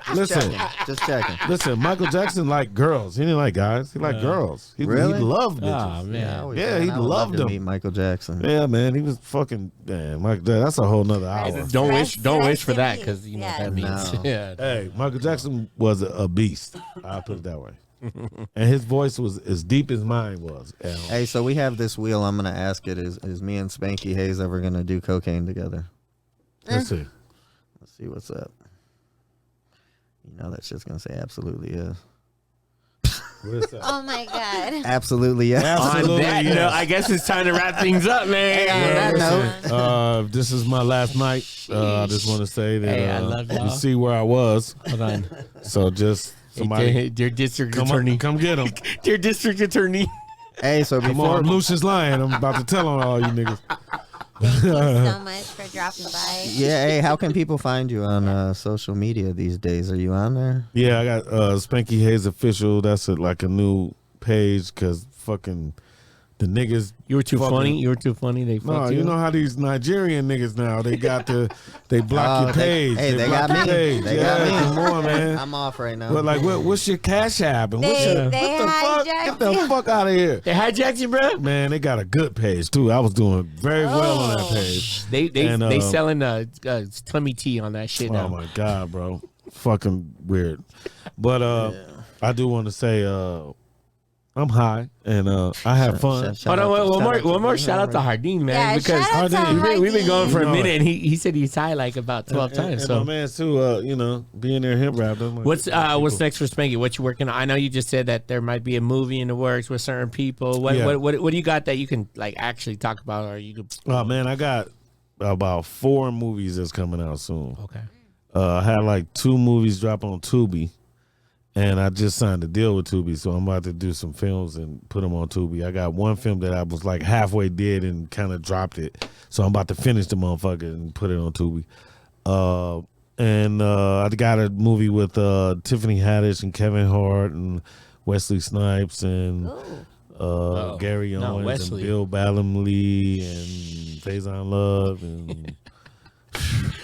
S2: Man.
S3: Just checking.
S2: Listen, Michael Jackson liked girls. He didn't like guys. He liked girls. He
S3: Really?
S2: loved
S1: Oh
S2: bitches.
S1: man.
S2: Yeah, he
S3: I would love
S2: loved
S3: to
S2: them.
S3: meet Michael Jackson.
S2: Yeah, man, he was fucking. Man, Michael. That's a whole nother hour.
S1: Don't wish for that
S4: Rest in
S1: because you know
S4: peace.
S1: what that means.
S3: No.
S1: Yeah.
S2: Hey, Michael Jackson was a beast. I'll put it that way. And his voice was as deep as mine was.
S3: Hey, so we have this wheel. I'm gonna ask it: Is me and Spanky Hayes ever gonna do cocaine together?
S2: Let's see.
S3: Let's see what's up. You know that shit's gonna say absolutely yes.
S2: What is that?
S4: Oh my god.
S3: Absolutely yes.
S2: Absolutely,
S1: On that
S2: yes.
S1: note, I guess it's time to wrap things up, man.
S3: that note.
S2: This is my last night. I just want to say that
S1: Hey, I love y'all.
S2: you see where I was.
S1: Hold on.
S2: So just somebody
S1: Dear district
S2: come
S1: attorney.
S2: on, come get him.
S1: Dear district attorney.
S3: Hey, so
S2: Come
S3: before
S2: on, Lucius Lion. I'm about to tell on all you niggas.
S4: Thank you so much for dropping by.
S3: yeah, hey, how can people find you on social media these days? Are you on there?
S2: Yeah, I got Spanky Hayes Official. That's like a new page because fucking the niggas.
S1: You were too
S2: Fucking-
S1: funny. You were too funny. They
S2: No,
S1: fucked
S2: you know how these Nigerian niggas now, they block your page.
S3: They
S2: block
S3: got
S2: your
S3: me.
S2: page.
S3: They
S2: yeah,
S3: got me.
S2: come on, man.
S3: I'm off right now.
S2: But like, what's your Cash App? And what's
S4: They-
S2: your,
S4: they
S2: what the fuck?
S4: hijacked
S2: Get the
S4: you.
S2: fuck out of here.
S1: They hijacked you, bro.
S2: Man, they got a good page too. I was doing very well on that page.
S1: They selling tummy tea on that shit now.
S2: Oh my god, bro, fucking weird. But I do want to say I'm high and I have fun.
S1: Hold on, one more shout out to Hardin, man,
S4: Yeah,
S1: because
S4: shout out to
S1: we've been going for a
S2: Hardin.
S1: minute, and he said he's high like about 12 times.
S2: And
S1: So
S2: my man too, being there hip rap.
S1: what's next for Spanky? What you working on? I know you just said that there might be a movie in the works with certain people. What
S2: Yeah.
S1: what do you got that you can like actually talk about, or you could?
S2: Oh man, I got about 4 movies that's coming out soon.
S1: Okay.
S2: I had like 2 movies drop on Tubi, and I just signed a deal with Tubi, so I'm about to do some films and put them on Tubi. I got one film that I was like halfway did and kind of dropped it, so I'm about to finish the motherfucker and put it on Tubi. And I got a movie with Tiffany Haddish and Kevin Hart and Wesley Snipes and Gary
S1: no,
S2: Owens
S1: Wesley.
S2: and Bill Ballamy and Faison Love and.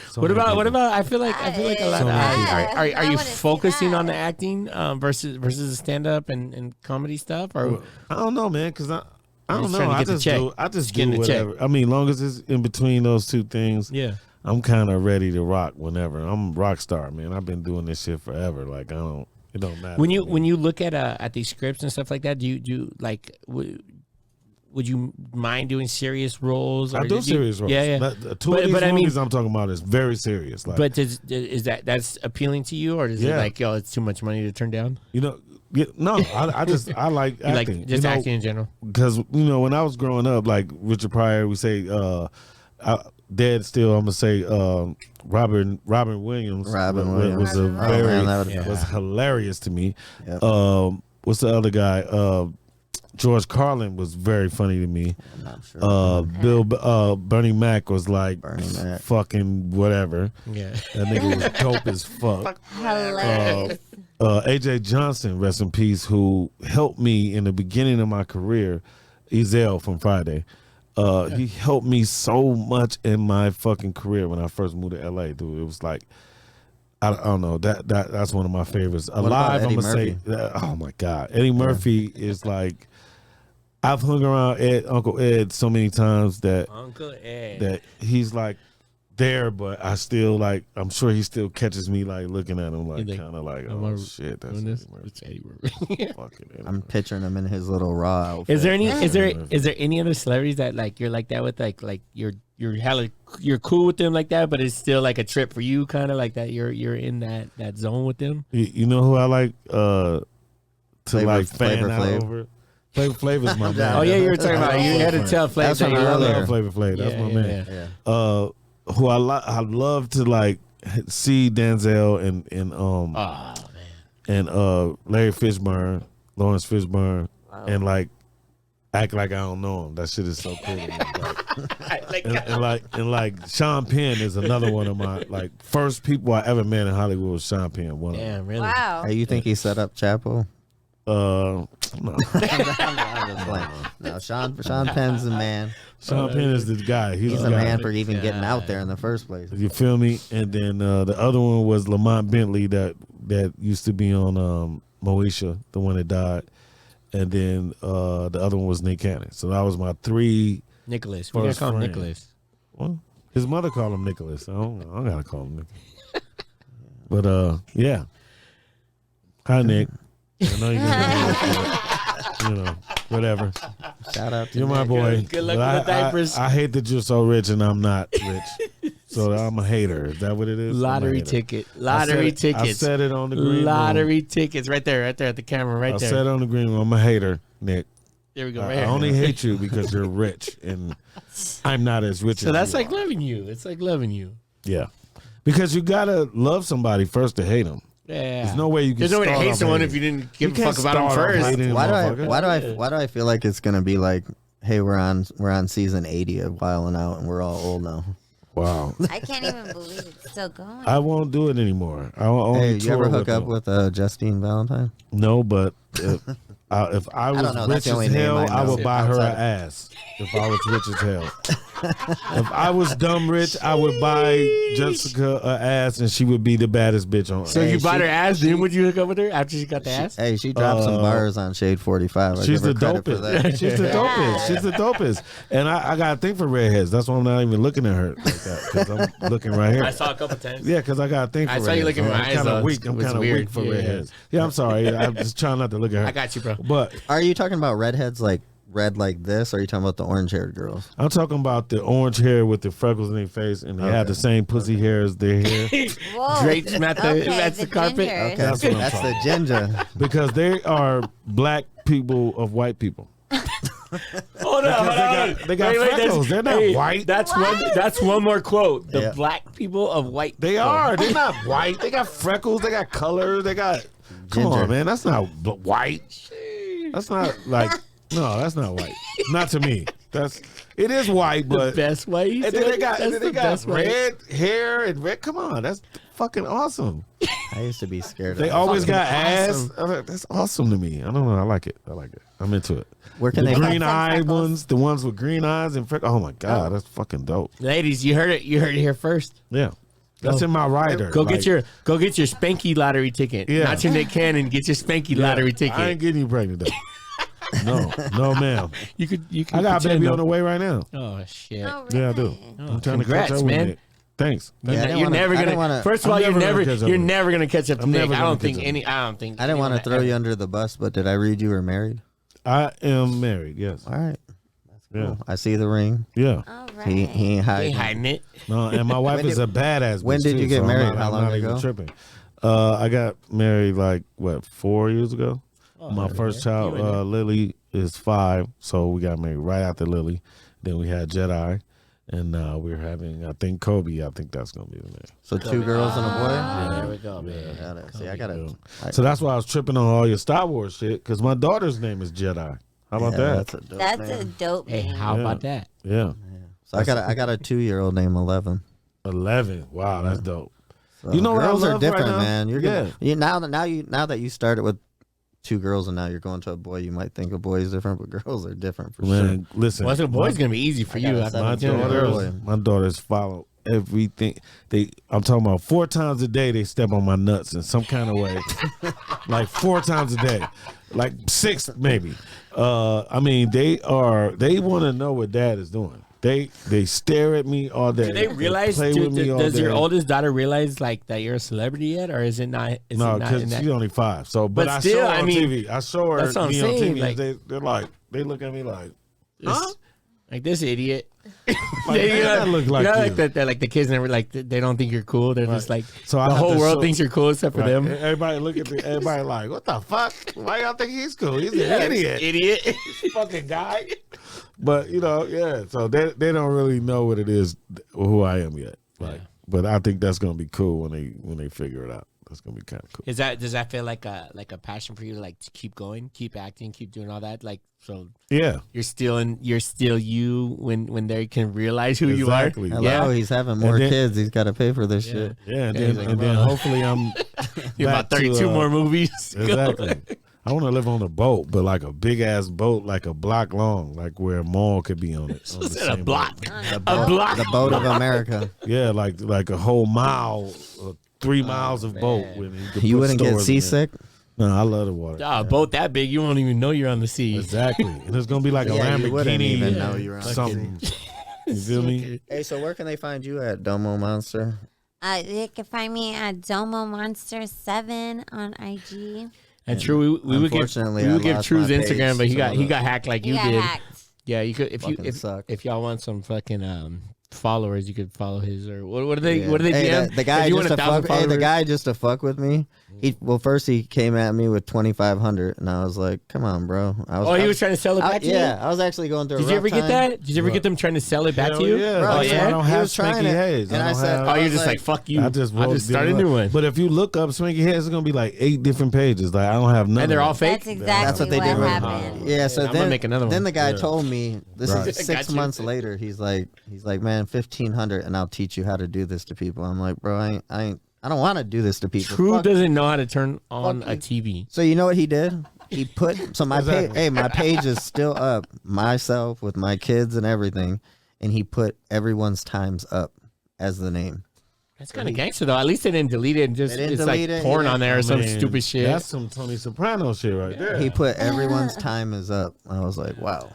S2: so
S1: What
S2: many
S1: about
S2: people.
S1: I feel like a lot
S2: So
S1: of
S2: many
S1: are
S4: I
S1: you
S4: wanna see
S1: focusing
S4: that.
S1: on the acting versus the stand up and comedy stuff, or
S2: I don't know, man, because I don't
S1: just
S2: know.
S1: trying to
S2: I
S1: get the
S2: just
S1: check.
S2: do. I just
S1: getting
S2: do
S1: the check.
S2: whatever. I mean, long as it's in between those two things,
S1: yeah?
S2: I'm kind of ready to rock whenever. I'm a rock star, man. I've been doing this shit forever. Like I don't. It don't matter.
S1: When you
S2: to me.
S1: when you look at these scripts and stuff like that, do you like would you mind doing serious roles?
S2: I
S1: or
S2: do
S1: you-
S2: serious roles.
S1: Yeah, yeah.
S2: Two
S1: But-
S2: of these
S1: but I mean-
S2: movies I'm talking about is very serious. Like,
S1: But is that's appealing to you, or is it
S2: Yeah.
S1: like, yo, it's too much money to turn down?
S2: no, I like
S1: You
S2: acting.
S1: like just acting in general?
S2: Because when I was growing up, like Richard Pryor, we say dead still. I'm gonna say Robin Williams.
S3: Robin Williams.
S2: was a
S4: Robin
S2: very
S3: Williams. Oh, man, that
S2: was hilarious to me.
S3: Yep.
S2: What's the other guy? George Carlin was very funny to me.
S3: I'm not sure.
S2: Bernie Mac was like
S3: Bernie Mac.
S2: fucking whatever.
S1: Yeah.
S2: That nigga was dope as fuck.
S4: Hilarious.
S2: AJ Johnson, rest in peace, who helped me in the beginning of my career. Ezel from Friday. He helped me so much in my fucking career when I first moved to LA, dude. It was like I don't know, that's one of my favorites.
S3: about
S2: Alive, I'm
S3: Eddie
S2: gonna say oh my God. Eddie Murphy is like, I've hung around Uncle Ed so many times that
S1: Uncle Ed.
S2: that he's like there, but I still like, I'm sure he still catches me like looking at him like
S1: Like,
S2: kind of like,
S1: am
S2: oh
S1: I
S2: shit, that's
S1: doing this?
S2: Eddie Murphy.
S1: It's Eddie Murphy.
S2: Fucking Eddie
S3: I'm
S2: Murphy.
S3: picturing him in his little raw outfit.
S1: Is there any is
S2: Murphy.
S1: there any other celebrities that like you're like that with, like you're hella, you're cool with them like that, but it's still like a trip for you, kind of like that you're in that zone with them?
S2: You know who I like to like fan
S3: Flavor
S2: out
S3: Flav.
S2: over? Flavor Flav's my man.
S1: Oh yeah, you were talking about, you had to tell Flav
S3: That's
S1: that
S3: what
S1: you
S3: I
S1: love
S3: love.
S1: her.
S2: love Flavor Flav. That's
S1: Yeah,
S2: my
S1: yeah,
S2: man.
S3: Yeah.
S2: Who I love to like see Denzel and
S1: Oh man.
S2: and Larry Fishburne, Lawrence Fishburne, and like act like I don't know him. That shit is so cool to me. And like Sean Penn is another one of my like first people I ever met in Hollywood was Sean Penn. One of them.
S1: Damn, really?
S4: Wow.
S3: Hey, you think he set up Chapo?
S2: No.
S3: I'm just playing. No, Sean Penn's the man.
S2: Sean Penn is the guy.
S3: He's
S2: the
S3: a
S2: guy.
S3: man for even getting out there in the first place.
S2: You feel me? And then the other one was Lamont Bentley that that used to be on Moesha, the one that died, and then the other one was Nick Cannon. So that was my 3
S1: Nicholas. We're gonna call him
S2: friend.
S1: Nicholas.
S2: Well, his mother called him Nicholas. I don't gotta call him Nicholas. But yeah. Hi, Nick. I know you're gonna whatever.
S3: Shout out to
S2: You're my
S3: Nick.
S2: boy.
S1: Good luck
S2: But
S1: with the diapers.
S2: I hate that you're so rich and I'm not rich. So I'm a hater. Is that what it is?
S1: Lottery
S2: I'm a hater.
S1: ticket. Lottery
S2: I
S1: tickets.
S2: said it on the green
S1: Lottery
S2: room.
S1: tickets. Right there at the camera. Right
S2: I
S1: there.
S2: said it on the green room. I'm a hater, Nick.
S1: There we go.
S2: I
S1: Right here.
S2: only hate you because you're rich and I'm not as rich
S1: So
S2: as
S1: that's
S2: you
S1: like
S2: are.
S1: loving you. It's like loving you.
S2: Yeah. Because you gotta love somebody first to hate them.
S1: Yeah.
S2: There's no way you can.
S1: There's no way to
S2: start
S1: hate
S2: off
S1: someone
S2: hating.
S1: if you didn't give
S2: You
S1: a fuck
S2: can't
S1: about them
S2: start off
S1: first.
S2: hating.
S3: Why do I feel like it's gonna be like, hey, we're on season 80 of Wildin' Out and we're all old now.
S2: Wow.
S4: I can't even believe it's still going.
S2: I won't do it anymore. I will only
S3: Hey, you
S2: tour
S3: ever hook
S2: with
S3: up
S2: them.
S3: with Justine Valentine?
S2: No, but if I was
S3: don't know. That's
S2: rich
S3: the only
S2: as
S3: name
S2: hell,
S3: I
S2: I
S3: know
S2: would buy her an
S3: outside.
S2: ass. If I was rich as hell. If I was dumb rich, I would buy Jessica an ass and she would be the baddest bitch on earth.
S1: So
S3: Hey,
S1: you bought
S3: she-
S1: her ass, then would you hook up with her after she got the ass?
S3: Hey, she dropped some bars on Shade 45. I
S2: She's
S3: give her
S2: the
S3: credit for
S2: dopest.
S3: that.
S2: She's the dopest. She's the dopest. And I got a thing for redheads. That's why I'm not even looking at her like that. Because I'm looking right here.
S1: I saw a couple times.
S2: Yeah, because I got a thing for
S1: I
S2: redheads.
S1: saw you looking in my
S2: I'm
S1: eyes,
S2: kind
S1: though.
S2: of weak. I'm
S1: It's
S2: kind of
S1: weird.
S2: weak for
S1: Yeah.
S2: redheads. Yeah, I'm sorry. I'm just trying not to look at her.
S1: I got you, bro.
S2: But
S3: Are you talking about redheads like red like this, or are you talking about the orange-haired girls?
S2: I'm talking about the orange hair with the freckles in their face, and they have the same pussy hair as their hair
S4: Whoa.
S1: Drapes at the,
S4: Okay,
S1: that's the carpet.
S4: gingers.
S3: Okay,
S2: That's what I'm
S3: that's
S2: talking
S3: the ginger.
S2: because they are black people of white people.
S1: Hold on.
S2: They got freckles. They're not white.
S1: That's one more quote. The
S3: Yeah.
S1: black people of white.
S2: They are. They're not white. They got freckles. They got color. They got. Come
S3: Ginger.
S2: on, man. That's not white. That's not like. No, that's not white. Not to me. It is white,
S1: The
S2: but
S1: best way.
S2: and then they got
S1: best way.
S2: red hair and red. Come on, that's fucking awesome.
S3: I used to be scared.
S2: They
S3: of
S2: always
S1: fucking
S2: got ass.
S1: awesome.
S2: That's awesome to me. I don't know. I like it. I'm into it.
S3: Where can
S2: The
S3: they
S2: green
S4: some
S2: eye
S4: freckles.
S2: ones, the ones with green eyes and freckles. Oh my god, that's fucking dope.
S1: Ladies, you heard it. You heard it here first.
S2: Yeah, that's in my rider.
S1: Go
S2: Like,
S1: get your Spanky lottery ticket.
S2: Yeah.
S1: Not your Nick Cannon. Get your Spanky
S2: yeah,
S1: lottery
S2: I
S1: ticket.
S2: ain't getting you pregnant though. No, ma'am.
S1: You could.
S2: I got a
S1: pretend
S2: baby on
S1: though.
S2: the way right now.
S1: Oh shit.
S4: Oh,
S2: Yeah, I do.
S4: really?
S2: I'm trying
S1: congrats,
S2: to catch up
S1: man.
S2: with Nick. Thanks.
S3: Yeah, I didn't
S1: You're
S3: wanna-
S1: never
S3: I didn't
S1: gonna.
S3: wanna-
S1: First of all,
S2: I'm
S1: you're
S2: never
S1: never.
S2: gonna catch up
S1: You're
S2: with
S1: never gonna catch up to
S2: I'm
S1: Nick.
S2: never
S1: I
S2: gonna
S1: don't
S2: catch
S1: think
S2: up
S1: any. I don't think.
S3: I didn't
S1: you're
S3: want to
S1: gonna
S3: throw you
S1: ever-
S3: under the bus, but did I read you were married?
S2: I am married. Yes.
S3: All right. That's cool.
S2: Yeah.
S3: I see the ring.
S2: Yeah.
S4: All right.
S3: He ain't
S1: You
S3: hiding.
S1: ain't hiding it.
S2: No, and my wife
S3: When
S2: is
S3: did-
S2: a badass.
S3: when
S2: bitch,
S3: did you
S2: too,
S3: get
S2: so I'm
S3: married?
S2: not-
S3: How
S2: I'm
S3: long
S2: not even
S3: ago?
S2: tripping. I got married like 4 years ago. My first child, Lily, is 5, so we got married right after Lily. Then we had Jedi, and we're having, I think, Kobe. I think that's gonna be the name.
S3: So 2 girls and a boy.
S1: Yeah, there we go, man.
S3: Got it. See, I gotta.
S2: So that's why I was tripping on all your Star Wars shit, because my daughter's name is Jedi. How about that?
S3: That's a dope
S4: That's
S3: name.
S4: a dope
S1: Hey,
S4: name.
S1: how
S2: Yeah.
S1: about that?
S2: Yeah,
S3: So I got a 2-year-old named 11.
S2: 11. Wow, that's dope.
S3: So
S2: You know what I
S3: girls are
S2: love
S3: different,
S2: right now?
S3: man. You're
S2: Yeah.
S3: gonna now that you started with 2 girls and now you're going to a boy, you might think a boy is different, but girls are different for sure.
S2: Man, listen.
S1: Well, a boy's gonna be easy for
S3: I
S1: you.
S3: got a
S1: I
S3: seven.
S2: My
S1: think.
S3: Girl.
S2: daughters follow everything. I'm talking about 4 times a day they step on my nuts in some kind of way. Like 4 times a day. Like 6 maybe. I mean they want to know what dad is doing. They stare at me all day.
S1: Do they realize?
S2: play with me all
S1: Does your
S2: day.
S1: oldest daughter realize like that you're a celebrity yet, or is it not? Is
S2: No,
S1: it not
S2: because
S1: in that?
S2: she's only 5. So, but
S1: But
S2: I
S1: still,
S2: show her
S1: I
S2: on
S1: mean,
S2: TV. I show her
S1: that's what I'm
S2: me on
S1: saying,
S2: TV.
S1: like-
S2: They're like, they look at me like,
S1: This- Like this idiot.
S2: Like,
S1: You
S2: man,
S1: know,
S2: I look like
S1: you know,
S2: you.
S1: like that. Like the kids never like they don't think you're cool. They're just like
S2: So I
S1: the
S2: have
S1: whole
S2: to
S1: world
S2: show-
S1: thinks you're cool except for
S2: Right.
S1: them.
S2: Everybody look at me. Everybody like, what the fuck? Why y'all think he's cool? He's an
S1: Yeah,
S2: idiot.
S1: Idiot.
S2: Fucking guy. But yeah. So they don't really know what it is, who I am yet. Like, but I think that's gonna be cool when they figure it out. That's gonna be kind of cool.
S1: Does that feel like a passion for you to like to keep going, keep acting, keep doing all that? Like so
S2: Yeah.
S1: you're still you when they can realize who
S2: Exactly.
S1: you are.
S3: Hello,
S1: Yeah.
S3: he's having more
S2: then-
S3: kids. He's got to pay for this shit.
S2: Yeah. And
S1: Yeah, he's like,
S2: then
S1: well.
S2: hopefully I'm
S1: You're
S2: back
S1: about
S2: to,
S1: 32 more movies.
S2: Exactly. I want to live on a boat, but like a big ass boat, like a block long, like where a mall could be on it. On the
S1: Is
S2: same
S1: a block?
S2: boat.
S1: A block?
S3: The boat of America.
S2: Yeah, like a whole mile, 3 miles of boat.
S1: man.
S2: When he could
S3: You
S2: put
S3: wouldn't get
S2: stores in it.
S3: seasick?
S2: No, I love the water.
S1: A boat that big, you won't even know you're on the sea.
S2: Exactly. And it's gonna be like a
S3: Yeah, you wouldn't
S2: Lamborghini.
S3: even know you were on
S2: something. You feel me?
S3: Hey, so where can they find you at, Domo Monster?
S4: You can find me at Domo Monster 7 on IG.
S1: And True, we would give
S3: Unfortunately, I
S1: True's
S3: lost my page,
S1: Instagram, but he
S3: so
S1: got hacked like
S4: You
S1: you
S4: got
S1: did.
S4: hacked.
S1: Yeah, you could
S3: Fucking suck.
S1: if y'all want some fucking followers, you could follow his or what are they
S3: Yeah.
S1: what are they
S3: Hey,
S1: DM?
S3: the guy
S1: If you
S3: just
S1: want
S3: to
S1: 1,000
S3: fuck. Hey, the
S1: followers-
S3: guy just to fuck with me. First he came at me with 2,500, and I was like, "Come on, bro."
S1: he was trying to sell it back to you.
S3: Yeah, I was actually going through.
S1: Did
S3: a
S1: you
S3: rough
S1: ever get
S3: time.
S1: that? Did you ever get them trying to sell it back
S2: Hell
S1: to you?
S2: yeah.
S3: Bro,
S1: Oh
S2: That's why
S1: yeah.
S2: I don't
S3: He
S2: have
S3: was trying
S2: Spanky
S3: it,
S2: Hayes.
S3: and I said,
S2: have.
S1: Oh,
S3: I
S1: you're
S3: was
S1: just like fuck you.
S2: I just
S1: start a new one.
S2: But if you look up Spanky Hayes, it's gonna be like 8 different pages. Like I don't have none.
S1: And they're
S2: of
S1: all
S2: them.
S1: fake.
S4: That's exactly
S3: That's what they did.
S4: happened.
S3: Yeah, so
S1: I'm gonna
S3: then
S1: make another
S3: Then
S1: one.
S3: the guy
S2: Yeah.
S3: told me this
S2: Right.
S3: is 6
S1: Got you.
S3: months later. He's like, man, 1,500, and I'll teach you how to do this to people. I'm like, bro, I don't want to do this to people.
S1: True
S3: Fuck.
S1: doesn't know how to turn on
S3: Fuck
S1: a
S3: you.
S1: TV.
S3: So you know what he did? He put so my page.
S2: Exactly.
S3: Hey, my page is still up. Myself with my kids and everything, and he put everyone's times up as the name.
S1: That's kind of gangster though. At least they didn't delete it and just
S3: They didn't
S1: it's like
S3: delete it,
S1: porn
S3: yeah.
S1: on there or some
S2: Man,
S1: stupid shit.
S2: That's some Tony Soprano shit right there.
S3: He put everyone's time is up. I was like, wow,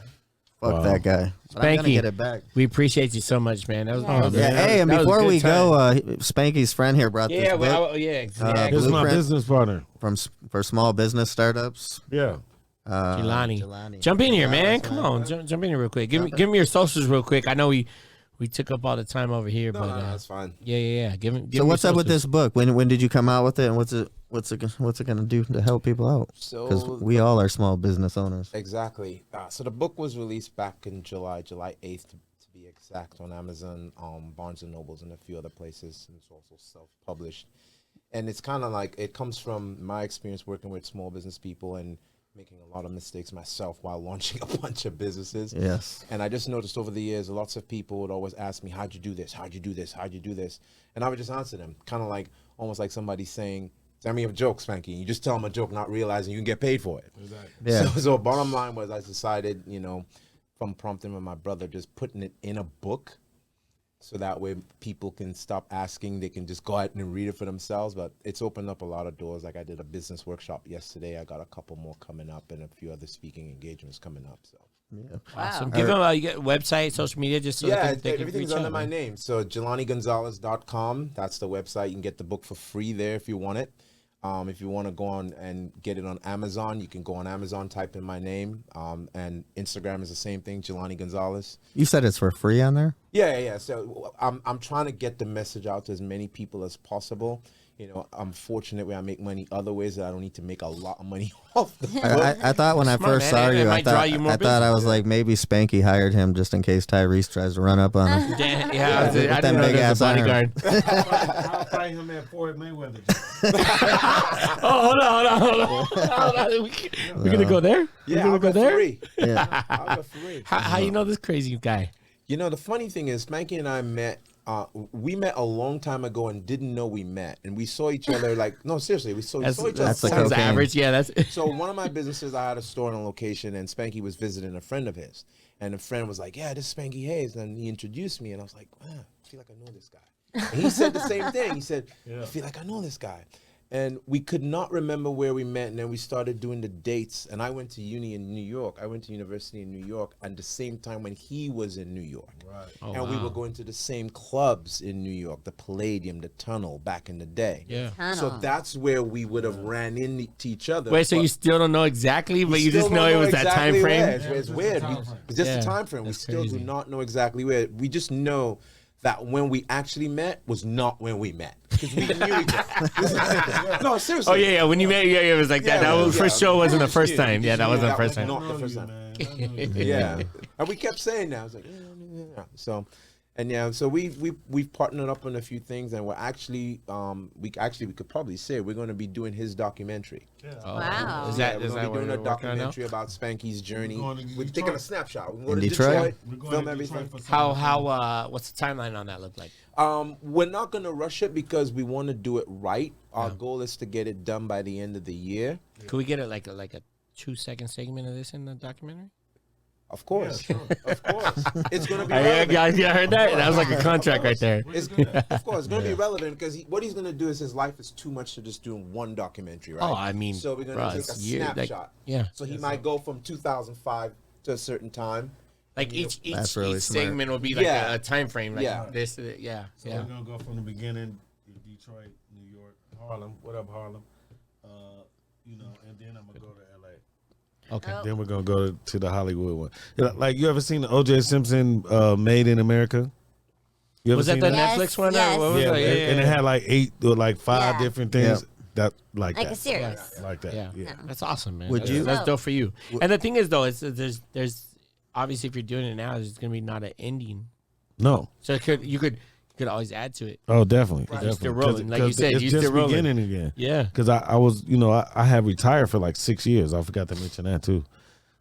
S3: fuck
S2: Wow.
S3: that guy. But I'm gonna
S1: Spanky.
S3: get it back.
S1: We appreciate you so much, man. That was
S4: Yeah.
S1: that was-
S3: Yeah,
S1: that
S3: hey, and
S1: was a
S3: before
S1: good
S3: we
S1: time.
S3: go, Spanky's friend here brought
S1: yeah,
S3: this book
S1: well, yeah, exactly.
S2: This is my
S3: Blueprint.
S2: business partner.
S3: for small business startups.
S2: Yeah.
S1: Jelani. Jump in here, man. Come on, jump in here real quick. Give me your socials real quick. I know we took up all the time over here, but
S5: that's fine.
S1: yeah. Give
S3: So
S1: me
S3: what's
S1: your
S3: up with
S1: socials.
S3: this book? When did you come out with it, and what's it gonna do to help people out? Because
S5: So
S3: we all are small business owners.
S5: exactly. So the book was released back in July 8th to be exact, on Amazon, Barnes and Nobles, and a few other places. And it's also self-published. And it's kind of like, it comes from my experience working with small business people and making a lot of mistakes myself while launching a bunch of businesses.
S3: Yes.
S5: And I just noticed over the years, lots of people would always ask me, how'd you do this? How'd you do this? How'd you do this? And I would just answer them, kind of like, almost like somebody saying, tell me a joke, Spanky. You just tell them a joke, not realizing you can get paid for it.
S3: Yeah.
S5: So bottom line was, I decided, from prompting with my brother, just putting it in a book, so that way people can stop asking. They can just go out and read it for themselves. But it's opened up a lot of doors. Like I did a business workshop yesterday. I got a couple more coming up and a few other speaking engagements coming up. So
S1: Awesome. Give them you get website, social media, just so
S5: yeah,
S1: they can
S5: everything's
S1: reach
S5: under
S1: out,
S5: my
S1: man.
S5: name. So JelaniGonzalez.com. That's the website. You can get the book for free there if you want it. If you want to go on and get it on Amazon, you can go on Amazon, type in my name, and Instagram is the same thing, Jelani Gonzalez.
S3: You said it's for free on there?
S5: Yeah. So I'm trying to get the message out to as many people as possible. I'm fortunate where I make money other ways that I don't need to make a lot of money off the book.
S3: I thought when I
S1: Smart,
S3: first
S1: man.
S3: saw
S1: It
S3: you, I
S1: might draw
S3: thought
S1: you more
S3: I thought I was like, maybe Spanky hired him just in case Tyrese tries to run up on him.
S1: Yeah, I
S3: With
S1: didn't
S3: that
S1: know
S3: big
S1: there was a
S3: ass iron.
S1: bodyguard.
S2: I'll fight him at Fort Mayweather.
S1: Oh, hold on. We're gonna go there.
S5: Yeah,
S1: We're gonna
S5: I'll
S1: go
S5: go
S1: there.
S5: free.
S3: Yeah.
S5: I'll go free.
S1: How you know this crazy guy?
S5: The funny thing is, Spanky and I met. We met a long time ago and didn't know we met, and we saw each other no, seriously, we saw each other.
S3: that's the
S1: sounds
S3: cocaine.
S1: average. Yeah, that's.
S5: So one of my businesses, I had a store on a location, and Spanky was visiting a friend of his, and the friend was like, "Yeah, this is Spanky Hayes," and he introduced me, and I was like, "Wow, I feel like I know this guy." And he said the same thing. He said, "I feel like I know this guy." And we could not remember where we met, and then we started doing the dates. And I went to uni in New York. I went to university in New York at the same time when he was in New York. Right.
S1: Oh,
S5: and we were going to the same clubs in New York, the Palladium, the Tunnel, back in the day.
S1: Yeah.
S5: So that's where we would have ran into each other.
S1: Wait, so
S5: But
S1: you still don't know exactly, but you
S5: still
S1: just know
S5: don't
S1: it was that
S5: exactly
S1: time frame.
S5: where. It's weird. It's just
S1: Yeah,
S5: the time frame. We
S1: that's
S5: still
S1: crazy.
S5: do not know exactly where. We just know that when we actually met was not when we met, because we knew each other. No, seriously.
S1: Oh yeah. When you met, it was like that.
S5: Yeah,
S1: That was
S5: yeah.
S1: first show wasn't the
S5: Just
S1: first
S5: knew.
S1: time. Yeah,
S5: Just
S1: that
S5: knew
S1: wasn't the
S5: that
S1: first
S5: was
S1: time.
S5: not the first time. Yeah, and we kept saying that. I was like, yeah. So we've partnered up on a few things, and we're actually we could probably say we're going to be doing his documentary.
S1: Oh,
S4: Wow.
S1: Is
S5: Yeah,
S1: that
S5: we're
S1: is
S5: going
S1: that
S5: to
S1: what
S5: be doing
S1: you're
S5: a
S1: working on now?
S5: documentary about Spanky's journey.
S2: We're going to
S5: We're
S2: Detroit.
S5: taking a snapshot. We're going
S3: In
S5: to
S3: Detroit?
S5: film everything.
S1: How what's the timeline on that look like?
S5: We're not going to rush it because we want to do it right. Our goal is to get it done by the end of the year.
S1: Could we get like a 2-second segment of this in the documentary?
S5: Of course, of course, it's going to be.
S1: I
S5: relevant.
S1: heard that. That was like a contract right there.
S5: Of course, it's going to be relevant because what he's going to do is his life is too much to just do one documentary, right?
S1: Oh, I mean,
S5: so we're going to take a snapshot. So he might go from 2005 to a certain time.
S1: Like each
S3: really
S1: segment will be like a time frame. Like this,
S2: So we're gonna go from the beginning, Detroit, New York, Harlem. What up, Harlem? And then I'm gonna go to LA.
S1: Okay.
S2: Then we're gonna go to the Hollywood one. Like, you ever seen the O.J. Simpson Made in America? You ever
S1: Was that
S2: seen
S1: the
S4: Yes,
S1: Netflix one?
S4: yes.
S1: Or what was
S2: Yeah,
S1: that?
S2: and it had like 8 or like 5
S4: Yeah.
S2: different things that
S4: Like
S2: that.
S4: a series.
S2: Like that.
S1: Yeah.
S2: Yeah.
S1: That's awesome, man.
S3: Would you-
S1: That's dope for you. And the thing is, though, is there's obviously if you're doing it now, there's gonna be not an ending.
S2: No.
S1: So you could always add to it.
S2: Oh, definitely.
S1: You're still
S2: Definitely.
S1: rolling. Like you said,
S2: it's
S1: you're
S2: just
S1: still rolling.
S2: beginning again.
S1: Yeah.
S2: Because I was, I had retired for like 6 years. I forgot to mention that too.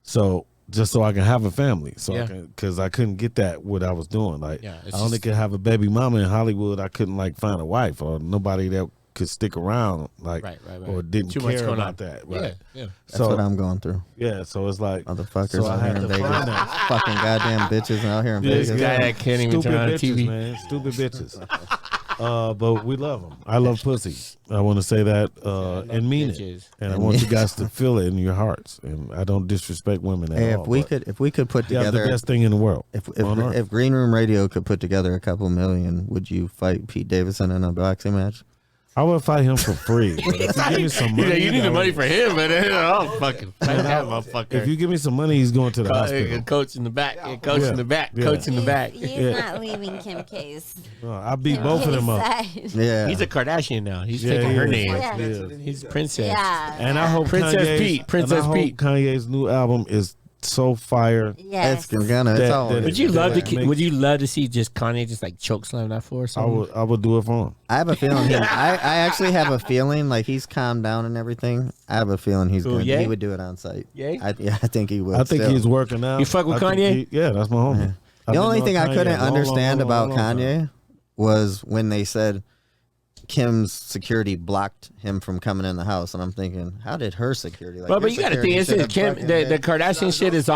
S2: So just so I can have a family. So because I couldn't get that what I was doing. Like
S1: Yeah,
S2: I only could have a baby mama in Hollywood. I couldn't like find a wife or nobody that could stick around like
S1: Right.
S2: or didn't
S1: Too much
S2: care
S1: going
S2: about
S1: on.
S2: that. Right.
S1: Yeah.
S3: That's
S2: So
S3: what I'm going through.
S2: yeah, so it's like
S3: Motherfuckers
S2: So I
S3: out
S2: had
S3: here in
S2: to
S3: Vegas.
S2: find that.
S3: Fucking goddamn bitches out here in
S1: This
S3: Vegas.
S1: guy that can't even
S2: stupid
S1: turn on
S2: bitches,
S1: TV.
S2: man. Stupid bitches. But we love them. I love pussy. I want to say that and mean
S1: bitches.
S2: it. And I want you guys to feel it in your hearts. And I don't disrespect women at
S3: Hey,
S2: all.
S3: if we could put
S2: you have the
S3: together
S2: best thing in the world. on earth.
S3: if Green Room Radio could put together a couple million, would you fight Pete Davidson in a boxing match?
S2: I would fight him for free. But if you give me some money,
S1: You need the
S2: I
S1: money
S2: would-
S1: for him, but I'll fucking fight that motherfucker.
S2: If you give me some money, he's going to the hospital.
S1: Coach in the back. Coach in the back.
S2: Yeah.
S1: Coach in the back.
S4: He's not leaving Kim K's.
S2: I beat both of them up.
S4: side.
S3: Yeah.
S1: He's a Kardashian now. He's
S2: Yeah,
S1: taking
S2: he
S1: her
S2: is.
S1: name.
S4: Yeah.
S1: He's princess.
S4: Yeah.
S2: And I hope
S1: Princess
S2: Kanye's,
S1: Pete, Princess
S2: and I hope
S1: Pete.
S2: Kanye's new album is so fire.
S4: Yes.
S3: It's gonna. It's
S2: That-
S3: all.
S2: that-
S1: Would you love
S2: That
S1: to?
S2: makes-
S1: Would you love to see just Kanye just like choke slam that for or
S2: I
S1: something?
S2: would do it for him.
S3: I have a feeling. I actually have a feeling like he's calmed down and everything. I have a feeling he's
S1: Who,
S3: gonna.
S1: Ye?
S3: He would do it on site.
S1: Ye?
S3: I think he would.
S2: I think
S3: still.
S2: he's working out.
S1: You fuck with
S2: I think
S1: Kanye?
S2: yeah, that's my homie.
S3: The only thing I couldn't understand about Kanye was when they said Kim's security blocked him from coming in the house, and I'm thinking, how did her security? Like,
S1: But
S3: your
S1: you got to think,
S3: security
S1: it's
S3: should
S1: Kim.
S3: have
S1: The
S3: fucking-
S1: Kardashian shit is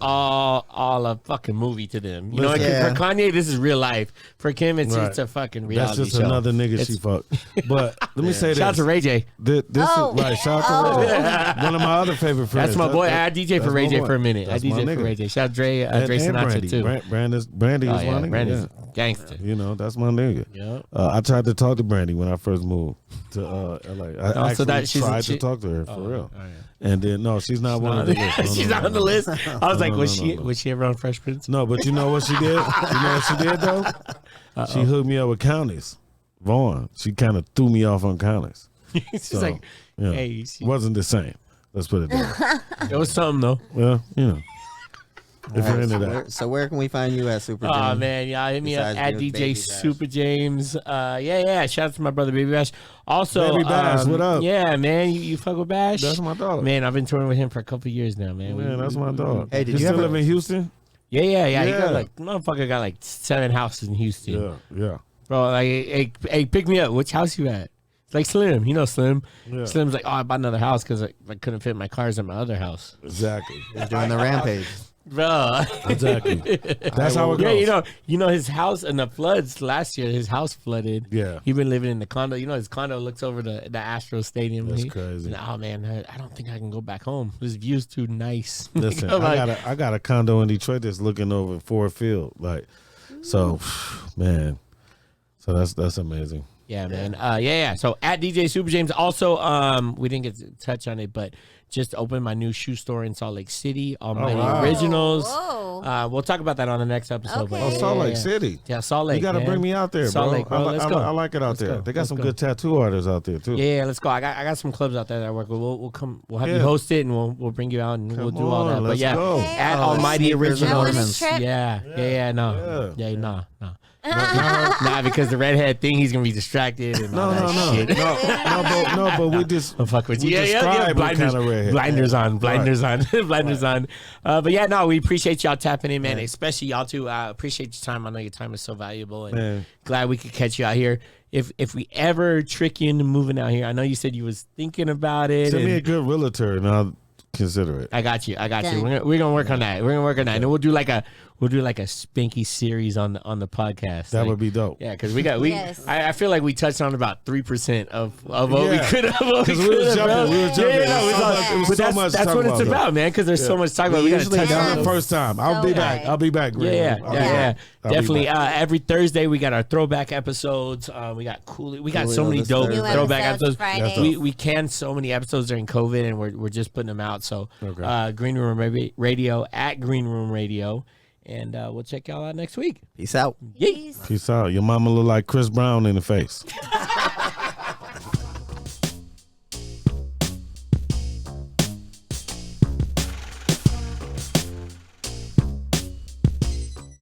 S1: all a fucking movie to them. You know,
S3: Yeah.
S1: for Kanye, this is real life. For Kim, it's
S2: Right.
S1: it's a fucking
S2: That's
S1: reality
S2: just
S1: show.
S2: another nigga
S1: It's-
S2: she fucked. But let me say this.
S1: Shout out to Ray J.
S2: This
S4: Oh.
S2: is right. Shout out to Ray J. One of my other favorite friends.
S1: That's my boy. I DJ for
S2: that's
S1: Ray
S2: my
S1: J
S2: boy.
S1: for a minute. I
S2: That's my
S1: DJ for
S2: nigga.
S1: Ray J. Shout out Dre,
S2: And
S1: Dre Sinatra
S2: Brandy.
S1: too.
S2: Brandy
S1: Oh
S2: is
S1: yeah,
S2: my nigga.
S1: Brandy's
S2: Yeah.
S1: gangster.
S2: You know, that's my nigga.
S1: Yep.
S2: I tried to talk to Brandy when I first moved to LA. I
S1: Oh, so
S2: actually
S1: that she's-
S2: tried
S1: she-
S2: to talk to her for
S1: Oh,
S2: real.
S1: oh, yeah.
S2: And then no, she's not one of the list. No,
S1: She's
S2: no,
S1: not
S2: no,
S1: on the
S2: no.
S1: list. I was like,
S2: no,
S1: was
S2: no,
S1: she
S2: no.
S1: was she ever on Fresh Prince?
S2: No, but you know what she did? You know what she did though? She hooked me up with counties. Vaughn. She kind of threw me off on counties.
S1: She's
S2: So,
S1: like,
S2: yeah.
S1: hey,
S2: Wasn't the same. Let's put it that way.
S1: it was something though.
S2: Well, if you're into
S3: so,
S2: that.
S3: so where can we find you at Super?
S1: Oh
S3: Jam?
S1: man, yeah, hit me up
S3: Besides
S1: at
S3: doing
S1: DJ
S3: Baby Bash.
S1: Super James. Yeah. Shout out to my brother Baby Bash. Also,
S2: Baby Bash, what up?
S1: Yeah, man, you fuck with Bash?
S2: That's my dog.
S1: Man, I've been touring with him for a couple of years now, man.
S2: Man, that's my dog.
S3: Hey, did
S2: you
S3: you
S2: still
S3: ever-
S2: live in Houston?
S1: Yeah. He
S2: Yeah.
S1: got like motherfucker got like 7 houses in Houston,
S2: Yeah.
S1: bro. Like, hey, pick me up. Which house you at? It's like Slim, you know Slim.
S2: Yeah.
S1: Slim's like, oh, I bought another house because I couldn't fit my cars in my other house,
S2: Exactly.
S3: He's doing the rampage.
S1: bro.
S2: Exactly. That's how it goes.
S1: Yeah, you know his house in the floods last year. His house flooded.
S2: Yeah.
S1: he been living in the condo. You know his condo looks over the Astros stadium.
S2: That's crazy.
S1: Oh man, I don't think I can go back home. This view's too nice.
S2: Listen,
S1: I'm like,
S2: I got a condo in Detroit that's looking over Ford Field. Like, so, man. So that's amazing.
S1: yeah, man. Yeah. So at DJ Super James. Also, we didn't get to touch on it, but just opened my new shoe store in Salt Lake City. Almighty
S2: wow.
S1: Originals.
S4: Whoa.
S1: We'll talk about that on the next episode.
S4: Okay.
S1: but
S2: Oh,
S1: yeah,
S2: Salt
S1: yeah,
S2: Lake
S1: yeah.
S2: City.
S1: Yeah, Salt Lake.
S2: You got to
S1: man.
S2: bring me out there,
S1: Salt
S2: bro.
S1: Lake, bro. Let's go.
S2: I like it out
S1: Let's
S2: there.
S1: go.
S2: They got
S1: Let's
S2: some
S1: go.
S2: good tattoo artists out there too.
S1: Yeah, let's go. I got some clubs out there that I work with. We'll come. We'll have you
S2: Yeah.
S1: host it, and we'll bring you out, and we'll
S2: Come
S1: do all that.
S2: on,
S1: But
S2: let's
S1: yeah,
S2: go.
S1: at
S3: Oh,
S1: Almighty
S3: sneakers and
S1: Originals.
S3: ornaments.
S4: Trip?
S1: Yeah, no,
S2: Yeah.
S1: no. Nah, because the redhead thing, he's gonna be distracted and all that shit.
S2: No, but we just
S1: I'll fuck with you.
S2: we
S1: Yeah.
S2: describe what
S1: Blinders,
S2: kind of redhead.
S1: blinders on, blinders
S2: Right.
S1: on, blinders on. But yeah, no, we appreciate y'all tapping in, man. Especially y'all too. Appreciate your time. I know your time is so valuable, and
S2: Man.
S1: glad we could catch you out here. If we ever trick you into moving out here, I know you said you was thinking about it.
S2: Send me
S1: and-
S2: a good realtor and I'll consider it.
S1: I got you.
S4: Done.
S1: We're gonna work on that. We're gonna work on that, and we'll do like a Spanky series on the podcast.
S2: That would be dope.
S1: Yeah, because
S4: Yes.
S1: I feel like we touched on about 3% of what we
S2: Yeah.
S1: could have.
S2: Because we was jumping.
S1: Yeah,
S2: It was
S1: but
S2: so much to
S1: that's
S2: talk
S1: what it's
S2: though.
S1: about, man. Because there's so much to talk about. We gotta
S3: usually
S1: touch
S3: don't.
S1: on it.
S2: First time. I'll
S4: So
S2: be back.
S4: right.
S2: I'll be back. Greg.
S1: Yeah.
S2: I'll be back. I'll be
S1: Definitely.
S2: back.
S1: Every Thursday we got our throwback episodes. We got We got so
S3: Coolio
S1: many
S3: this
S1: dope
S3: Thursday.
S1: throwback
S4: episodes
S1: episodes.
S4: Fridays.
S1: We canned so many episodes during COVID, and we're just putting them out. So,
S2: Okay.
S1: Green Room Radio at Green Room Radio, and we'll check y'all out next week.
S3: Peace out.
S1: Yay.
S2: Peace out. Your mama look like Chris Brown in the face.